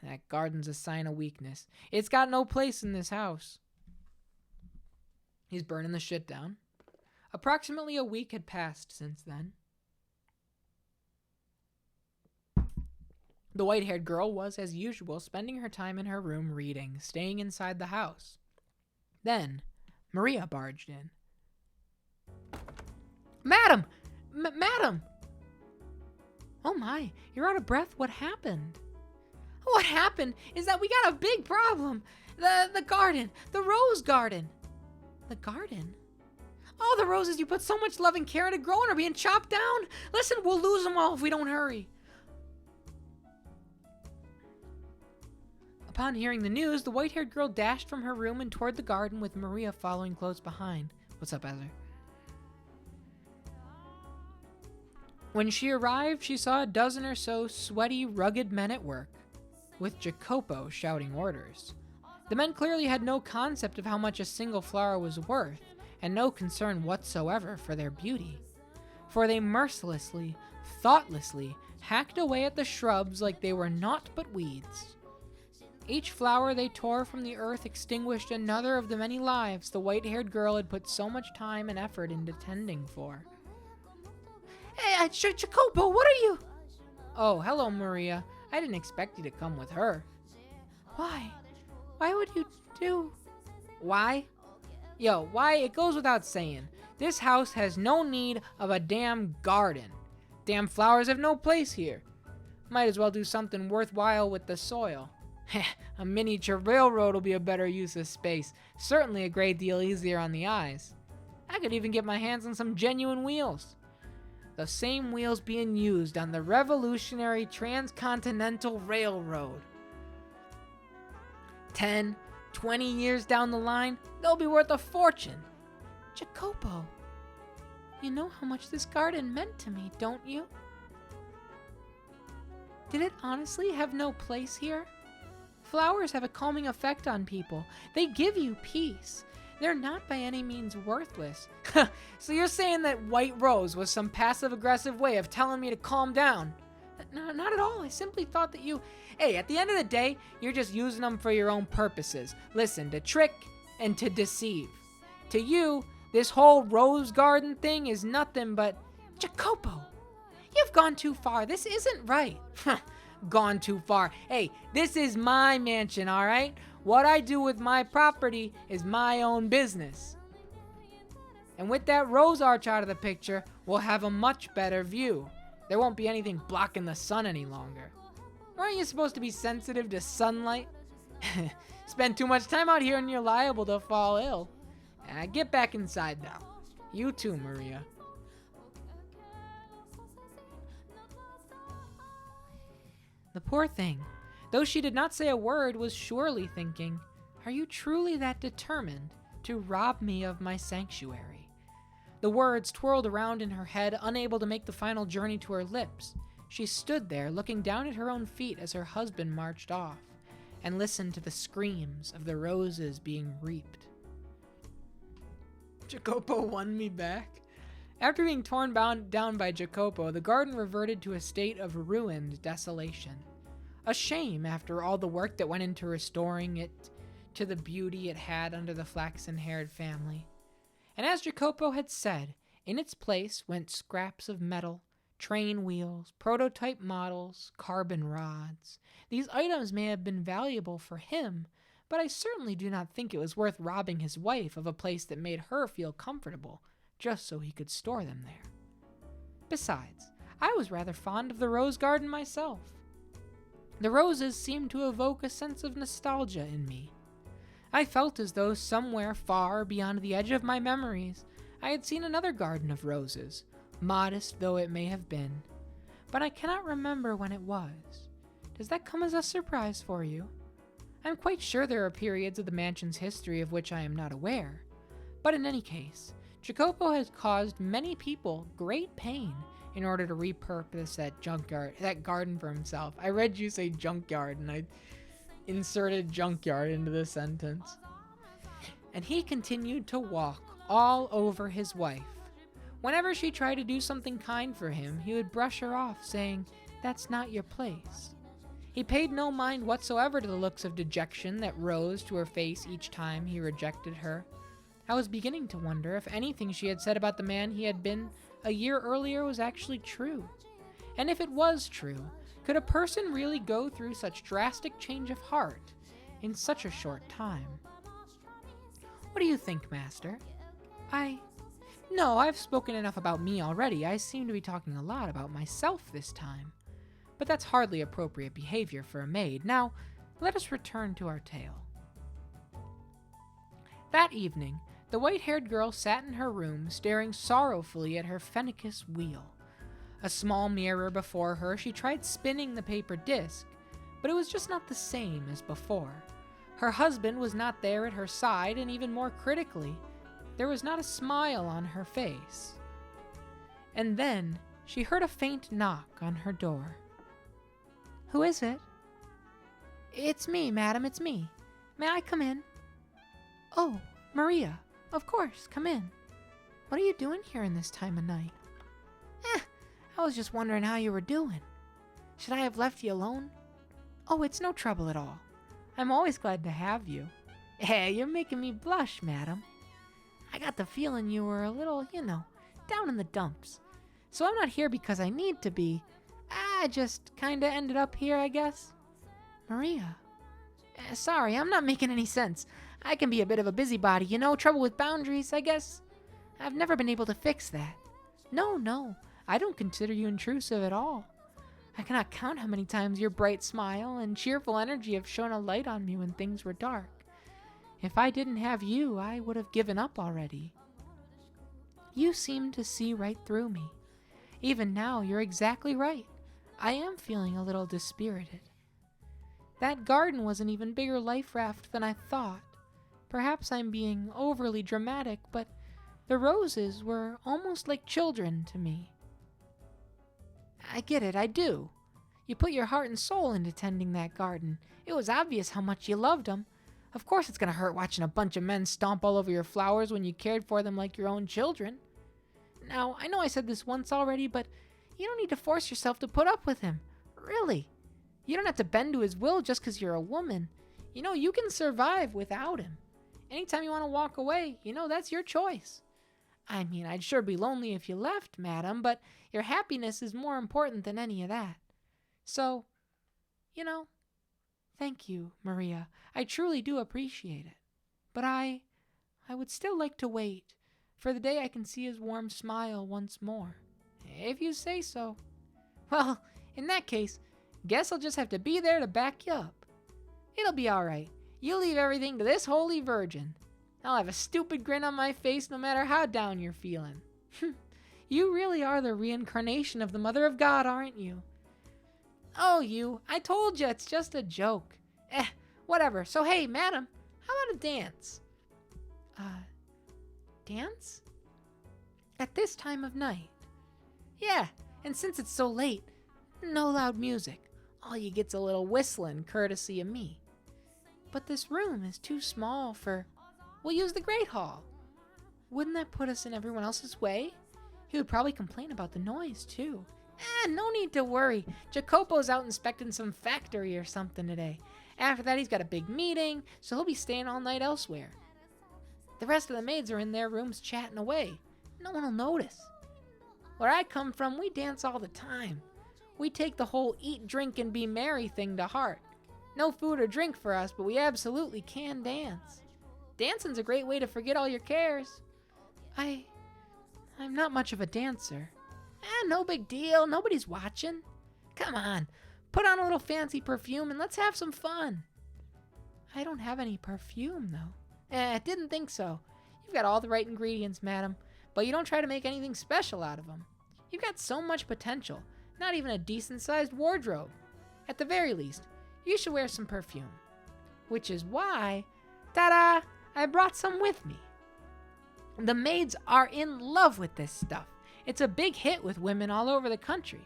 That garden's a sign of weakness. It's got no place in this house. He's burning the shit down. Approximately a week had passed since then. The white-haired girl was, as usual, spending her time in her room reading, staying inside the house. Then, Maria barged in. Madam! Madam! Oh my, you're out of breath. What happened? What happened is that we got a big problem. The garden. The rose garden. The garden? All the roses you put so much love and care into growing are being chopped down. Listen, we'll lose them all if we don't hurry. Upon hearing the news, the white-haired girl dashed from her room and toward the garden with Maria following close behind. What's up, Ezra? When she arrived, she saw a dozen or so sweaty, rugged men at work, with Jacopo shouting orders. The men clearly had no concept of how much a single flower was worth, and no concern whatsoever for their beauty, for they mercilessly, thoughtlessly hacked away at the shrubs like they were naught but weeds. Each flower they tore from the earth extinguished another of the many lives the white-haired girl had put so much time and effort into tending for. Hey, Jacopo, what are you? Oh, hello, Maria. I didn't expect you to come with her. Why? Why would you do? Why? Yo, why? It goes without saying. This house has no need of a damn garden. Damn flowers have no place here. Might as well do something worthwhile with the soil. A miniature railroad will be a better use of space. Certainly a great deal easier on the eyes. I could even get my hands on some genuine wheels. The same wheels being used on the revolutionary transcontinental railroad. 10, 20 years down the line, they'll be worth a fortune. Jacopo, you know how much this garden meant to me, don't you? Did it honestly have no place here? Flowers have a calming effect on people. They give you peace. They're not by any means worthless. So you're saying that white rose was some passive-aggressive way of telling me to calm down? No, not at all. I simply thought that you... Hey, at the end of the day, you're just using them for your own purposes. Listen, to trick and to deceive. To you, this whole rose garden thing is nothing but... Jacopo, you've gone too far. This isn't right. Gone too far. Hey, this is my mansion, all right? What I do with my property is my own business. And with that rose arch out of the picture, we'll have a much better view. There won't be anything blocking the sun any longer. Aren't you supposed to be sensitive to sunlight? Spend too much time out here and you're liable to fall ill. Get back inside now. You too, Maria. The poor thing, though she did not say a word, was surely thinking, "Are you truly that determined to rob me of my sanctuary?" The words twirled around in her head, unable to make the final journey to her lips. She stood there, looking down at her own feet as her husband marched off, and listened to the screams of the roses being reaped. Jacopo won me back. After being torn down by Jacopo, the garden reverted to a state of ruined desolation. A shame after all the work that went into restoring it to the beauty it had under the flaxen-haired family. And as Jacopo had said, in its place went scraps of metal, train wheels, prototype models, carbon rods. These items may have been valuable for him, but I certainly do not think it was worth robbing his wife of a place that made her feel comfortable, just so he could store them there. Besides, I was rather fond of the rose garden myself. The roses seemed to evoke a sense of nostalgia in me. I felt as though somewhere far beyond the edge of my memories, I had seen another garden of roses, modest though it may have been, but I cannot remember when it was. Does that come as a surprise for you? I'm quite sure there are periods of the mansion's history of which I am not aware, but in any case, Jacopo has caused many people great pain in order to repurpose that garden for himself. I read you say junkyard, and I inserted junkyard into the sentence. And he continued to walk all over his wife. Whenever she tried to do something kind for him, he would brush her off, saying, "That's not your place." He paid no mind whatsoever to the looks of dejection that rose to her face each time he rejected her. I was beginning to wonder if anything she had said about the man he had been a year earlier was actually true. And if it was true, could a person really go through such drastic change of heart in such a short time? What do you think, Master? No, I've spoken enough about me already. I seem to be talking a lot about myself this time. But that's hardly appropriate behavior for a maid. Now, let us return to our tale. That evening, the white-haired girl sat in her room, staring sorrowfully at her Phenakistoscope wheel. A small mirror before her, she tried spinning the paper disc, but it was just not the same as before. Her husband was not there at her side, and even more critically, there was not a smile on her face. And then she heard a faint knock on her door. "Who is it?" "It's me, madam, it's me. May I come in?" "Oh, Maria, of course, come in. What are you doing here in this time of night?" I was just wondering how you were doing. Should I have left you alone?" "Oh, it's no trouble at all. I'm always glad to have you." "Hey, you're making me blush, madam. I got the feeling you were a little, down in the dumps. So I'm not here because I need to be. I just kinda ended up here, I guess." "Maria." Sorry, I'm not making any sense. I can be a bit of a busybody, trouble with boundaries, I guess. I've never been able to fix that." No, I don't consider you intrusive at all. I cannot count how many times your bright smile and cheerful energy have shone a light on me when things were dark. If I didn't have you, I would have given up already. You seem to see right through me. Even now, you're exactly right. I am feeling a little dispirited. That garden was an even bigger life raft than I thought. Perhaps I'm being overly dramatic, but the roses were almost like children to me. I get it, I do. You put your heart and soul into tending that garden. It was obvious how much you loved them. Of course it's gonna hurt watching a bunch of men stomp all over your flowers when you cared for them like your own children. Now, I know I said this once already, but you don't need to force yourself to put up with him. Really. You don't have to bend to his will just because you're a woman. You can survive without him. Anytime you want to walk away, that's your choice. I mean, I'd sure be lonely if you left, madam, but your happiness is more important than any of that. So, thank you, Maria. I truly do appreciate it. But I would still like to wait for the day I can see his warm smile once more. If you say so. Well, in that case, guess I'll just have to be there to back you up. It'll be all right. You leave everything to this holy virgin. I'll have a stupid grin on my face no matter how down you're feeling. You really are the reincarnation of the Mother of God, aren't you? Oh, I told you, it's just a joke. Whatever. So hey, madam, how about a dance? Dance? At this time of night? Yeah, and since it's so late, no loud music. All you get's a little whistling, courtesy of me. But this room is too small for... We'll use the Great Hall. Wouldn't that put us in everyone else's way? He would probably complain about the noise, too. No need to worry. Jacopo's out inspecting some factory or something today. After that, he's got a big meeting, so he'll be staying all night elsewhere. The rest of the maids are in their rooms chatting away. No one will notice. Where I come from, we dance all the time. We take the whole eat, drink, and be merry thing to heart. No food or drink for us, but we absolutely can dance. Dancing's a great way to forget all your cares. I'm not much of a dancer. No big deal. Nobody's watching. Come on, put on a little fancy perfume and let's have some fun. I don't have any perfume, though. Didn't think so. You've got all the right ingredients, madam, but you don't try to make anything special out of them. You've got so much potential, not even a decent-sized wardrobe. At the very least, you should wear some perfume. Which is why, ta-da, I brought some with me. The maids are in love with this stuff. It's a big hit with women all over the country.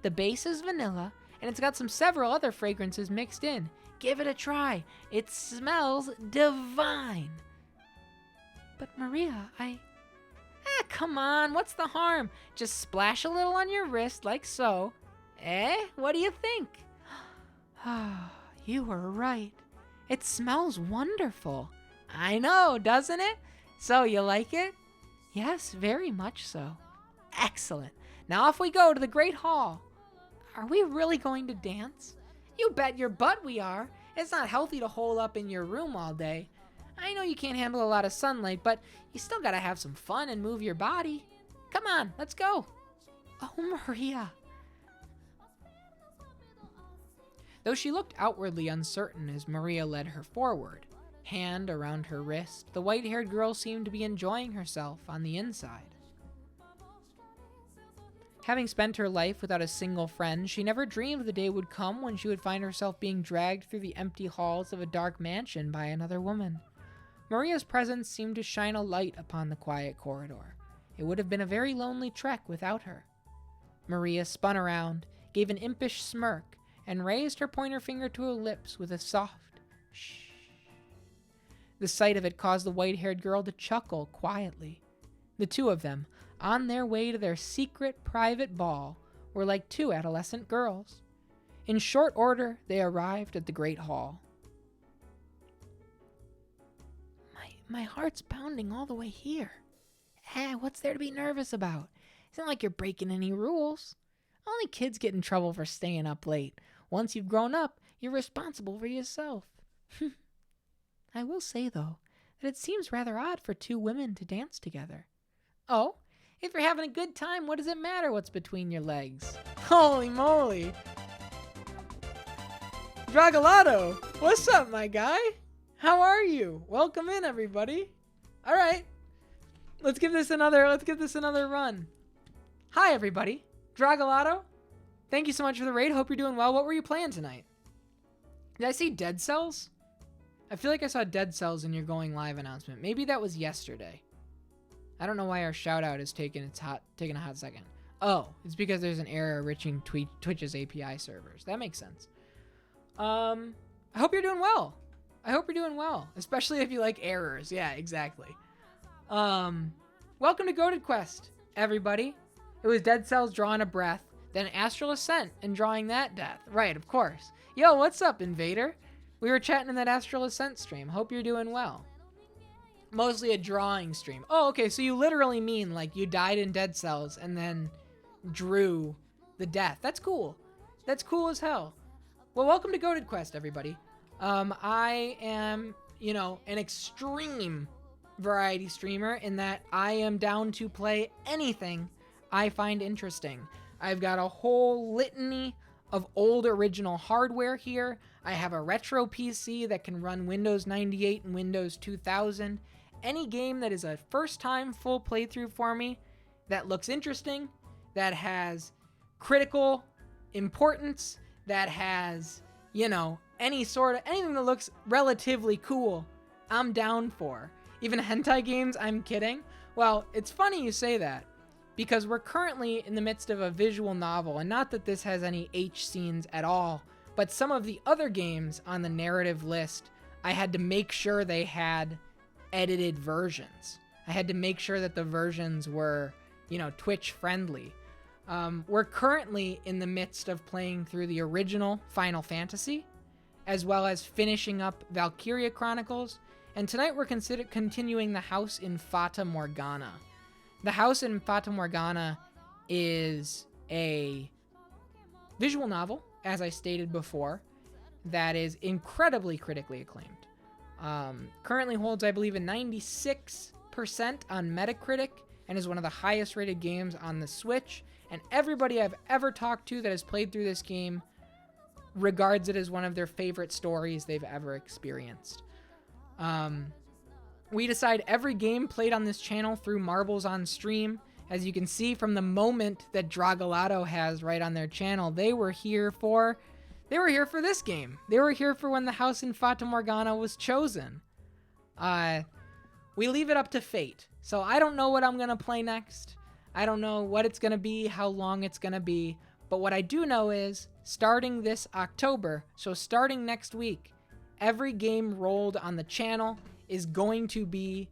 The base is vanilla, and it's got several other fragrances mixed in. Give it a try. It smells divine. But Maria, come on, what's the harm? Just splash a little on your wrist like so. What do you think? You were right. It smells wonderful. I know, doesn't it? So, you like it? Yes, very much so. Excellent. Now off we go to the Great Hall. Are we really going to dance? You bet your butt we are. It's not healthy to hole up in your room all day. I know you can't handle a lot of sunlight, but you still gotta have some fun and move your body. Come on, let's go. Oh, Maria. Though she looked outwardly uncertain as Maria led her forward, hand around her wrist, the white-haired girl seemed to be enjoying herself on the inside. Having spent her life without a single friend, she never dreamed the day would come when she would find herself being dragged through the empty halls of a dark mansion by another woman. Maria's presence seemed to shine a light upon the quiet corridor. It would have been a very lonely trek without her. Maria spun around, gave an impish smirk, and raised her pointer finger to her lips with a soft shh. The sight of it caused the white-haired girl to chuckle quietly. The two of them, on their way to their secret private ball, were like two adolescent girls. In short order, they arrived at the Great Hall. My heart's pounding all the way here. What's there to be nervous about? It's not like you're breaking any rules. Only kids get in trouble for staying up late. Once you've grown up, you're responsible for yourself. I will say, though, that it seems rather odd for two women to dance together. Oh, if you're having a good time, what does it matter what's between your legs? Holy moly! Dragolato, what's up, my guy? How are you? Welcome in, everybody. All right, let's give this another run. Hi, everybody. Dragolato, thank you so much for the raid. Hope you're doing well. What were you playing tonight? Did I see Dead Cells? I feel like I saw Dead Cells in your going live announcement. Maybe that was yesterday. I don't know why our shout out is taking a hot second. Oh, it's because there's an error reaching Twitch's API servers. That makes sense. I hope you're doing well. Especially if you like errors. Yeah, exactly. Welcome to GoatedQuest, everybody. It was Dead Cells drawing a breath, then Astral Ascent and drawing that death. Right, of course. Yo, what's up, Invader? We were chatting in that Astral Ascent stream. Hope you're doing well. Mostly a drawing stream. Oh, okay, so you literally mean like you died in Dead Cells and then drew the death. That's cool. That's cool as hell. Well, welcome to GoatedQuest, everybody. I am, an extreme variety streamer in that I am down to play anything I find interesting. I've got a whole litany of old original hardware here. I have a retro PC that can run Windows 98 and Windows 2000. Any game that is a first-time full playthrough for me that looks interesting, that has critical importance, that has, anything that looks relatively cool, I'm down for. Even hentai games, I'm kidding. Well, it's funny you say that, because we're currently in the midst of a visual novel, and not that this has any H scenes at all, but some of the other games on the narrative list, I had to make sure they had edited versions. I had to make sure that the versions were, Twitch friendly. We're currently in the midst of playing through the original Final Fantasy, as well as finishing up Valkyria Chronicles, and tonight we're continuing the house in Fata Morgana. The house in Fata Morgana is a visual novel, as I stated before, that is incredibly critically acclaimed. Currently holds, I believe, a 96% on Metacritic, and is one of the highest rated games on the Switch. And everybody I've ever talked to that has played through this game regards it as one of their favorite stories they've ever experienced. We decide every game played on this channel through Marbles on Stream. As you can see from the moment that Dragolato has right on their channel, they were here for this game. They were here for when the house in Fata Morgana was chosen. We leave it up to fate. So I don't know what I'm going to play next. I don't know what it's going to be, how long it's going to be. But what I do know is, starting this October, so starting next week, every game rolled on the channel is going to be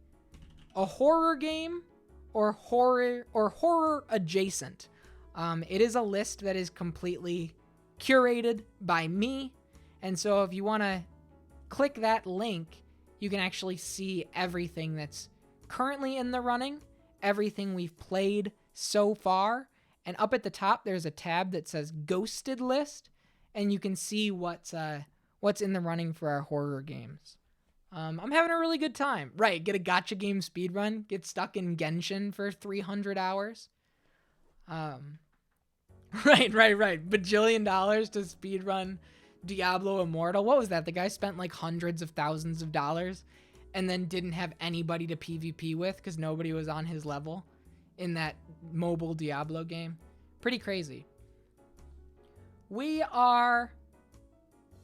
a horror game or horror adjacent. It is a list that is completely curated by me. And so if you want to click that link, you can actually see everything that's currently in the running, everything we've played so far. And up at the top, there's a tab that says Ghosted List, and you can see what's in the running for our horror games. I'm having a really good time. Right, get a gacha game speedrun, get stuck in Genshin for 300 hours. Right. Bajillion dollars to speedrun Diablo Immortal. What was that? The guy spent like hundreds of thousands of dollars and then didn't have anybody to PvP with because nobody was on his level in that mobile Diablo game. Pretty crazy. We are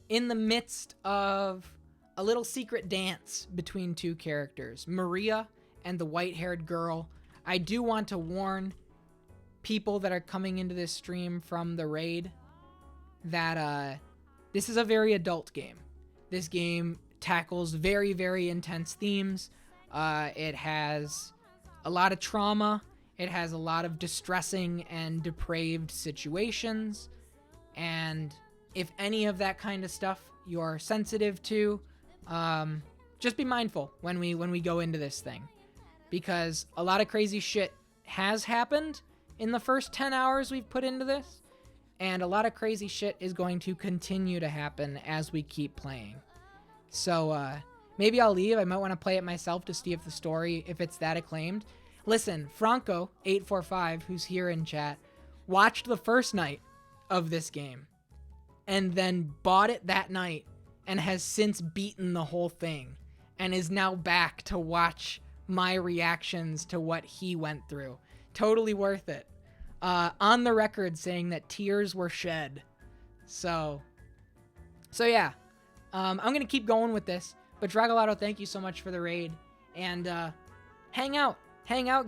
in the midst of a little secret dance between two characters, Maria and the white-haired girl. I do want to warn people that are coming into this stream from the raid that this is a very adult game. This game tackles very, very intense themes. It has a lot of trauma. It has a lot of distressing and depraved situations. And if any of that kind of stuff you're sensitive to, just be mindful when we go into this thing, because a lot of crazy shit has happened in the first 10 hours we've put into this, and a lot of crazy shit is going to continue to happen as we keep playing. So maybe I'll leave. I might want to play it myself to see if the story, if it's that acclaimed. Listen, Franco845, who's here in chat, watched the first night of this game and then bought it that night and has since beaten the whole thing and is now back to watch my reactions to what he went through. Totally worth it. On the record saying that tears were shed. So yeah. I'm going to keep going with this. But Dragolato, thank you so much for the raid. And hang out,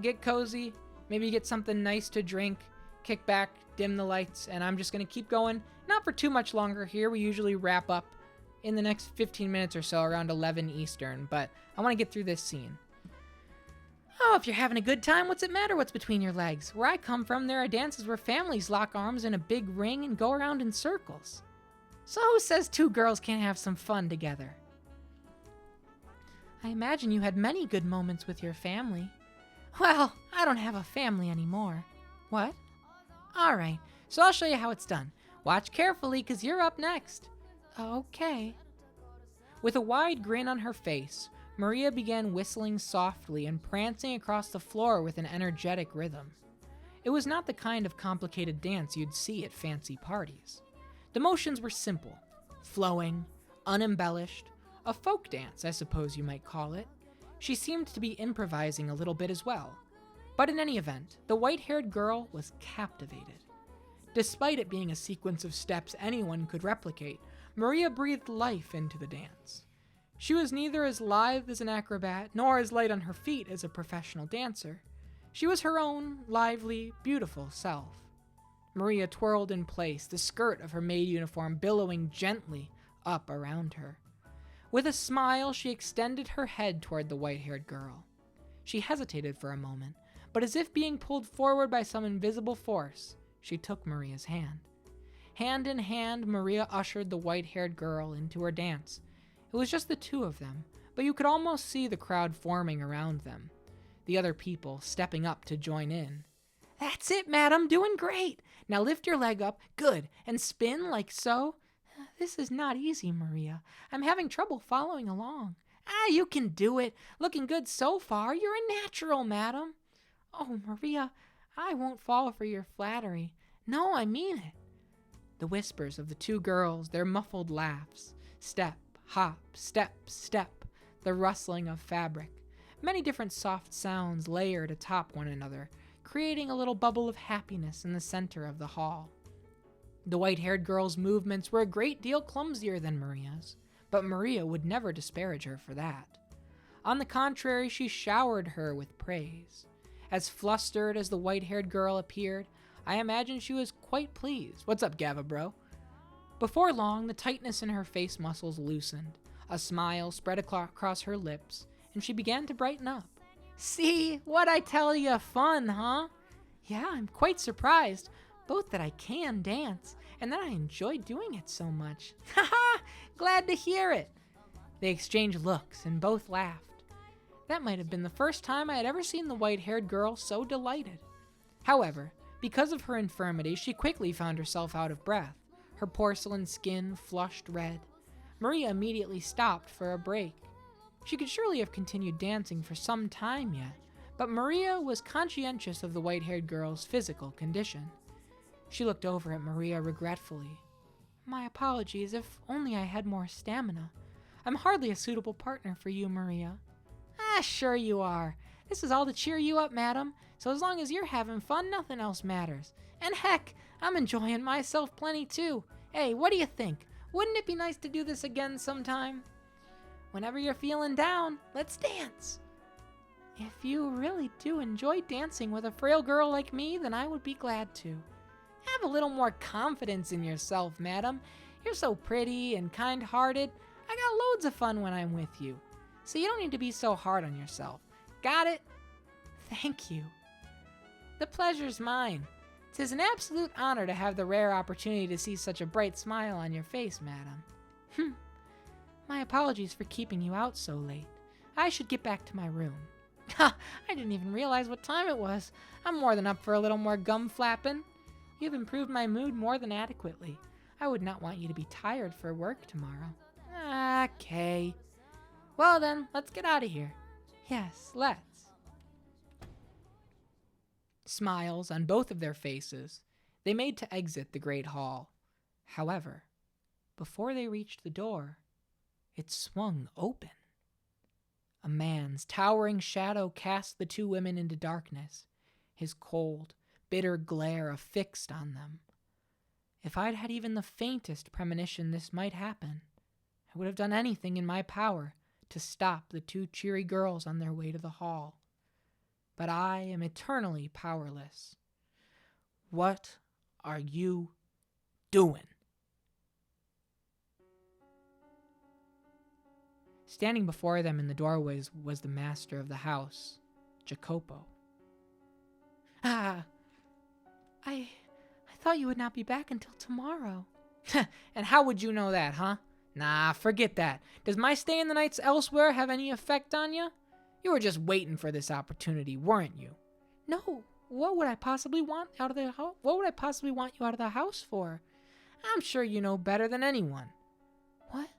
get cozy. Maybe get something nice to drink. Kick back, dim the lights. And I'm just going to keep going. Not for too much longer here. We usually wrap up in the next 15 minutes or so, around 11 Eastern. But I want to get through this scene. Oh, if you're having a good time, what's it matter what's between your legs? Where I come from, there are dances where families lock arms in a big ring and go around in circles. So who says two girls can't have some fun together? I imagine you had many good moments with your family. Well, I don't have a family anymore. What? Alright, so I'll show you how it's done. Watch carefully, 'cause you're up next. Okay. With a wide grin on her face, Maria began whistling softly and prancing across the floor with an energetic rhythm. It was not the kind of complicated dance you'd see at fancy parties. The motions were simple, flowing, unembellished, a folk dance, I suppose you might call it. She seemed to be improvising a little bit as well. But in any event, the white-haired girl was captivated. Despite it being a sequence of steps anyone could replicate, Maria breathed life into the dance. She was neither as lithe as an acrobat, nor as light on her feet as a professional dancer. She was her own lively, beautiful self. Maria twirled in place, the skirt of her maid uniform billowing gently up around her. With a smile, she extended her head toward the white-haired girl. She hesitated for a moment, but as if being pulled forward by some invisible force, she took Maria's hand. Hand in hand, Maria ushered the white-haired girl into her dance. It was just the two of them, but you could almost see the crowd forming around them, the other people stepping up to join in. "That's it, madam, doing great. Now lift your leg up, good, and spin like so." "This is not easy, Maria. I'm having trouble following along." You can do it. Looking good so far. You're a natural, madam." "Oh, Maria, I won't fall for your flattery." "No, I mean it." The whispers of the two girls, their muffled laughs, step, hop, step, step, the rustling of fabric, many different soft sounds layered atop one another, creating a little bubble of happiness in the center of the hall. The white-haired girl's movements were a great deal clumsier than Maria's, but Maria would never disparage her for that. On the contrary, she showered her with praise. As flustered as the white-haired girl appeared, I imagine she was quite pleased. "What's up, Gava, bro?" Before long, the tightness in her face muscles loosened. A smile spread across her lips, and she began to brighten up. "See, what I tell ya, fun, huh?" "Yeah, I'm quite surprised, both that I can dance, and that I enjoy doing it so much." "Haha, glad to hear it." They exchanged looks, and both laughed. That might have been the first time I had ever seen the white-haired girl so delighted. However, because of her infirmity, she quickly found herself out of breath, her porcelain skin flushed red. Maria immediately stopped for a break. She could surely have continued dancing for some time yet, but Maria was conscientious of the white-haired girl's physical condition. She looked over at Maria regretfully. "My apologies, if only I had more stamina. I'm hardly a suitable partner for you, Maria." Sure you are. This is all to cheer you up, madam, so as long as you're having fun, nothing else matters. And heck, I'm enjoying myself plenty too. Hey, what do you think? Wouldn't it be nice to do this again sometime?" "Whenever you're feeling down, let's dance." "If you really do enjoy dancing with a frail girl like me, then I would be glad to." "Have a little more confidence in yourself, madam. You're so pretty and kind-hearted. I got loads of fun when I'm with you. So you don't need to be so hard on yourself. Got it?" "Thank you." "The pleasure's mine. 'Tis an absolute honor to have the rare opportunity to see such a bright smile on your face, madam." "My apologies for keeping you out so late. I should get back to my room." "Ha! I didn't even realize what time it was. I'm more than up for a little more gum flapping. You've improved my mood more than adequately. I would not want you to be tired for work tomorrow." "Okay. Well then, let's get out of here." "Yes, let's." Smiles on both of their faces, they made to exit the great hall. However, before they reached the door, it swung open. A man's towering shadow cast the two women into darkness, his cold, bitter glare affixed on them. If I'd had even the faintest premonition this might happen, I would have done anything in my power to stop the two cheery girls on their way to the hall. But I am eternally powerless. What are you doing? Standing before them in the doorways was the master of the house, Jacopo. I thought you would not be back until tomorrow." "And how would you know that, huh? Nah, forget that. Does my staying the nights elsewhere have any effect on you? You were just waiting for this opportunity, weren't you?" "No. What would I possibly want out of the house? What would I possibly want you out of the house for?" "I'm sure you know better than anyone." "What?"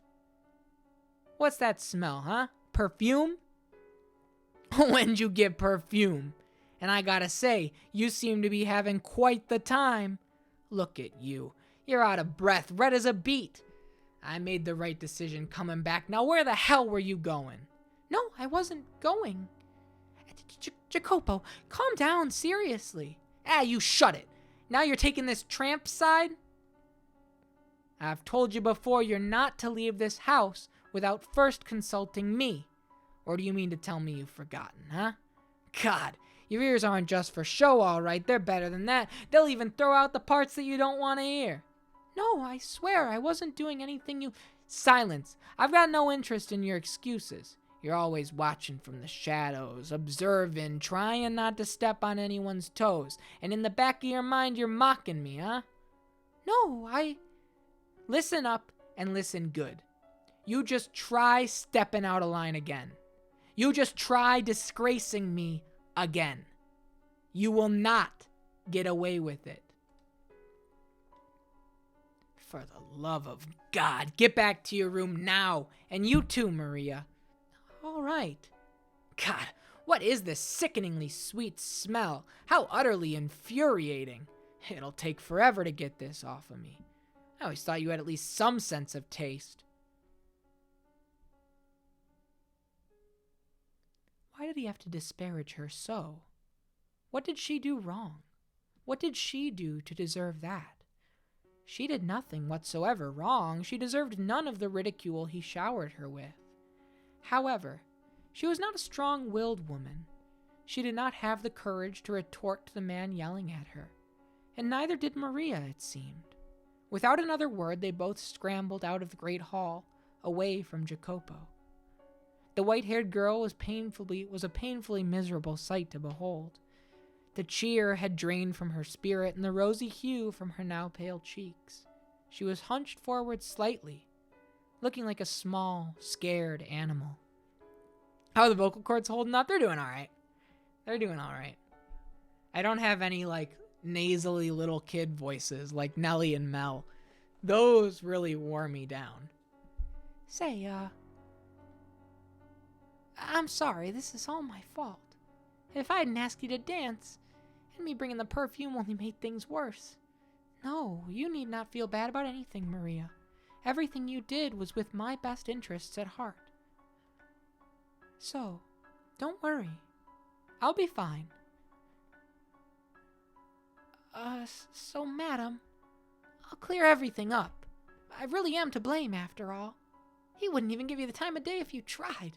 "What's that smell, huh? Perfume?" "When'd you get perfume? And I gotta say, you seem to be having quite the time. Look at you. You're out of breath, red as a beet. I made the right decision coming back. Now where the hell were you going?" "No, I wasn't going." Jacopo, calm down, seriously." You shut it. Now you're taking this tramp side?" "I've told you before you're not to leave this house without first consulting me. Or do you mean to tell me you've forgotten, huh? God, your ears aren't just for show, all right. They're better than that. They'll even throw out the parts that you don't want to hear." "No, I swear I wasn't doing anything you—" "Silence. I've got no interest in your excuses. You're always watching from the shadows, observing, trying not to step on anyone's toes. And in the back of your mind, you're mocking me, huh? No, Listen up and listen good. You just try stepping out of line again. You just try disgracing me again. You will not get away with it. For the love of God, get back to your room now. And you too, Maria. All right. God, what is this sickeningly sweet smell? How utterly infuriating. It'll take forever to get this off of me. I always thought you had at least some sense of taste. Why did he have to disparage her so? What did she do wrong? What did she do to deserve that? She did nothing whatsoever wrong. She deserved none of the ridicule he showered her with. However, she was not a strong-willed woman. She did not have the courage to retort to the man yelling at her. And neither did Maria, it seemed. Without another word, they both scrambled out of the great hall, away from Jacopo. The white-haired girl was a painfully miserable sight to behold. The cheer had drained from her spirit and the rosy hue from her now pale cheeks. She was hunched forward slightly, looking like a small, scared animal. How are the vocal cords holding up? They're doing all right. They're doing all right. I don't have any, nasally little kid voices like Nellie and Mel. Those really wore me down. Say, I'm sorry, this is all my fault. If I hadn't asked you to dance, and me bringing the perfume only made things worse. No, you need not feel bad about anything, Maria. Everything you did was with my best interests at heart. So, don't worry. I'll be fine. So, madam, I'll clear everything up. I really am to blame, after all. He wouldn't even give you the time of day if you tried.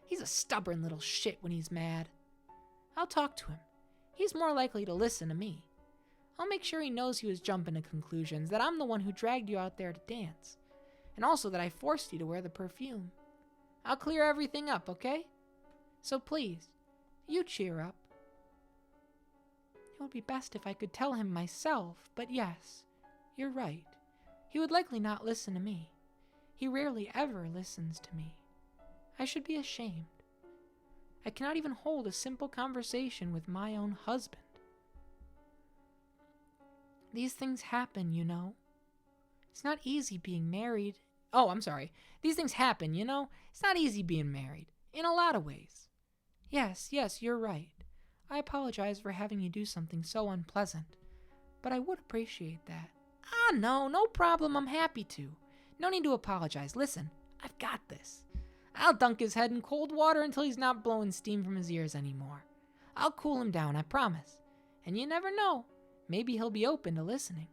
He's a stubborn little shit when he's mad. I'll talk to him. He's more likely to listen to me. I'll make sure he knows he was jumping to conclusions, that I'm the one who dragged you out there to dance, and also that I forced you to wear the perfume. I'll clear everything up, okay? So please, you cheer up. It would be best if I could tell him myself, but yes, you're right. He would likely not listen to me. He rarely ever listens to me. I should be ashamed. I cannot even hold a simple conversation with my own husband. These things happen, you know. It's not easy being married. Oh, I'm sorry. These things happen, you know. It's not easy being married, in a lot of ways. Yes, you're right. I apologize for having you do something so unpleasant, but I would appreciate that. No problem. I'm happy to. No need to apologize. Listen, I've got this. I'll dunk his head in cold water until he's not blowing steam from his ears anymore. I'll cool him down, I promise. And you never know. Maybe he'll be open to listening.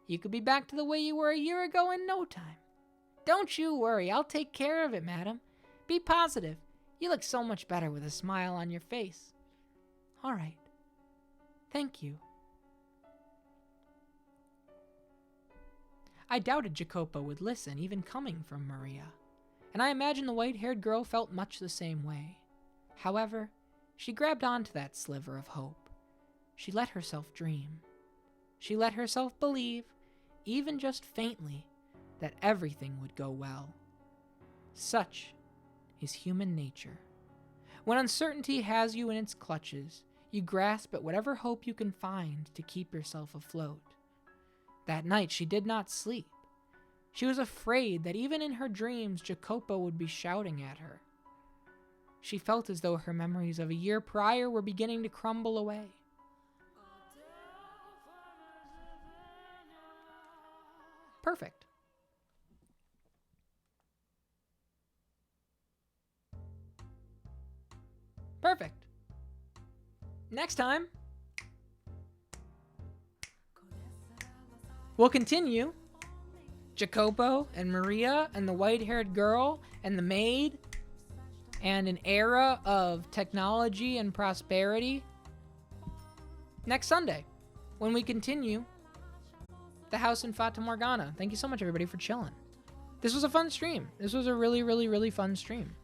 You could be back to the way you were a year ago in no time. Don't you worry. I'll take care of it, madam. Be positive. You look so much better with a smile on your face. All right. Thank you. I doubted Jacopo would listen, even coming from Maria, and I imagine the white-haired girl felt much the same way. However, she grabbed onto that sliver of hope. She let herself dream. She let herself believe, even just faintly, that everything would go well. Such is human nature. When uncertainty has you in its clutches, you grasp at whatever hope you can find to keep yourself afloat. That night she did not sleep. She was afraid that even in her dreams Jacopo would be shouting at her. She felt as though her memories of a year prior were beginning to crumble away. Perfect. Perfect. Next time, we'll continue Jacopo and Maria and the white-haired girl and the maid and an era of technology and prosperity next Sunday when we continue the house in Fata Morgana. Thank you so much, everybody, for chilling. This was a fun stream. This was a really, really, really fun stream.